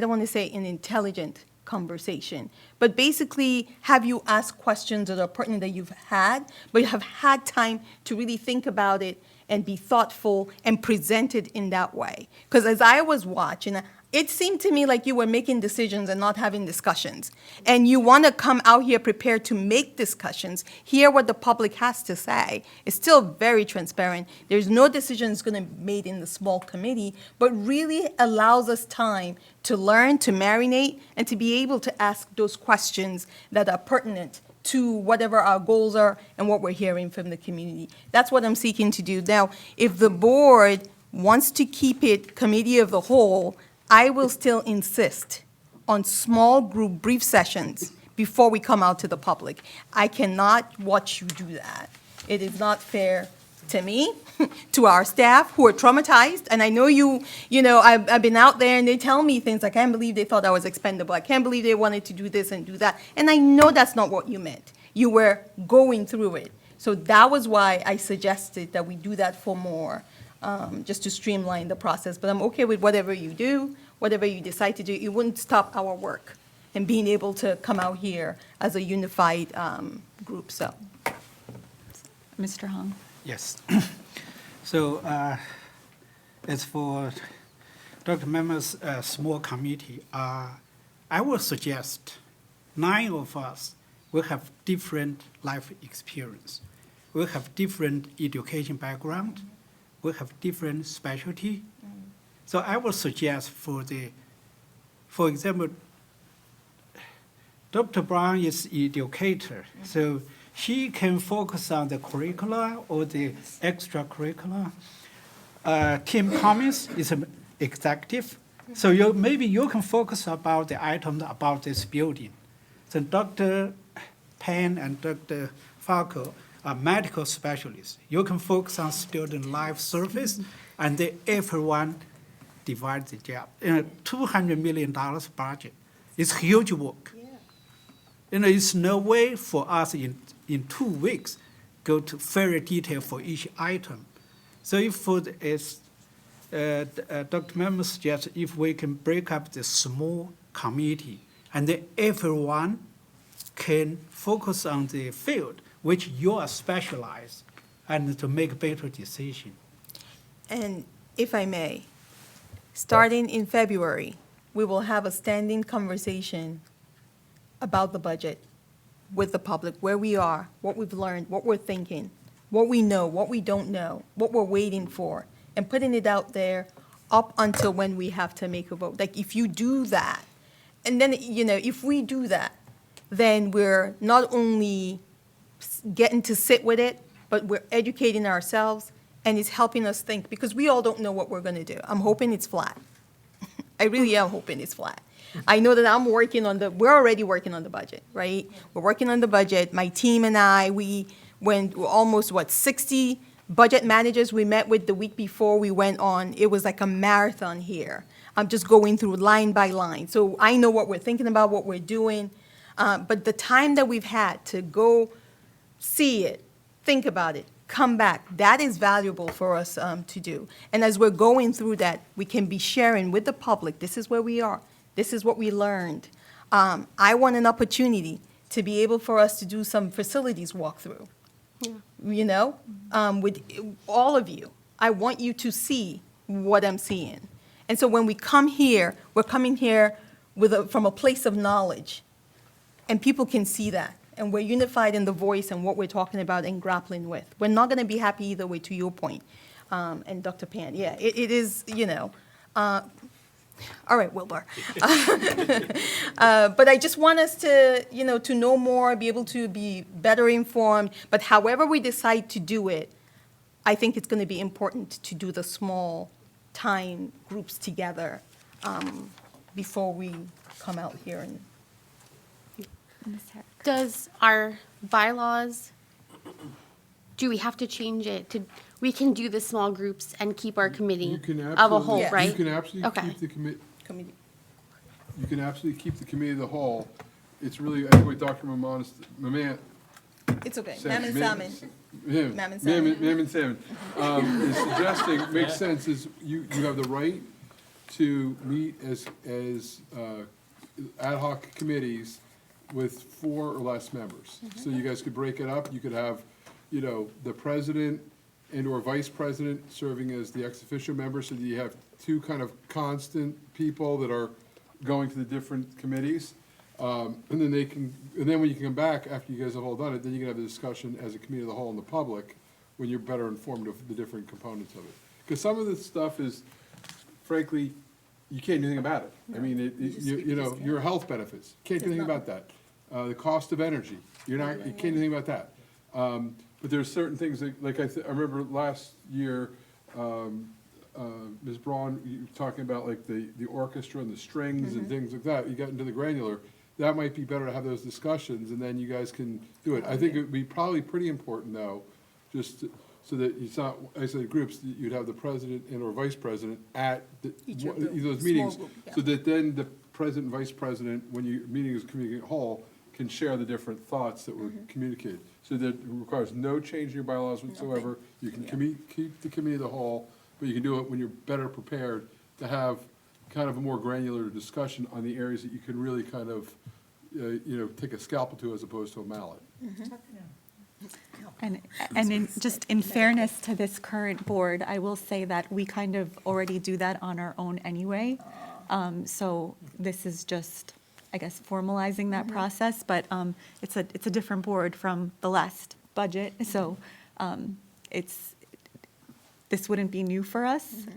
want to say an intelligent conversation, but basically have you ask questions that are pertinent that you've had, but you have had time to really think about it and be thoughtful and present it in that way. Because as I was watching, it seemed to me like you were making decisions and not having discussions. And you want to come out here prepared to make discussions, hear what the public has to say. It's still very transparent. There's no decisions going to be made in the small committee, but really allows us time to learn, to marinate, and to be able to ask those questions that are pertinent to whatever our goals are and what we're hearing from the community. That's what I'm seeking to do. Now, if the board wants to keep it committee of the whole, I will still insist on small group brief sessions before we come out to the public. I cannot watch you do that. It is not fair to me, to our staff who are traumatized. And I know I've been out there and they tell me things like, I can't believe they thought I was expendable. I can't believe they wanted to do this and do that. And I know that's not what you meant. You were going through it. So that was why I suggested that we do that for more. Just to streamline the process. But I'm okay with whatever you do, whatever you decide to do. It wouldn't stop our work and being able to come out here as a unified group, so. Mr. Hong. Yes. So as for Dr. Memmer's small committee, I would suggest 9 of us will have different life experience. We'll have different education background. We have different specialty. So I would suggest for example, Dr. Brown is educator, so she can focus on the curricula or the extracurricular. Tim Cummins is an executive, so maybe you can focus about the items about this building. So Dr. Pan and Dr. Falco are medical specialists. You can focus on student life service, and then everyone divide the job. $200 million budget. It's huge work. It's no way for us in 2 weeks go to very detail for each item. So if Dr. Member suggests, if we can break up the small committee, and then everyone can focus on the field which you are specialized, and to make better decision. And if I may, starting in February, we will have a standing conversation about the budget with the public, where we are, what we've learned, what we're thinking, what we know, what we don't know, what we're waiting for, and putting it out there up until when we have to make a vote. Like, if you do that, and then, if we do that, then we're not only getting to sit with it, but we're educating ourselves, and it's helping us think, because we all don't know what we're going to do. I'm hoping it's flat. I really am hoping it's flat. I know that we're already working on the budget, right? We're working on the budget. My team and I, we went almost, 60 budget managers we met with the week before we went on. It was like a marathon here. I'm just going through line by line. So I know what we're thinking about, what we're doing. But the time that we've had to go see it, think about it, come back, that is valuable for us to do. And as we're going through that, we can be sharing with the public, this is where we are, this is what we learned. I want an opportunity to be able for us to do some facilities walkthrough, with all of you. I want you to see what I'm seeing. And so when we come here, we're coming here from a place of knowledge, and people can see that. And we're unified in the voice and what we're talking about and grappling with. We're not going to be happy either way, to your point. And Dr. Pan, yeah, it is, all right, Wilbur. But I just want us to, to know more, be able to be better informed. But however we decide to do it, I think it's going to be important to do the small time groups together before we come out here and. Ms. Harris. Does our bylaws, do we have to change it to, we can do the small groups and keep our committee You can of a whole, absolutely- right? You can absolutely Okay. keep the committee. You can absolutely keep the committee of the whole. It's really, I think what Dr. Maman It's okay. Sam- Mam and salmon. Mam Mam and salmon. Mam and salmon. Is suggesting, makes sense, is you have the right to meet as ad hoc committees with 4 or less members. So you guys could break it up, you could have, you know, the president and/or vice president serving as the ex officio member, so that you have 2 kind of constant people that are going to the different committees. And then when you can come back after you guys have all done it, then you can have a discussion as a committee of the whole in the public, when you're better informed of the different components of it. Because some of this stuff is, frankly, you can't do anything about it. I mean, you know, your health benefits, can't do anything about that. The cost of energy, you can't do anything about that. But there's certain things that, like I remember last year, Ms. Braun, you were talking about like the orchestra and the strings and things like that. You got into the granular. That might be better to have those discussions, and then you guys can do it. I think it would be probably pretty important, though, just so that it's not isolated groups, that you'd have the president and/or vice president at those meetings, so that then the president and vice president, when you're meeting as a committee whole, can share the different thoughts that were communicated. So that it requires no change in your bylaws whatsoever. You can keep the committee of the whole, but you can do it when you're better prepared to have kind of a more granular discussion on the areas that you can really kind of, you know, take a scalpel to as opposed to a mallet. And just in fairness to this current board, I will say that we kind of already do that on our own anyway. So this is just, I guess, formalizing that process, but it's a different board from the last budget, so this wouldn't be new for us.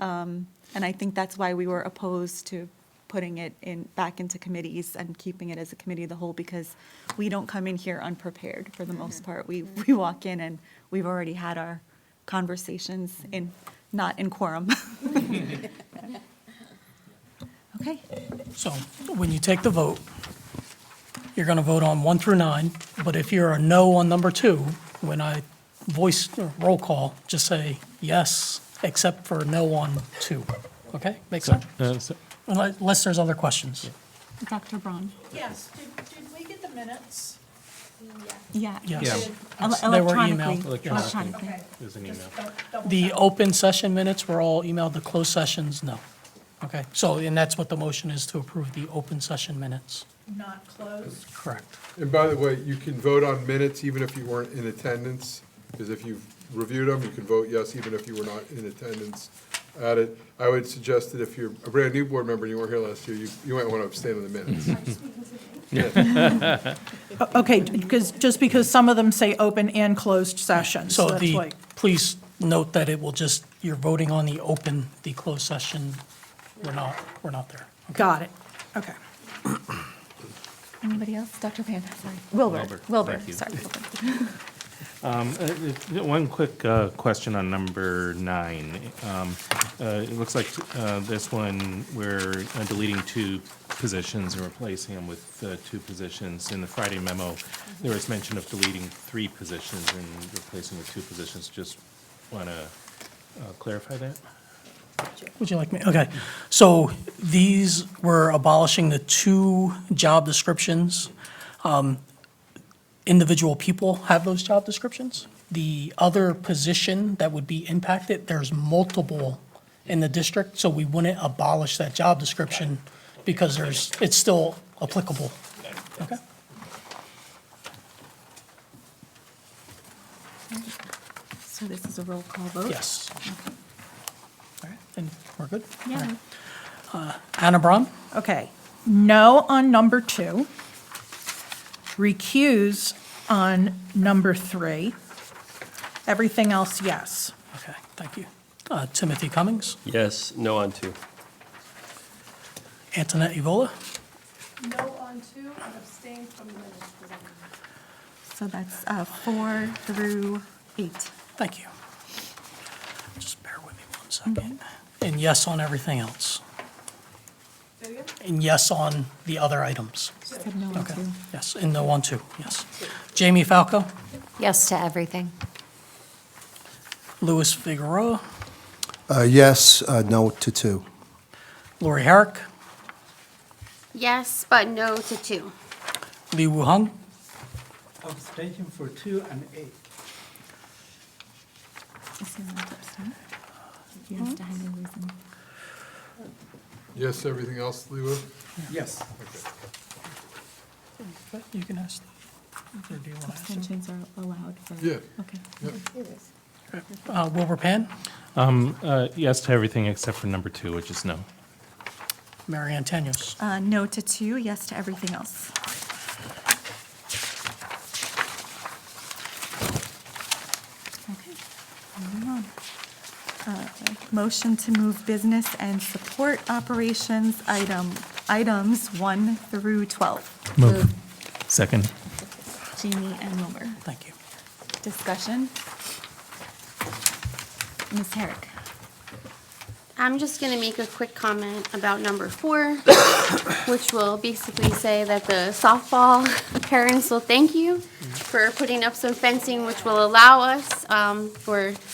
And I think that's why we were opposed to putting it back into committees and keeping it as a committee of the whole, because we don't come in here unprepared for the most part. We walk in and we've already had our conversations not in quorum. Okay. So when you take the vote, you're going to vote on 1 through 9, but if you're a no on number 2, when I voice or roll call, just say yes, except for no on 2. Okay? Make sense? Unless there's other questions. Dr. Braun? Yes, did we get the minutes? Yeah. Yes. Ele- They were Electronically. emailed. Electronically. There's an email. The open session minutes were all emailed, the closed sessions, no. Okay, so, and that's what the motion is, to approve the open session minutes. Not closed? Correct. And by the way, you can vote on minutes even if you weren't in attendance, because if you've reviewed them, you can vote yes even if you were not in attendance at it. I would suggest that if you're a brand new board member and you weren't here last year, you might want to abstain on the minutes. Okay, because some of them say open and closed session, so So that's why. please note that it will just, you're voting on the open, the closed session, we're not there. Got it, okay. Anybody else? Dr. Pan, sorry. Wilbur, Thank you. sorry. Wilbur. One quick question on number 9. It looks like this one, we're deleting 2 positions and replacing them with 2 positions. In the Friday memo, there was mention of deleting 3 positions and replacing with 2 positions. Just want to clarify that? Would you like me, okay. So these were abolishing the 2 job descriptions. Individual people have those job descriptions. The other position that would be impacted, there's multiple in the district, so we wouldn't abolish that job description because it's still applicable. Okay? So this is a roll call vote? Yes. All right, and we're good? Yeah. All right. Anna Braun? Okay, no on number 2. Recuse on number 3. Everything else, yes. Okay, thank you. Timothy Cummings? Yes, no on 2. Antoinette Evola? No on 2, and abstain from the minutes presented. So that's 4 through 8. Thank you. Just bear with me 1 second. And yes on everything else. And yes on the other items. So Said no on Okay, two. yes, and no on 2, yes. Jamie Falco, Yes to everything. Louis Figueroa, Yes, no to 2. Lori Herrick, Yes, but no to 2. Lee Woo Hung, Abstention for 2 and 8. Yes to highly reason. Yes, everything else, Lewa? Yes. you can ask, or do you want to ask? Abstentions are allowed for. Yeah. Okay. Wilbur Pan, Yes to everything except for number 2, which is no. Mary Ann Tenios, No to 2, yes to everything else. Okay, moving on. Motion to move business and support operations items 1 through 12. Move. Second. Jeannie and Wilbur. thank you. Discussion? Ms. Herrick? I'm just going to make a quick comment about number 4, which will basically say that the softball parents will thank you for putting up some fencing, which will allow us,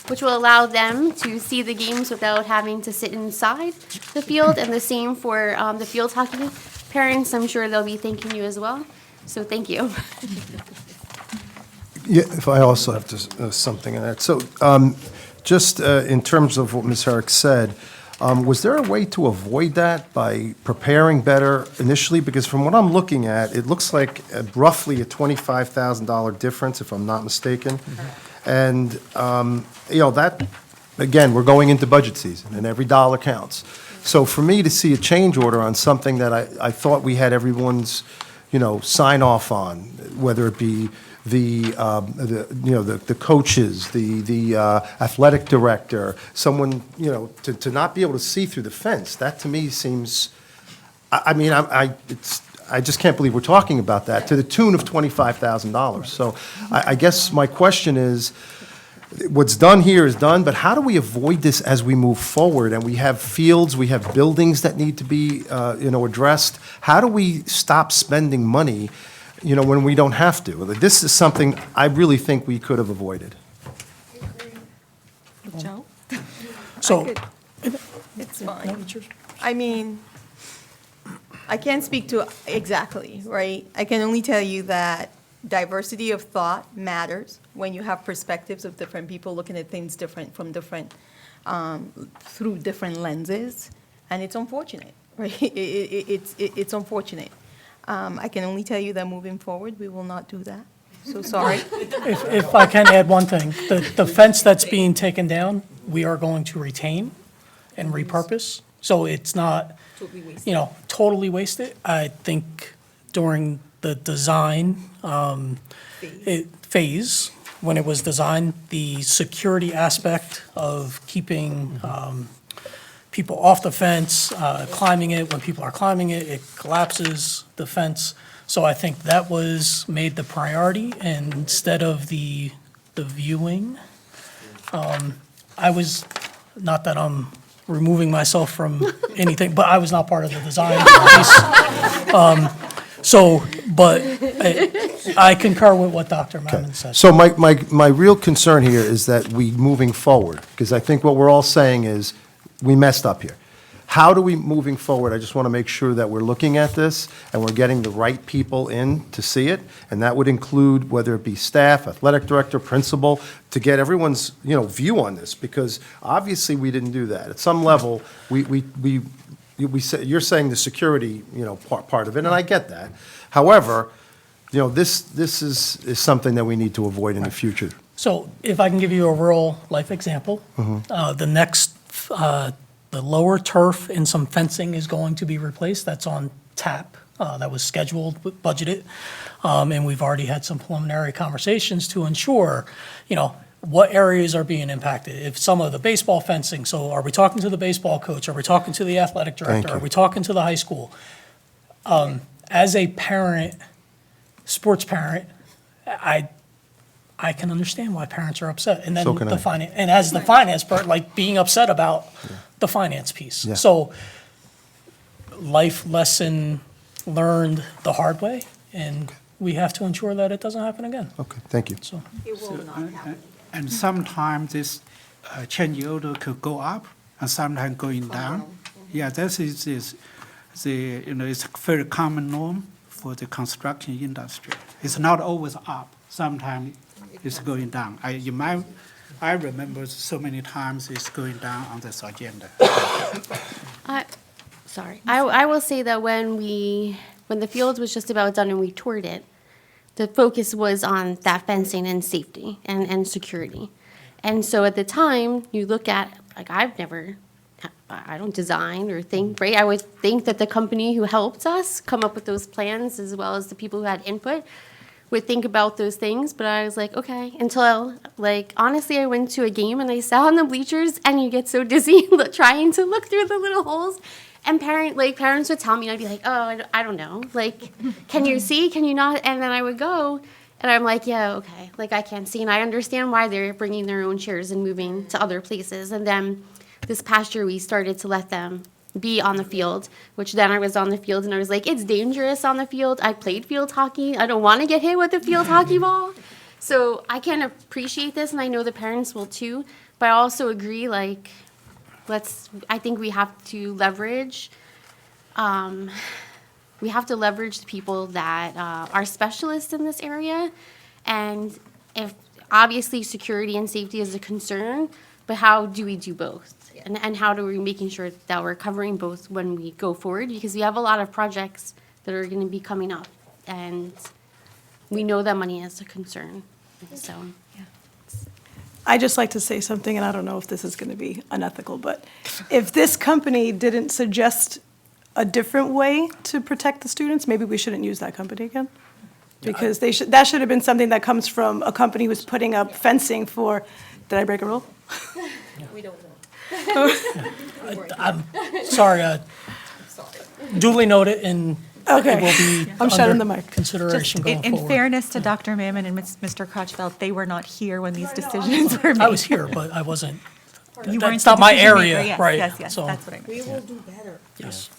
which will allow them to see the games without having to sit inside the field, and the same for the field hockey parents. I'm sure they'll be thanking you as well. So thank you. Yeah, if I also have to, something in that. So just in terms of what Ms. Herrick said, was there a way to avoid that by preparing better initially? Because from what I'm looking at, it looks like roughly a $25,000 difference, if I'm not mistaken. And, that, again, we're going into budget season, and every dollar counts. So for me to see a change order on something that I thought we had everyone's, sign off on, whether it be the coaches, the athletic director, someone, to not be able to see through the fence, that to me seems, I just can't believe we're talking about that, to the tune of $25,000. So I guess my question is, what's done here is done, but how do we avoid this as we move forward? And we have fields, we have buildings that need to be, addressed. How do we stop spending money, when we don't have to? This is something I really think we could have avoided. Joe? So, It's fine. I mean, I can't speak to exactly, right? I can only tell you that diversity of thought matters when you have perspectives of different people looking at things different from different, through different lenses, and it's unfortunate, right? It's unfortunate. I can only tell you that moving forward, we will not do that. So sorry. if I can add one thing, the fence that's being taken down, we are going to retain and repurpose, so it's not, totally wasted. I think during the design phase, when it was designed, the security aspect of keeping people off the fence, climbing it, when people are climbing it, it collapses the fence. So I think that was made the priority, and instead of the viewing, I was, not that I'm removing myself from anything, but I was not part of the design piece. But I concur with what Dr. Mammon said. So my real concern here is that moving forward, because I think what we're all saying is, we messed up here. How do we, moving forward, I just want to make sure that we're looking at this and we're getting the right people in to see it, and that would include whether it be staff, athletic director, principal, to get everyone's, view on this, because obviously we didn't do that. At some level, we say, you're saying the security, part of it, and I get that. However, this is something that we need to avoid in the future. So if I can give you a real life example, the next, the lower turf and some fencing is going to be replaced. That's on tap. That was scheduled, budgeted. And we've already had some preliminary conversations to ensure, what areas are being impacted. If some of the baseball fencing, so are we talking to the baseball coach? Are we talking to the athletic director? you. Are we talking to the high school? As a parent, sports parent, I can understand why parents are upset. And then So can I. and as the finance part, being upset about the finance piece. Yeah. So life lesson learned the hard way, and we have to ensure that it doesn't happen again. Okay, thank you. So, And sometimes this change order could go up and sometimes going down. Yeah, this is the, it's a very common norm for the construction industry. It's not always up, sometimes it's going down. I remember so many times it's going down on this agenda. Sorry. I will say that when the field was just about done and we toured it, the focus was on that fencing and safety and security. And so at the time, you look at, like, I don't design or think, right? I would think that the company who helped us come up with those plans, as well as the people who had input, would think about those things. But I was like, okay, until, like, honestly, I went to a game and I sat on the bleachers and you get so dizzy trying to look through the little holes. And parents would tell me, and I'd be like, oh, I don't know. Like, can you see? Can you not? And then I would go, and I'm like, yeah, okay. Like, I can't see, and I understand why they're bringing their own chairs and moving to other places. And then this past year, we started to let them be on the field, which then I was on the field, and I was like, it's dangerous on the field. I played field hockey. I don't want to get hit with a field hockey ball. So I can appreciate this, and I know the parents will too. But I also agree, like, I think we have to leverage, the people that are specialists in this area. And if, obviously, security and safety is a concern, but how do we do both? And how do we making sure that we're covering both when we go forward? Because we have a lot of projects that are going to be coming up, and we know that money is a concern. So, yeah. I'd just like to say something, and I don't know if this is going to be unethical, but if this company didn't suggest a different way to protect the students, maybe we shouldn't use that company again. Because that should have been something that comes from a company who's putting up fencing for, did I break a rule? We don't know. I'm sorry, duly noted, and Okay. it will be I'm shutting the under mic. consideration going In forward. fairness to Dr. Mammon and Mr. Crutchfield, they were not here when these decisions were made. I was here, but I wasn't, You weren't that's the not my decision area, maker. Yes, right? Yes, So, that's what I meant. We will do better. yes.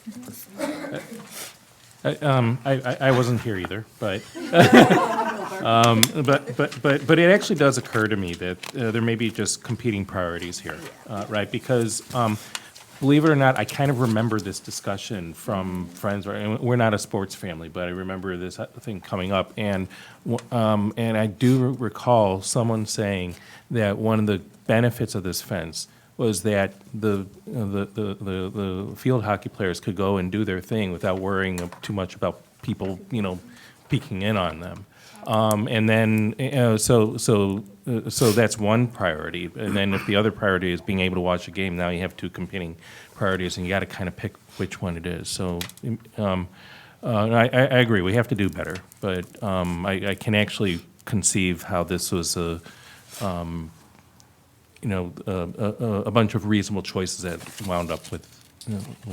I wasn't here either, but but it actually does occur to me that there may be just competing priorities here, right? Because believe it or not, I kind of remember this discussion from friends. And we're not a sports family, but I remember this thing coming up, and I do recall someone saying that one of the benefits of this fence was that the field hockey players could go and do their thing without worrying too much about people, peeking in on them. And then, so that's one priority. And then if the other priority is being able to watch a game, now you have two competing priorities, and you got to kind of pick which one it is. So I agree, we have to do better. But I can actually conceive how this was a bunch of reasonable choices that wound up with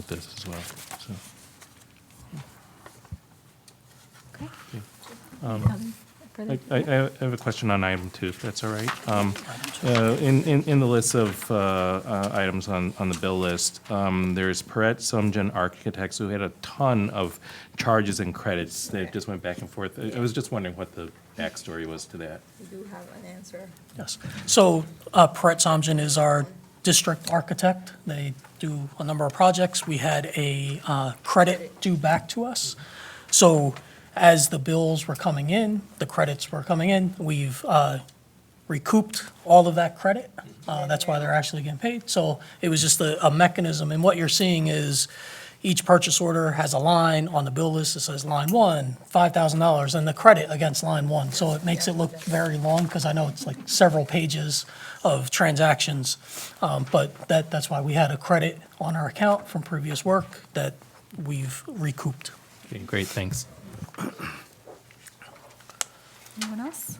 this as well. So. I have a question on item 2, if that's all right. In the list of items on the bill list, there's Perrette Sumgen Architects, who had a ton of charges and credits that just went back and forth. I was just wondering what the backstory was to that. We do have an answer. Yes. So Perrette Somgen is our district architect. They do a number of projects. We had a credit due back to us. So as the bills were coming in, the credits were coming in, we've recouped all of that credit. That's why they're actually getting paid. So it was just a mechanism. And what you're seeing is each purchase order has a line on the bill list that says line 1, $5,000, and the credit against line 1. So it makes it look very long, because I know it's like several pages of transactions. But that's why we had a credit on our account from previous work that we've recouped. Okay, great, thanks. Anyone else?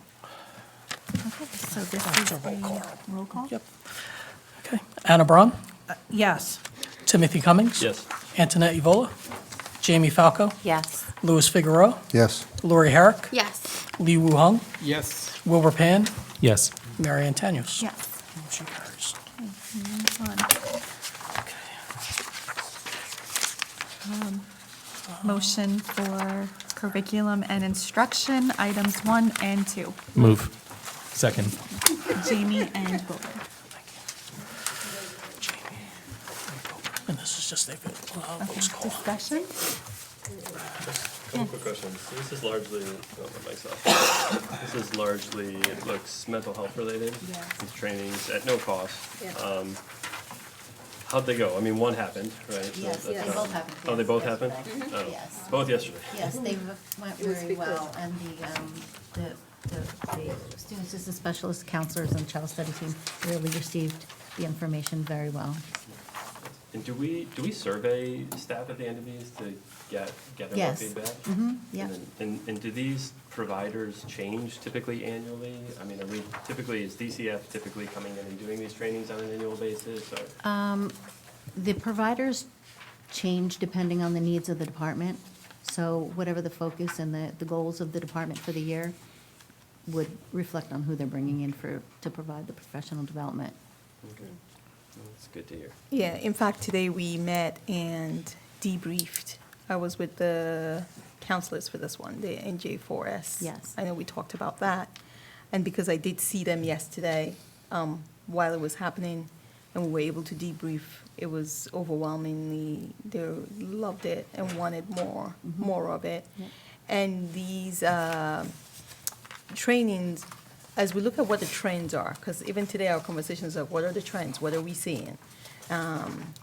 Okay, so this is a roll call. Roll call? Yep. Okay. Anna Braun, Yes. Timothy Cummings. Yes. Antoinette Evola, Jamie Falco, Yes. Louis Figueroa, Yes. Lori Herrick, Yes. Lee Woo Hung, Yes. Wilbur Pan, Yes. Mary Ann Tanius. Yes. Motion carries. Move on. Motion for curriculum and instruction, items 1 and 2. Move. Second. Jamie and Wilbur. And this is just a voice call. Discussion? Couple quick questions. So this is largely, myself. This is largely, it looks mental health related. These trainings at no cost. How'd they go? I mean, one happened, right? So Yes, that's, they both happened Oh, they both happened? yesterday. Oh, Yes. both yesterday? Yes, they went very well, and the student assistant specialist counselors and child study team really received the information very well. And do we survey staff at the end of these to get their more Yes. feedback? Yeah. And do these providers change typically annually? I mean, is DCF typically coming in and doing these trainings on an annual basis, or? The providers change depending on the needs of the department. So whatever the focus and the goals of the department for the year would reflect on who they're bringing in to provide the professional development. Okay. That's good to hear. Yeah, in fact, today we met and debriefed. I was with the counselors for this one, the NJ4S. Yes. I know we talked about that. And because I did see them yesterday, while it was happening, and we were able to debrief, it was overwhelmingly, they loved it and wanted more of it. Yep. And these trainings, as we look at what the trends are, because even today our conversations are, what are the trends? What are we seeing?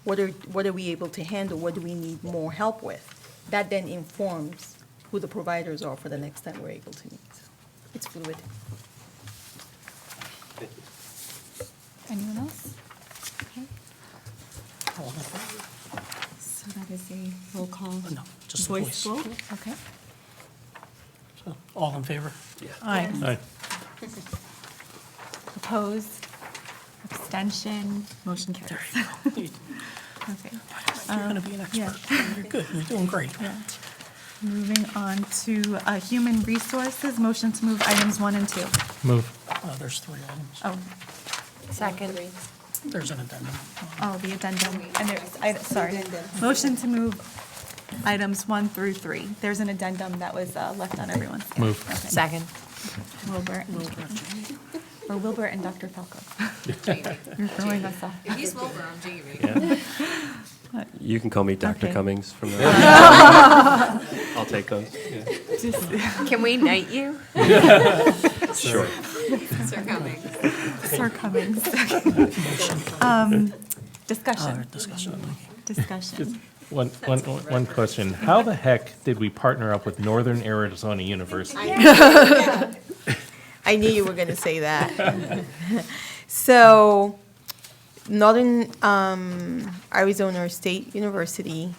What are we able to handle? What do we need more help with? That then informs who the providers are for the next time we're able to meet. It's fluid. Anyone else? Okay. So that is a roll call. No, just a Voice voice. vote? Okay. So, all in favor? Aye. Aye. Opposed? Abstention? Motion carries. Okay. You're going to be an expert. yeah. You're good. You're doing great. Yeah. Moving on to human resources, motion to move items 1 and 2. Move. There's 3 items. Oh, Second. There's an addendum. oh, the addendum, and sorry. Motion to move items 1 through 3. There's an addendum that was left on everyone's. Move. Okay. Second. Wilbur or Wilbur and Dr. Falco. You're throwing us off. If he's Wilbur, I'm Jamie. Yeah. You can call me Dr. Okay. Cummings from now on. I'll take those. Yeah. Can we knight you? Sure. Sir Cummings. Sir Cummings. Discussion. Discussion. One question. How the heck did we partner up with Northern Arizona University? I knew you were going to say that. So, Northern Arizona State University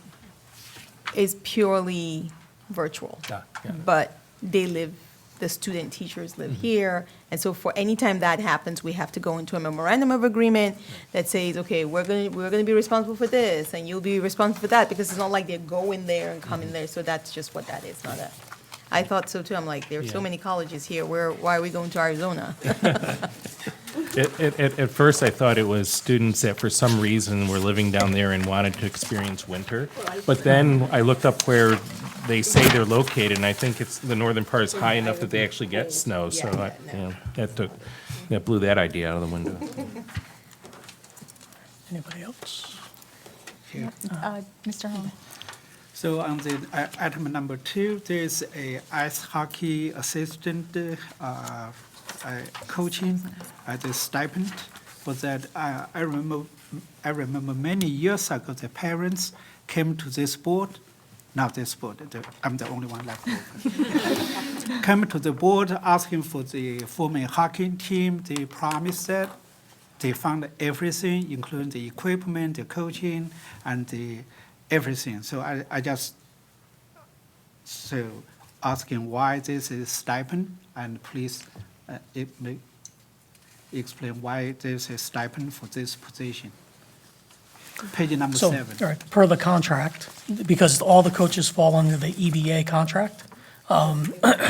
is purely virtual, Yeah. but the student teachers live here, and so for any time that happens, we have to go into a memorandum of agreement that says, okay, we're gonna be responsible for this, and you'll be responsible for that, because it's not like they're going there and coming there, so that's just what that is, not a. I thought so too. I'm like, there are so Yeah. many colleges here. Why are we going to Arizona? At first, I thought it was students that for some reason were living down there and wanted to experience winter. But then I looked up where they say they're located, and I think it's, the northern part is high enough that they actually get snow, so that blew that idea out of the window. Anybody else? Mr. Holman. So on the item number 2, there's a ice hockey assistant coaching the stipend. For that, I remember many years ago, the parents came to this board, not this board, I'm the only one left over. Came to the board asking for the former hockey team. They promised that they found everything, including the equipment, the coaching, and the everything. So I just asking why this is stipend, and please explain why there's a stipend for this position. Page number So, 7. all right, per the contract, because all the coaches fall under the EBA contract,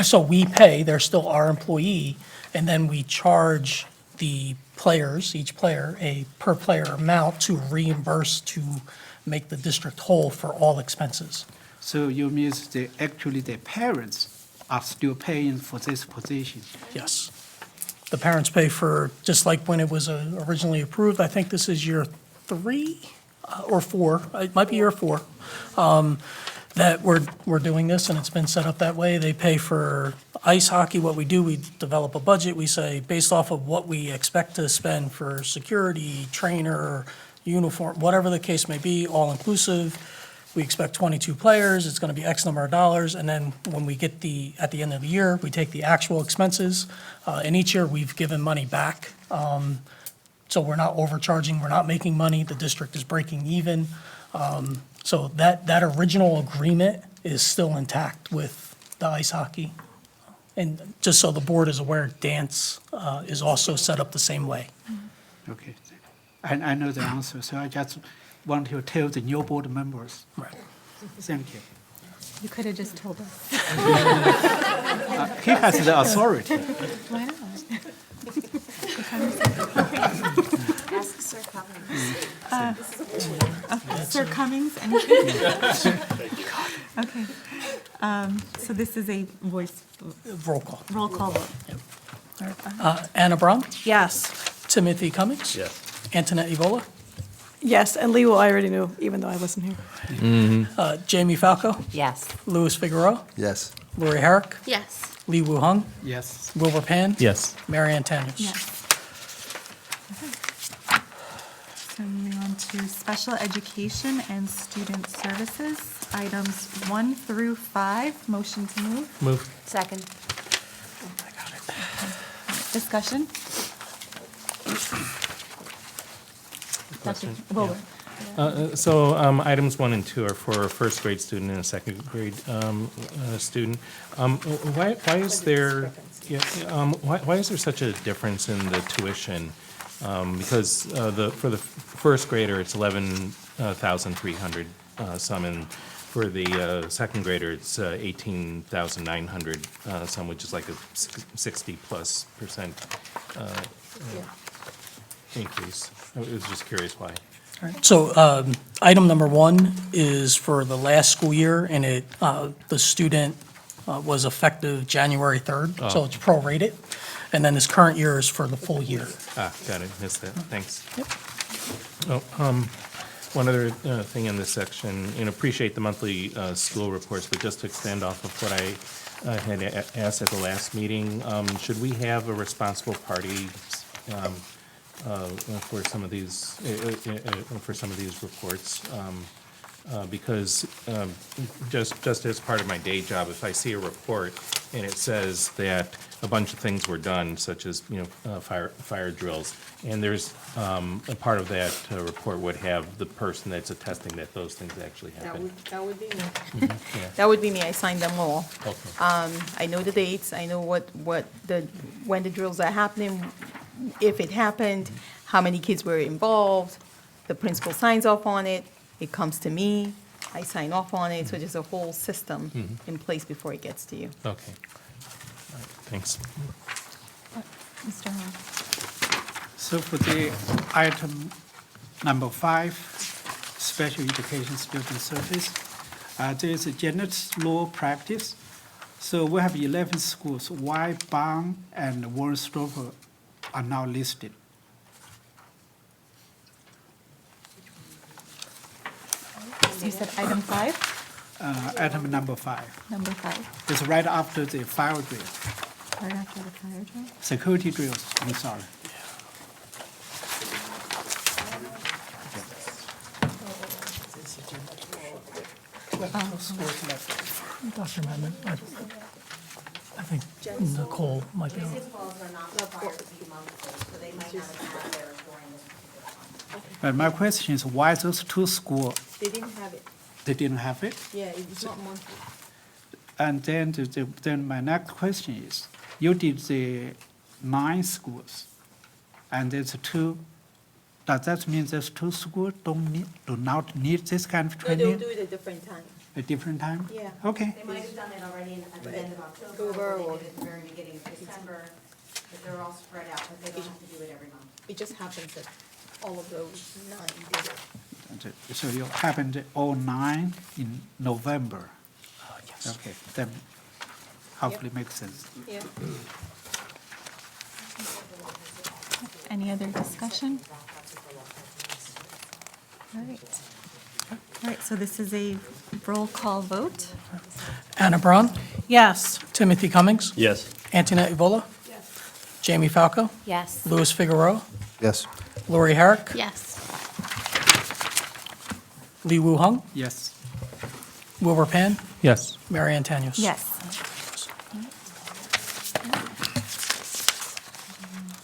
so we pay, they're still our employee, and then we charge the players, each player, a per player amount to reimburse to make the district whole for all expenses. So you mean actually the parents are still paying for this position? Yes. The parents pay for, just like when it was originally approved, I think this is year 3 or 4, it might be year 4, that we're doing this, and it's been set up that way. They pay for ice hockey. What we do, we develop a budget. We say, based off of what we expect to spend for security, trainer, uniform, whatever the case may be, all-inclusive. We expect 22 players, it's going to be X number of dollars, and then when we get at the end of the year, we take the actual expenses, and each year we've given money back. So we're not overcharging, we're not making money, the district is breaking even. So that original agreement is still intact with the ice hockey. And just so the board is aware, dance is also set up the same way. Okay. I know the answer, so I just want to tell the new board members. Right. Thank you. You could have just told us. He has the authority. Why not? Ask Sir Cummings. Sir Cummings, anything? Okay. So this is a voice. Roll call. Roll call vote. Anna Brown? Yes. Timothy Cummings? Yes. Antoinette Evola? Yes, and Lee, I already knew, even though I wasn't here. Jamie Falco? Yes. Louis Figueroa? Yes. Lori Herrick? Yes. Lee Woo Hung? Yes. Wilbur Pan? Yes. Mary Ann Tanius? Yes. So moving on to special education and student services, items 1 through 5. Motion to move. Move. Second. Discussion. Dr. Wilbur. So items 1 and 2 are for a first grade student and a second grade student. Why is there why is there such a difference in the tuition? Because for the first grader it's 11,300 some, and for the second grader it's 18,900 some, which is like a 60+% increase. I was just curious why. All right. So item number 1 is for the last school year, and the student was effective January 3rd, so it's prorated. And then this current year is for the full year. Got it, missed that, thanks. Yep. One other thing in this section, and appreciate the monthly school reports, but just to expand off of what I had asked at the last meeting, should we have a responsible party for some of these reports? Because just as part of my day job, if I see a report and it says that a bunch of things were done, such as fire drills, and there's a part of that report would have the person that's attesting that those things actually happened. That would be me. Yeah. That would be me. I signed them all. Okay. I know the dates. I know when the drills are happening, if it happened, how many kids were involved. The principal signs off on it. It comes to me. I sign off on it. So there's a whole system in place before it gets to you. Okay. All right, thanks. Mr. Hall. So for the item number 5, special education student service, there is a general law practice. So we have 11 schools. Why Bang and Warnsdorf are now listed? You said item 5? Item number 5. Number 5. It's right after the fire drill, Right after the fire drill? security drills, I'm sorry. Dr. Madden, I think Nicole might be. But my question is, why those 2 schools, They didn't have it. they didn't have it? Yeah, it's not monthly. And then, then my next question is, you did the 9 schools, and there's 2, does that mean there's 2 schools do not need this kind of No, they'll training do it at different time. at different time? Yeah. Okay. They might have done it already at the end of October, October, or or- they did it at the very beginning of December, but they're all spread out, but they don't have to do it every month. It just happens that all of those 9 did it. So you happened all 9 in November. Okay, that hopefully makes sense. Any other discussion? All right. All right, so this is a roll call vote. Anna Braun, Yes. Timothy Cummings, Yes. Antoinette Evola, Jamie Falco, Yes. Louis Figueroa, Yes. Lori Herrick, Yes. Lee Woo Hung, Yes. Wilbur Pan, Yes. Mary Ann Tanius. Yes.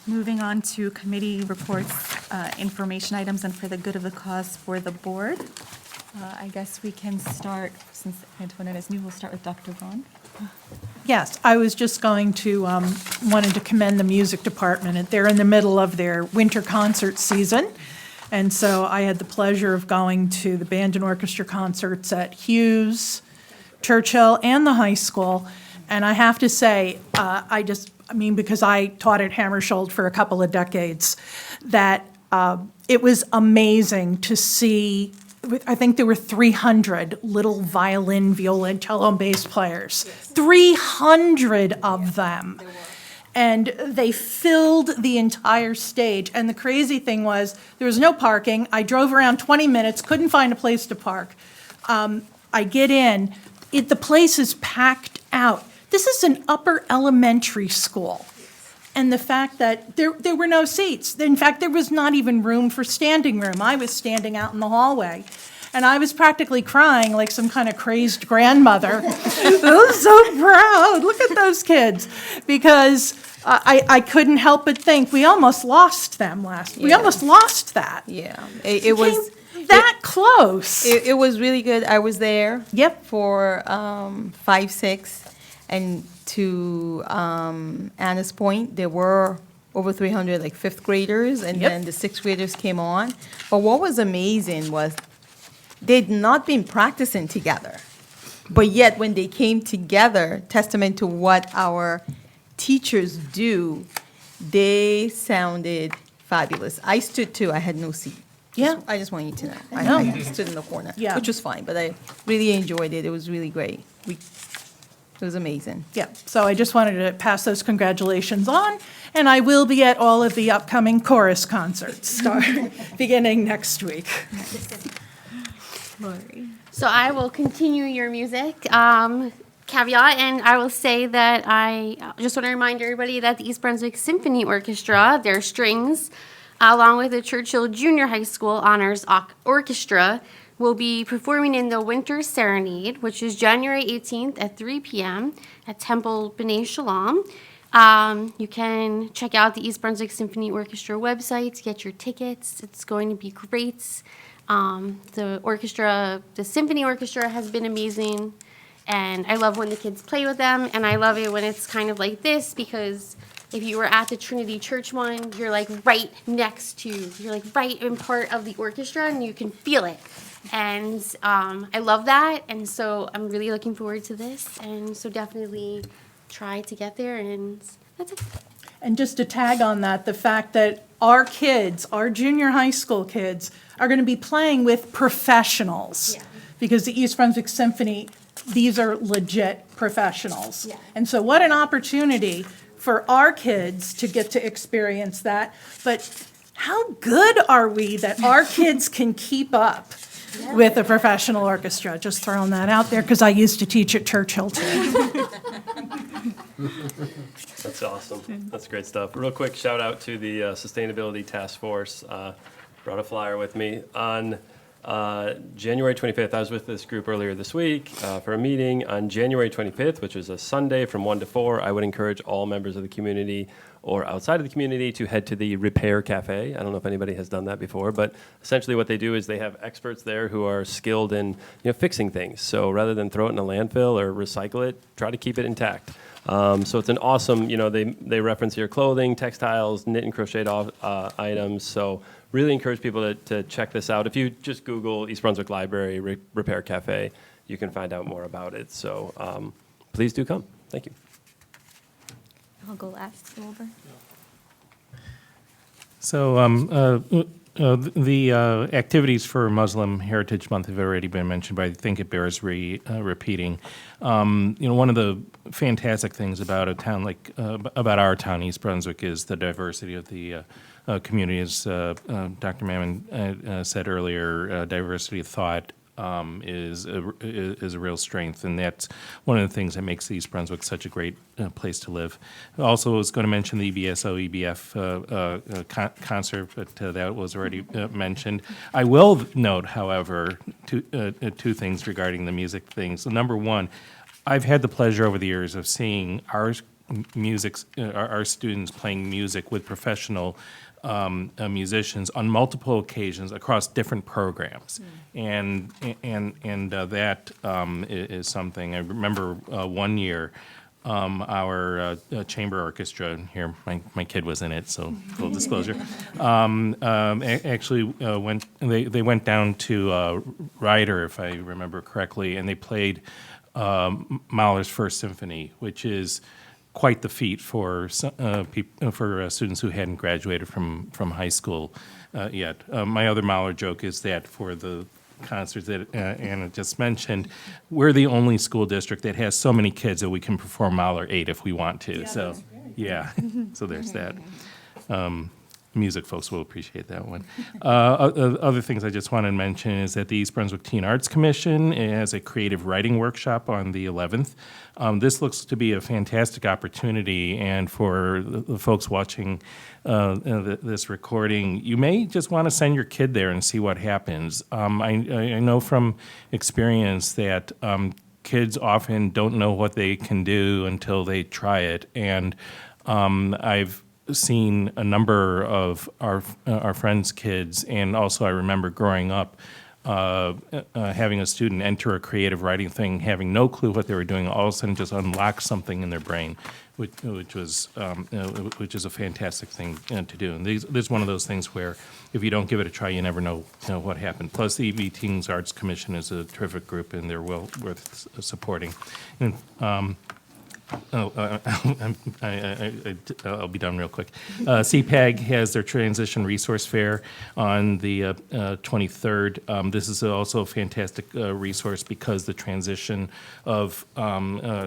Moving on to committee reports, information items, and for the good of the cause for the board. I guess we can start, since Antoinette is new, we'll start with Dr. Vaughn. Yes, I was just going to, wanted to commend the music department. They're in the middle of their winter concert season. And so I had the pleasure of going to the band and orchestra concerts at Hughes, Churchill, and the high school. And I have to say, because I taught at Hammersholt for a couple of decades, that it was amazing to see, I think there were 300 little violin, viola, and cello and bass players. 300 of them. And they filled the entire stage. And the crazy thing was, there was no parking. I drove around 20 minutes, couldn't find a place to park. I get in, the place is packed out. This is an upper elementary school. And the fact that there were no seats. In fact, there was not even room for standing room. I was standing out in the hallway. And I was practically crying like some kind of crazed grandmother. I was so proud. Look at those kids. Because I couldn't help but think, we almost lost them we almost lost that. Yeah, it was that close. It was really good. I was there. Yep. For 5, 6, and to Anna's point, there were over 300 like fifth graders, and then the sixth graders came on. But what was amazing was they'd not been practicing together, but yet when they came together, testament to what our teachers do, they sounded fabulous. I stood too. I had no seat. Yeah. I just want you to know. No. I stood in the corner, Yeah. which was fine, but I really enjoyed it. It was really great. It was amazing. Yeah, so I just wanted to pass those congratulations on, and I will be at all of the upcoming chorus concerts beginning next week. Lori. So I will continue your music caveat, and I will say that I just want to remind everybody that the East Brunswick Symphony Orchestra, their strings, along with the Churchill Junior High School Honors Orchestra, will be performing in the Winter Serenade, which is January 18th at 3 p.m. at Temple B'nai Shalom. You can check out the East Brunswick Symphony Orchestra website to get your tickets. It's going to be great. The symphony orchestra has been amazing, and I love when the kids play with them, and I love it when it's kind of like this, because if you were at the Trinity Church one, you're like right in part of the orchestra, and you can feel it. And I love that, and so I'm really looking forward to this, and so definitely try to get there, and that's it. And just to tag on that, the fact that our kids, our junior high school kids, are going to be playing with professionals. Yeah. Because the East Brunswick Symphony, these are legit professionals. Yeah. And so what an opportunity for our kids to get to experience that. But how good are we that our kids can keep up with a professional orchestra? Just throwing that out there, because I used to teach at Churchill too. That's awesome. That's great stuff. Real quick shout out to the Sustainability Task Force. Brought a flyer with me. On January 25th, I was with this group earlier this week for a meeting. On January 25th, which is a Sunday from 1 to 4, I would encourage all members of the community or outside of the community to head to the Repair Cafe. I don't know if anybody has done that before, but essentially what they do is they have experts there who are skilled in fixing things. So rather than throw it in a landfill or recycle it, try to keep it intact. So it's an awesome, they reference your clothing, textiles, knit and crocheted items. So really encourage people to check this out. If you just Google East Brunswick Library Repair Cafe, you can find out more about it. So please do come. Thank you. I'll go last, Wilbur. So The activities for Muslim Heritage Month have already been mentioned, but I think it bears repeating. One of the fantastic things about a town like about our town, East Brunswick, is the diversity of the community. As Dr. Mammon said earlier, diversity of thought is a real strength, and that's one of the things that makes East Brunswick such a great place to live. Also, I was going to mention the EBSO EBF concert, but that was already mentioned. I will note, however, two things regarding the music things. So number one, I've had the pleasure over the years of seeing our students playing music with professional musicians on multiple occasions across different programs, and that is something. I remember one year our chamber orchestra here. My kid was in it, so full disclosure. Actually went. They went down to Ryder, if I remember correctly, and they played Mahler's First Symphony, which is quite the feat for students who hadn't graduated from high school yet. My other Mahler joke is that for the concerts that Anna just mentioned, we're the only school district that has so many kids that we can perform Mahler 8 if we want to. So, yeah, so there's that. Music folks will appreciate that one. Other things I just wanted to mention is that the East Brunswick Teen Arts Commission has a creative writing workshop on the 11th. This looks to be a fantastic opportunity, and for the folks watching this recording, you may just want to send your kid there and see what happens. I know from experience that kids often don't know what they can do until they try it, and I've seen a number of our friends' kids, and also I remember growing up having a student enter a creative writing thing, having no clue what they were doing, all of a sudden just unlock something in their brain, which is a fantastic thing to do. And this is one of those things where if you don't give it a try, you never know what happened. Plus, the EB Teens Arts Commission is a terrific group, and they're well worth supporting. And, I'll be done real quick. CPAG has their Transition Resource Fair on the 23rd. This is also a fantastic resource because the transition of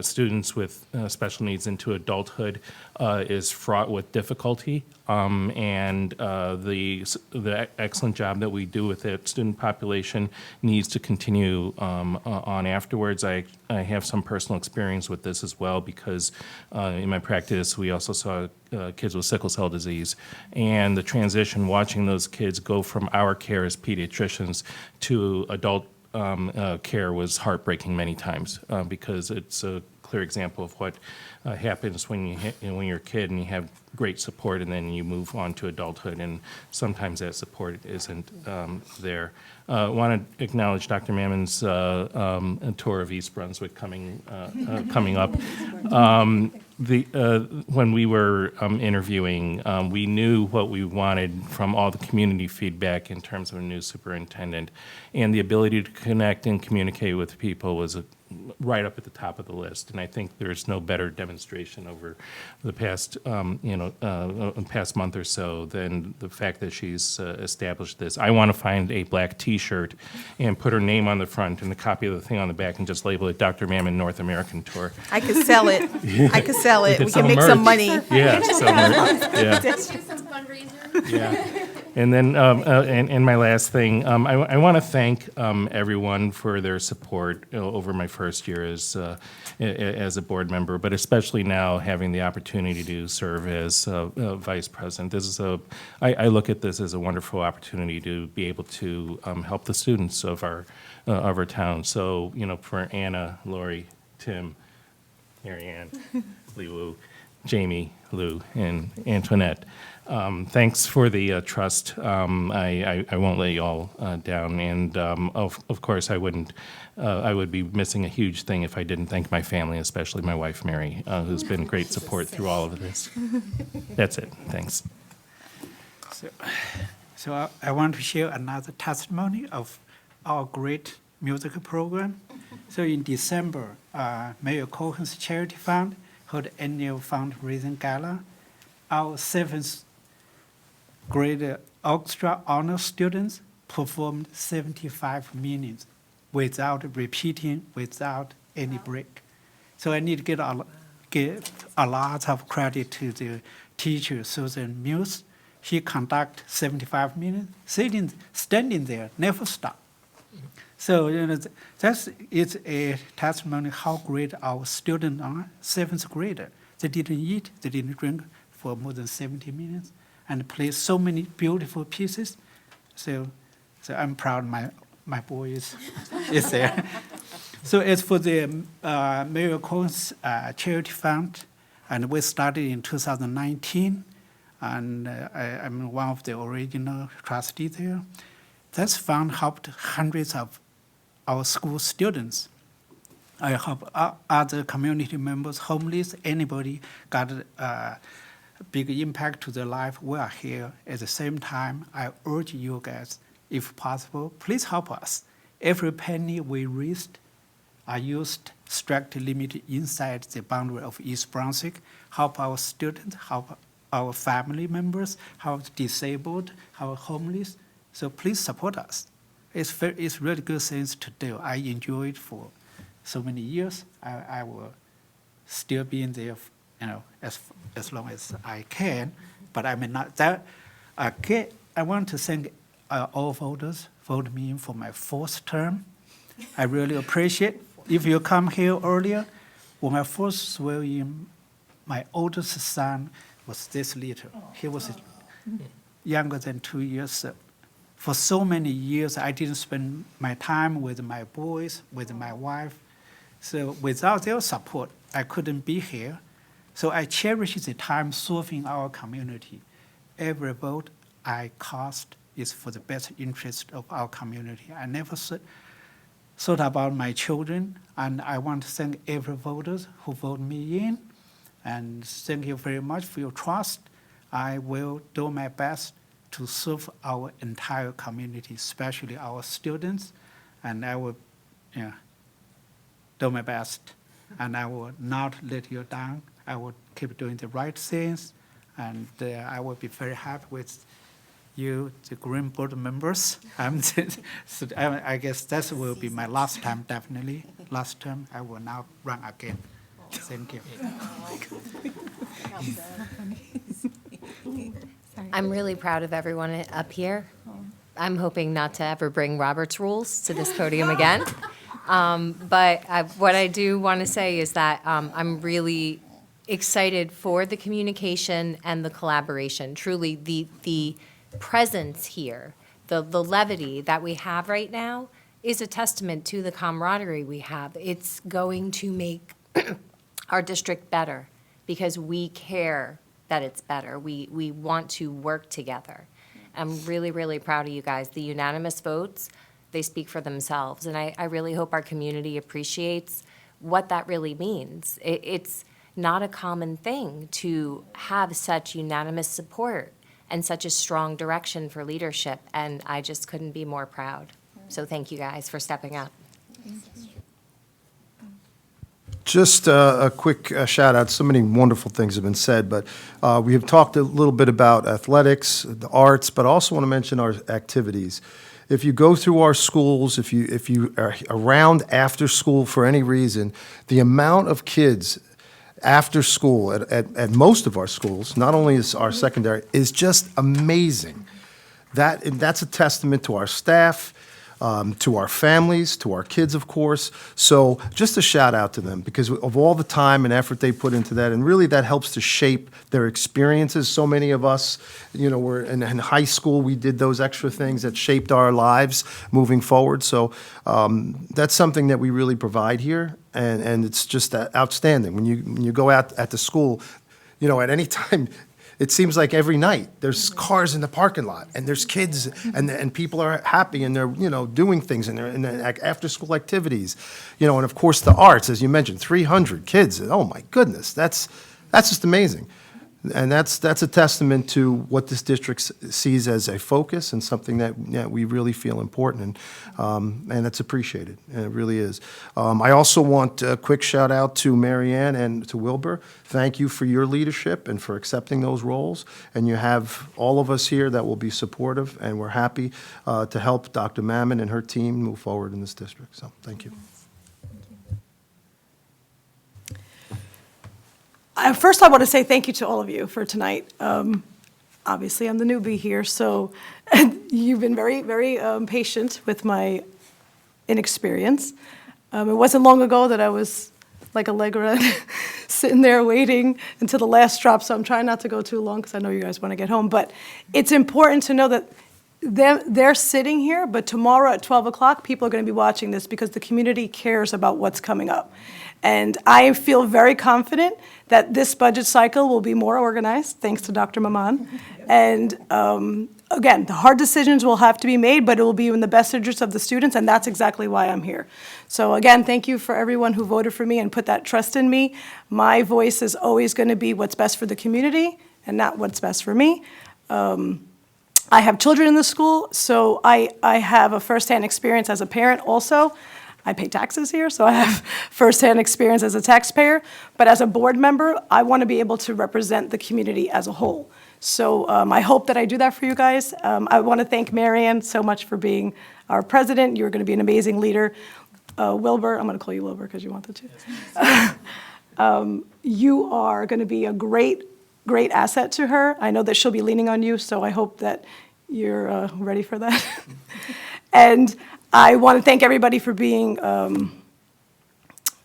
students with special needs into adulthood is fraught with difficulty. And the excellent job that we do with that student population needs to continue on afterwards. I have some personal experience with this as well because in my practice we also saw kids with sickle cell disease, and the transition, watching those kids go from our care as pediatricians to adult care was heartbreaking many times because it's a clear example of what happens when you're a kid and you have great support and then you move on to adulthood, and sometimes that support isn't there. I want to acknowledge Dr. Mammon's tour of East Brunswick coming up. When we were interviewing, we knew what we wanted from all the community feedback in terms of a new superintendent, and the ability to connect and communicate with people was right up at the top of the list. And I think there's no better demonstration over the past past month or so than the fact that she's established this. I want to find a black T-shirt and put her name on the front and a copy of the thing on the back and just label it Dr. Mammon North American Tour. I could sell it. I could sell it. We can make some money. Yeah, some merch. Yeah. Some fundraiser. Yeah. And then, and my last thing, I want to thank everyone for their support over my first year as a board member, but especially now having the opportunity to serve as vice president. This is I look at this as a wonderful opportunity to be able to help the students of our town. So, for Anna, Lori, Tim, Mary Ann, Lee Wu, Jamie, Lou, and Antoinette. Thanks for the trust. I won't let you all down, and of course I would be missing a huge thing if I didn't thank my family, especially my wife Mary, who's been great support through all of this. That's it. Thanks. So I want to share another testimony of our great music program. So in December, Mayor Cohen's Charity Fund held annual fundraising gala. Our 7th grade orchestra honor students performed 75 minutes without repeating, without any break. So I need to give a lot of credit to the teacher, Susan Muse. She conducted 75 minutes, standing there, never stop. So it's a testimony how great our students are. 7th grader, they didn't eat, they didn't drink for more than 70 minutes, and played so many beautiful pieces. So I'm proud my boy is there. So as for the Mayor Cohen's charity fund, and we started in 2019, and I'm one of the original trustees there. This fund helped hundreds of our school students. I help other community members, homeless, anybody got a big impact to their life. We are here. At the same time, I urge you guys, if possible, please help us. Every penny we raised are used strictly limited inside the boundary of East Brunswick, help our students, help our family members, help disabled, help homeless. So please support us. It's really good things to do. I enjoyed it for so many years. I will still be in there, as long as I can. But I may not. I want to thank all voters voted me in for my 4th term. I really appreciate. If you come here earlier, when I first swear in, my oldest son was this little. He was younger than 2 years. For so many years, I didn't spend my time with my boys, with my wife. So without their support, I couldn't be here. So I cherish the time serving our community. Every vote I cast is for the best interest of our community. I never thought about my children, and I want to thank every voter who voted me in, and thank you very much for your trust. I will do my best to serve our entire community, especially our students, and I will do my best, and I will not let you down. I will keep doing the right things, and I will be very happy with you, the Green Board members. So I guess that will be my last time, definitely. Last term, I will now run again. Thank you. I'm really proud of everyone up here. I'm hoping not to ever bring Robert's rules to this podium again. But what I do want to say is that I'm really excited for the communication and the collaboration. Truly, the presence here, the levity that we have right now is a testament to the camaraderie we have. It's going to make our district better because we care that it's better. We want to work together. I'm really, really proud of you guys. The unanimous votes, they speak for themselves. And I really hope our community appreciates what that really means. It's not a common thing to have such unanimous support and such a strong direction for leadership, and I just couldn't be more proud. So thank you guys for stepping up. Just a quick shout out. So many wonderful things have been said, but we have talked a little bit about athletics, the arts, but I also want to mention our activities. If you go through our schools, if you are around after school for any reason, the amount of kids after school at most of our schools, not only is our secondary, is just amazing. That's a testament to our staff, to our families, to our kids, of course. So just a shout out to them because of all the time and effort they put into that, and really that helps to shape their experiences. So many of us, we're in high school, we did those extra things that shaped our lives moving forward. So that's something that we really provide here, and it's just outstanding. When you go out at the school, at any time, it seems like every night there's cars in the parking lot and there's kids and people are happy and they're doing things and they're in after school activities, and of course the arts, as you mentioned, 300 kids. Oh my goodness, that's just amazing. And that's a testament to what this district sees as a focus and something that we really feel important, and it's appreciated, and it really is. I also want a quick shout out to Mary Ann and to Wilbur. Thank you for your leadership and for accepting those roles, and you have all of us here that will be supportive, and we're happy to help Dr. Mammon and her team move forward in this district, so thank you. First, I want to say thank you to all of you for tonight. Obviously, I'm the newbie here, so you've been very, very patient with my inexperience. It wasn't long ago that I was like Allegra, sitting there waiting until the last drop, so I'm trying not to go too long because I know you guys want to get home. But it's important to know that they're sitting here, but tomorrow at 12 o'clock, people are going to be watching this because the community cares about what's coming up. And I feel very confident that this budget cycle will be more organized, thanks to Dr. Maman. And again, the hard decisions will have to be made, but it will be in the best interest of the students, and that's exactly why I'm here. So again, thank you for everyone who voted for me and put that trust in me. My voice is always going to be what's best for the community and not what's best for me. I have children in the school, so I have a firsthand experience as a parent also. I pay taxes here, so I have firsthand experience as a taxpayer. But as a board member, I want to be able to represent the community as a whole. So I hope that I do that for you guys. I want to thank Marianne so much for being our president. You're going to be an amazing leader. Wilbur, I'm going to call you Wilbur because you wanted to. You are going to be a great asset to her. I know that she'll be leaning on you, so I hope that you're ready for that. And I want to thank everybody for being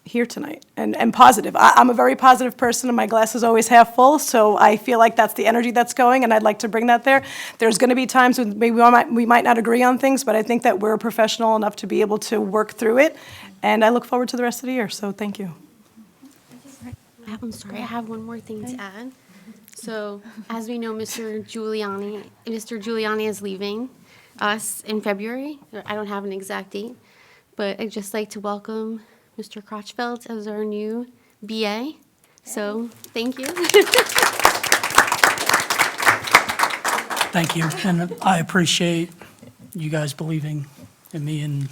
here tonight and positive. I'm a very positive person, and my glass is always half full, so I feel like that's the energy that's going, and I'd like to bring that there. There's going to be times when maybe we might not agree on things, but I think that we're professional enough to be able to work through it, and I look forward to the rest of the year, so thank you. I'm sorry, I have one more thing to add. So, as we know, Mr. Giuliani is leaving us in February. I don't have an exact date, but I'd just like to welcome Mr. Crotchfeld as our new BA. So, thank you. Thank you, and I appreciate you guys believing in me and,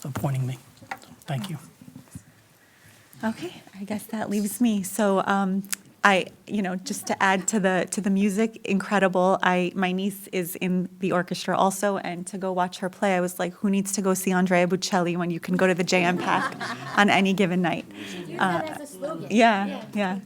appointing me. Thank you. Okay, I guess that leaves me. So, just to add to the music, incredible. My niece is in the orchestra also, and to go watch her play, I was like, who needs to go see Andrea Bocelli when you can go to the JM Pack on any given night? Yeah.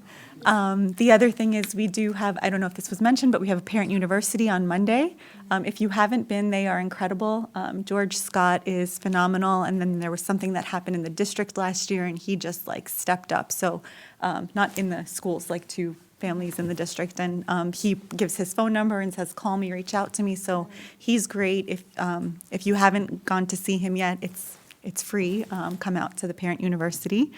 The other thing is we do have, I don't know if this was mentioned, but we have a parent university on Monday. If you haven't been, they are incredible. George Scott is phenomenal, and then there was something that happened in the district last year, and he just stepped up. So not in the schools, to families in the district, and he gives his phone number and says, call me, reach out to me. So he's great. If you haven't gone to see him yet, it's free. Come out to the Parent University.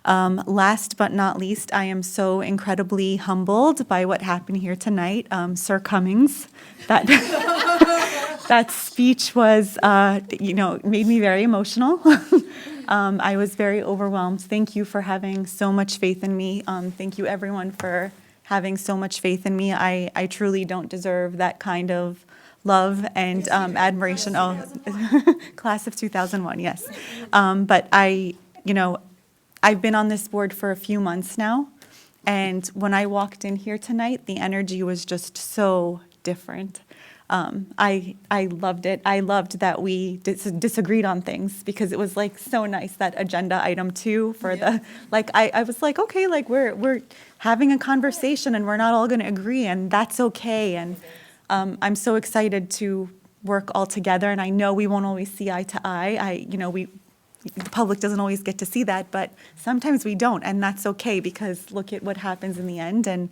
Last but not least, I am so incredibly humbled by what happened here tonight. Sir Cummings, that speech was, made me very emotional. I was very overwhelmed. Thank you for having so much faith in me. Thank you, everyone, for having so much faith in me. I truly don't deserve that kind of love and admiration. Oh, class of 2001, yes. But I've been on this board for a few months now, and when I walked in here tonight, the energy was just so different. I loved it. I loved that we disagreed on things because it was so nice, that agenda item 2 for the, I was like, okay, we're having a conversation and we're not all going to agree, and that's okay. And I'm so excited to work all together, and I know we won't always see eye to eye. The public doesn't always get to see that, but sometimes we don't, and that's okay because look at what happens in the end. And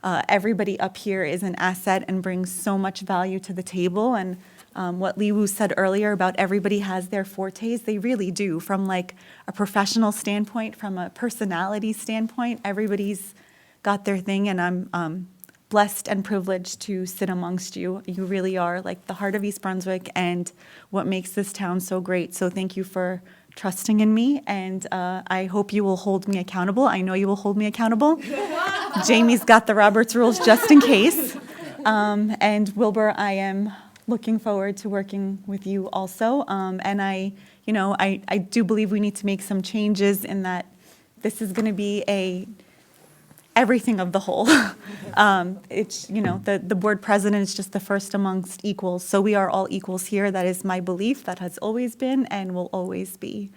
everybody up here is an asset and brings so much value to the table. And what Li Wu said earlier about everybody has their fortes, they really do. From a professional standpoint, from a personality standpoint, everybody's got their thing, and I'm blessed and privileged to sit amongst you. You really are like the heart of East Brunswick and what makes this town so great. So thank you for trusting in me, and I hope you will hold me accountable. I know you will hold me accountable. Jamie's got the Roberts rules just in case. And Wilbur, I am looking forward to working with you also. And I do believe we need to make some changes in that this is going to be everything of the whole. It's, the board president is just the first amongst equals. So we are all equals here. That is my belief. That has always been and will always be.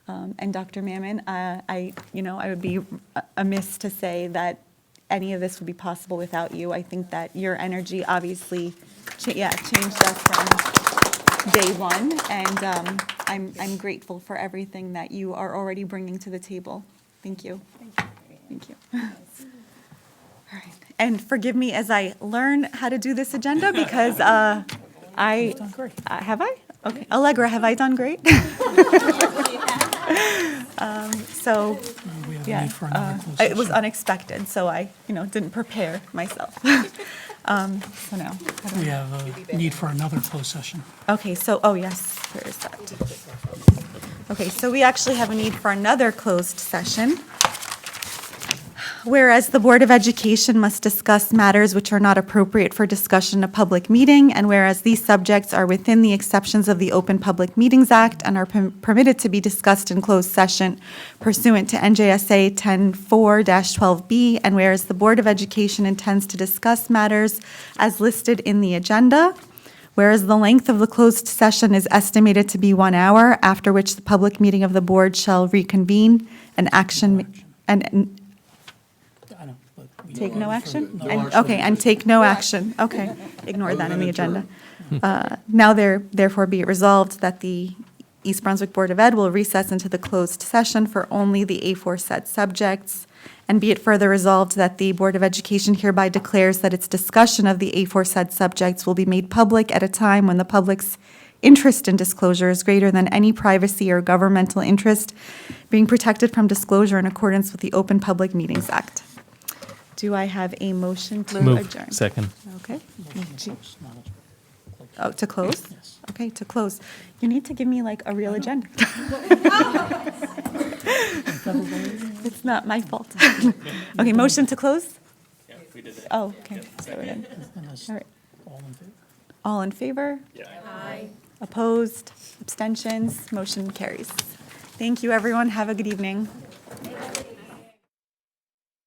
And Dr. Mammon, I would be amiss to say that any of this would be possible without you. I think that your energy obviously changed us from day one. And I'm grateful for everything that you are already bringing to the table. Thank you. Thank you. All right. And forgive me as I learn how to do this agenda because have I? Okay. Allegra, have I done great? So, We have a yeah, need for another closed it was session. unexpected, so I, didn't prepare myself. So now. We have a need for another closed session. Okay, so, yes, where is that? Okay, so we actually have a need for another closed session. Whereas the Board of Education must discuss matters which are not appropriate for discussion in a public meeting, and whereas these subjects are within the exceptions of the Open Public Meetings Act and are permitted to be discussed in closed session pursuant to NJSA 10-4-12B, and whereas the Board of Education intends to discuss matters as listed in the agenda, whereas the length of the closed session is estimated to be 1 hour, after which the public meeting of the board shall reconvene and take no action? And take no action. Okay, ignore that in the agenda. Now therefore be it resolved that the East Brunswick Board of Ed will recess into the closed session for only the aforesaid subjects. And be it further resolved that the Board of Education hereby declares that its discussion of the aforesaid subjects will be made public at a time when the public's interest in disclosure is greater than any privacy or governmental interest being protected from disclosure in accordance with the Open Public Meetings Act. Do I have a motion to adjourn? Second. Okay. Oh, to close? Okay, to close. You need to give me like a real agenda. It's not my fault. Okay, motion to close? Yeah, we did that. Oh, okay. So we're done. All right. All in favor? Yeah. Aye. Opposed? Abstentions? Motion carries. Thank you, everyone. Have a good evening.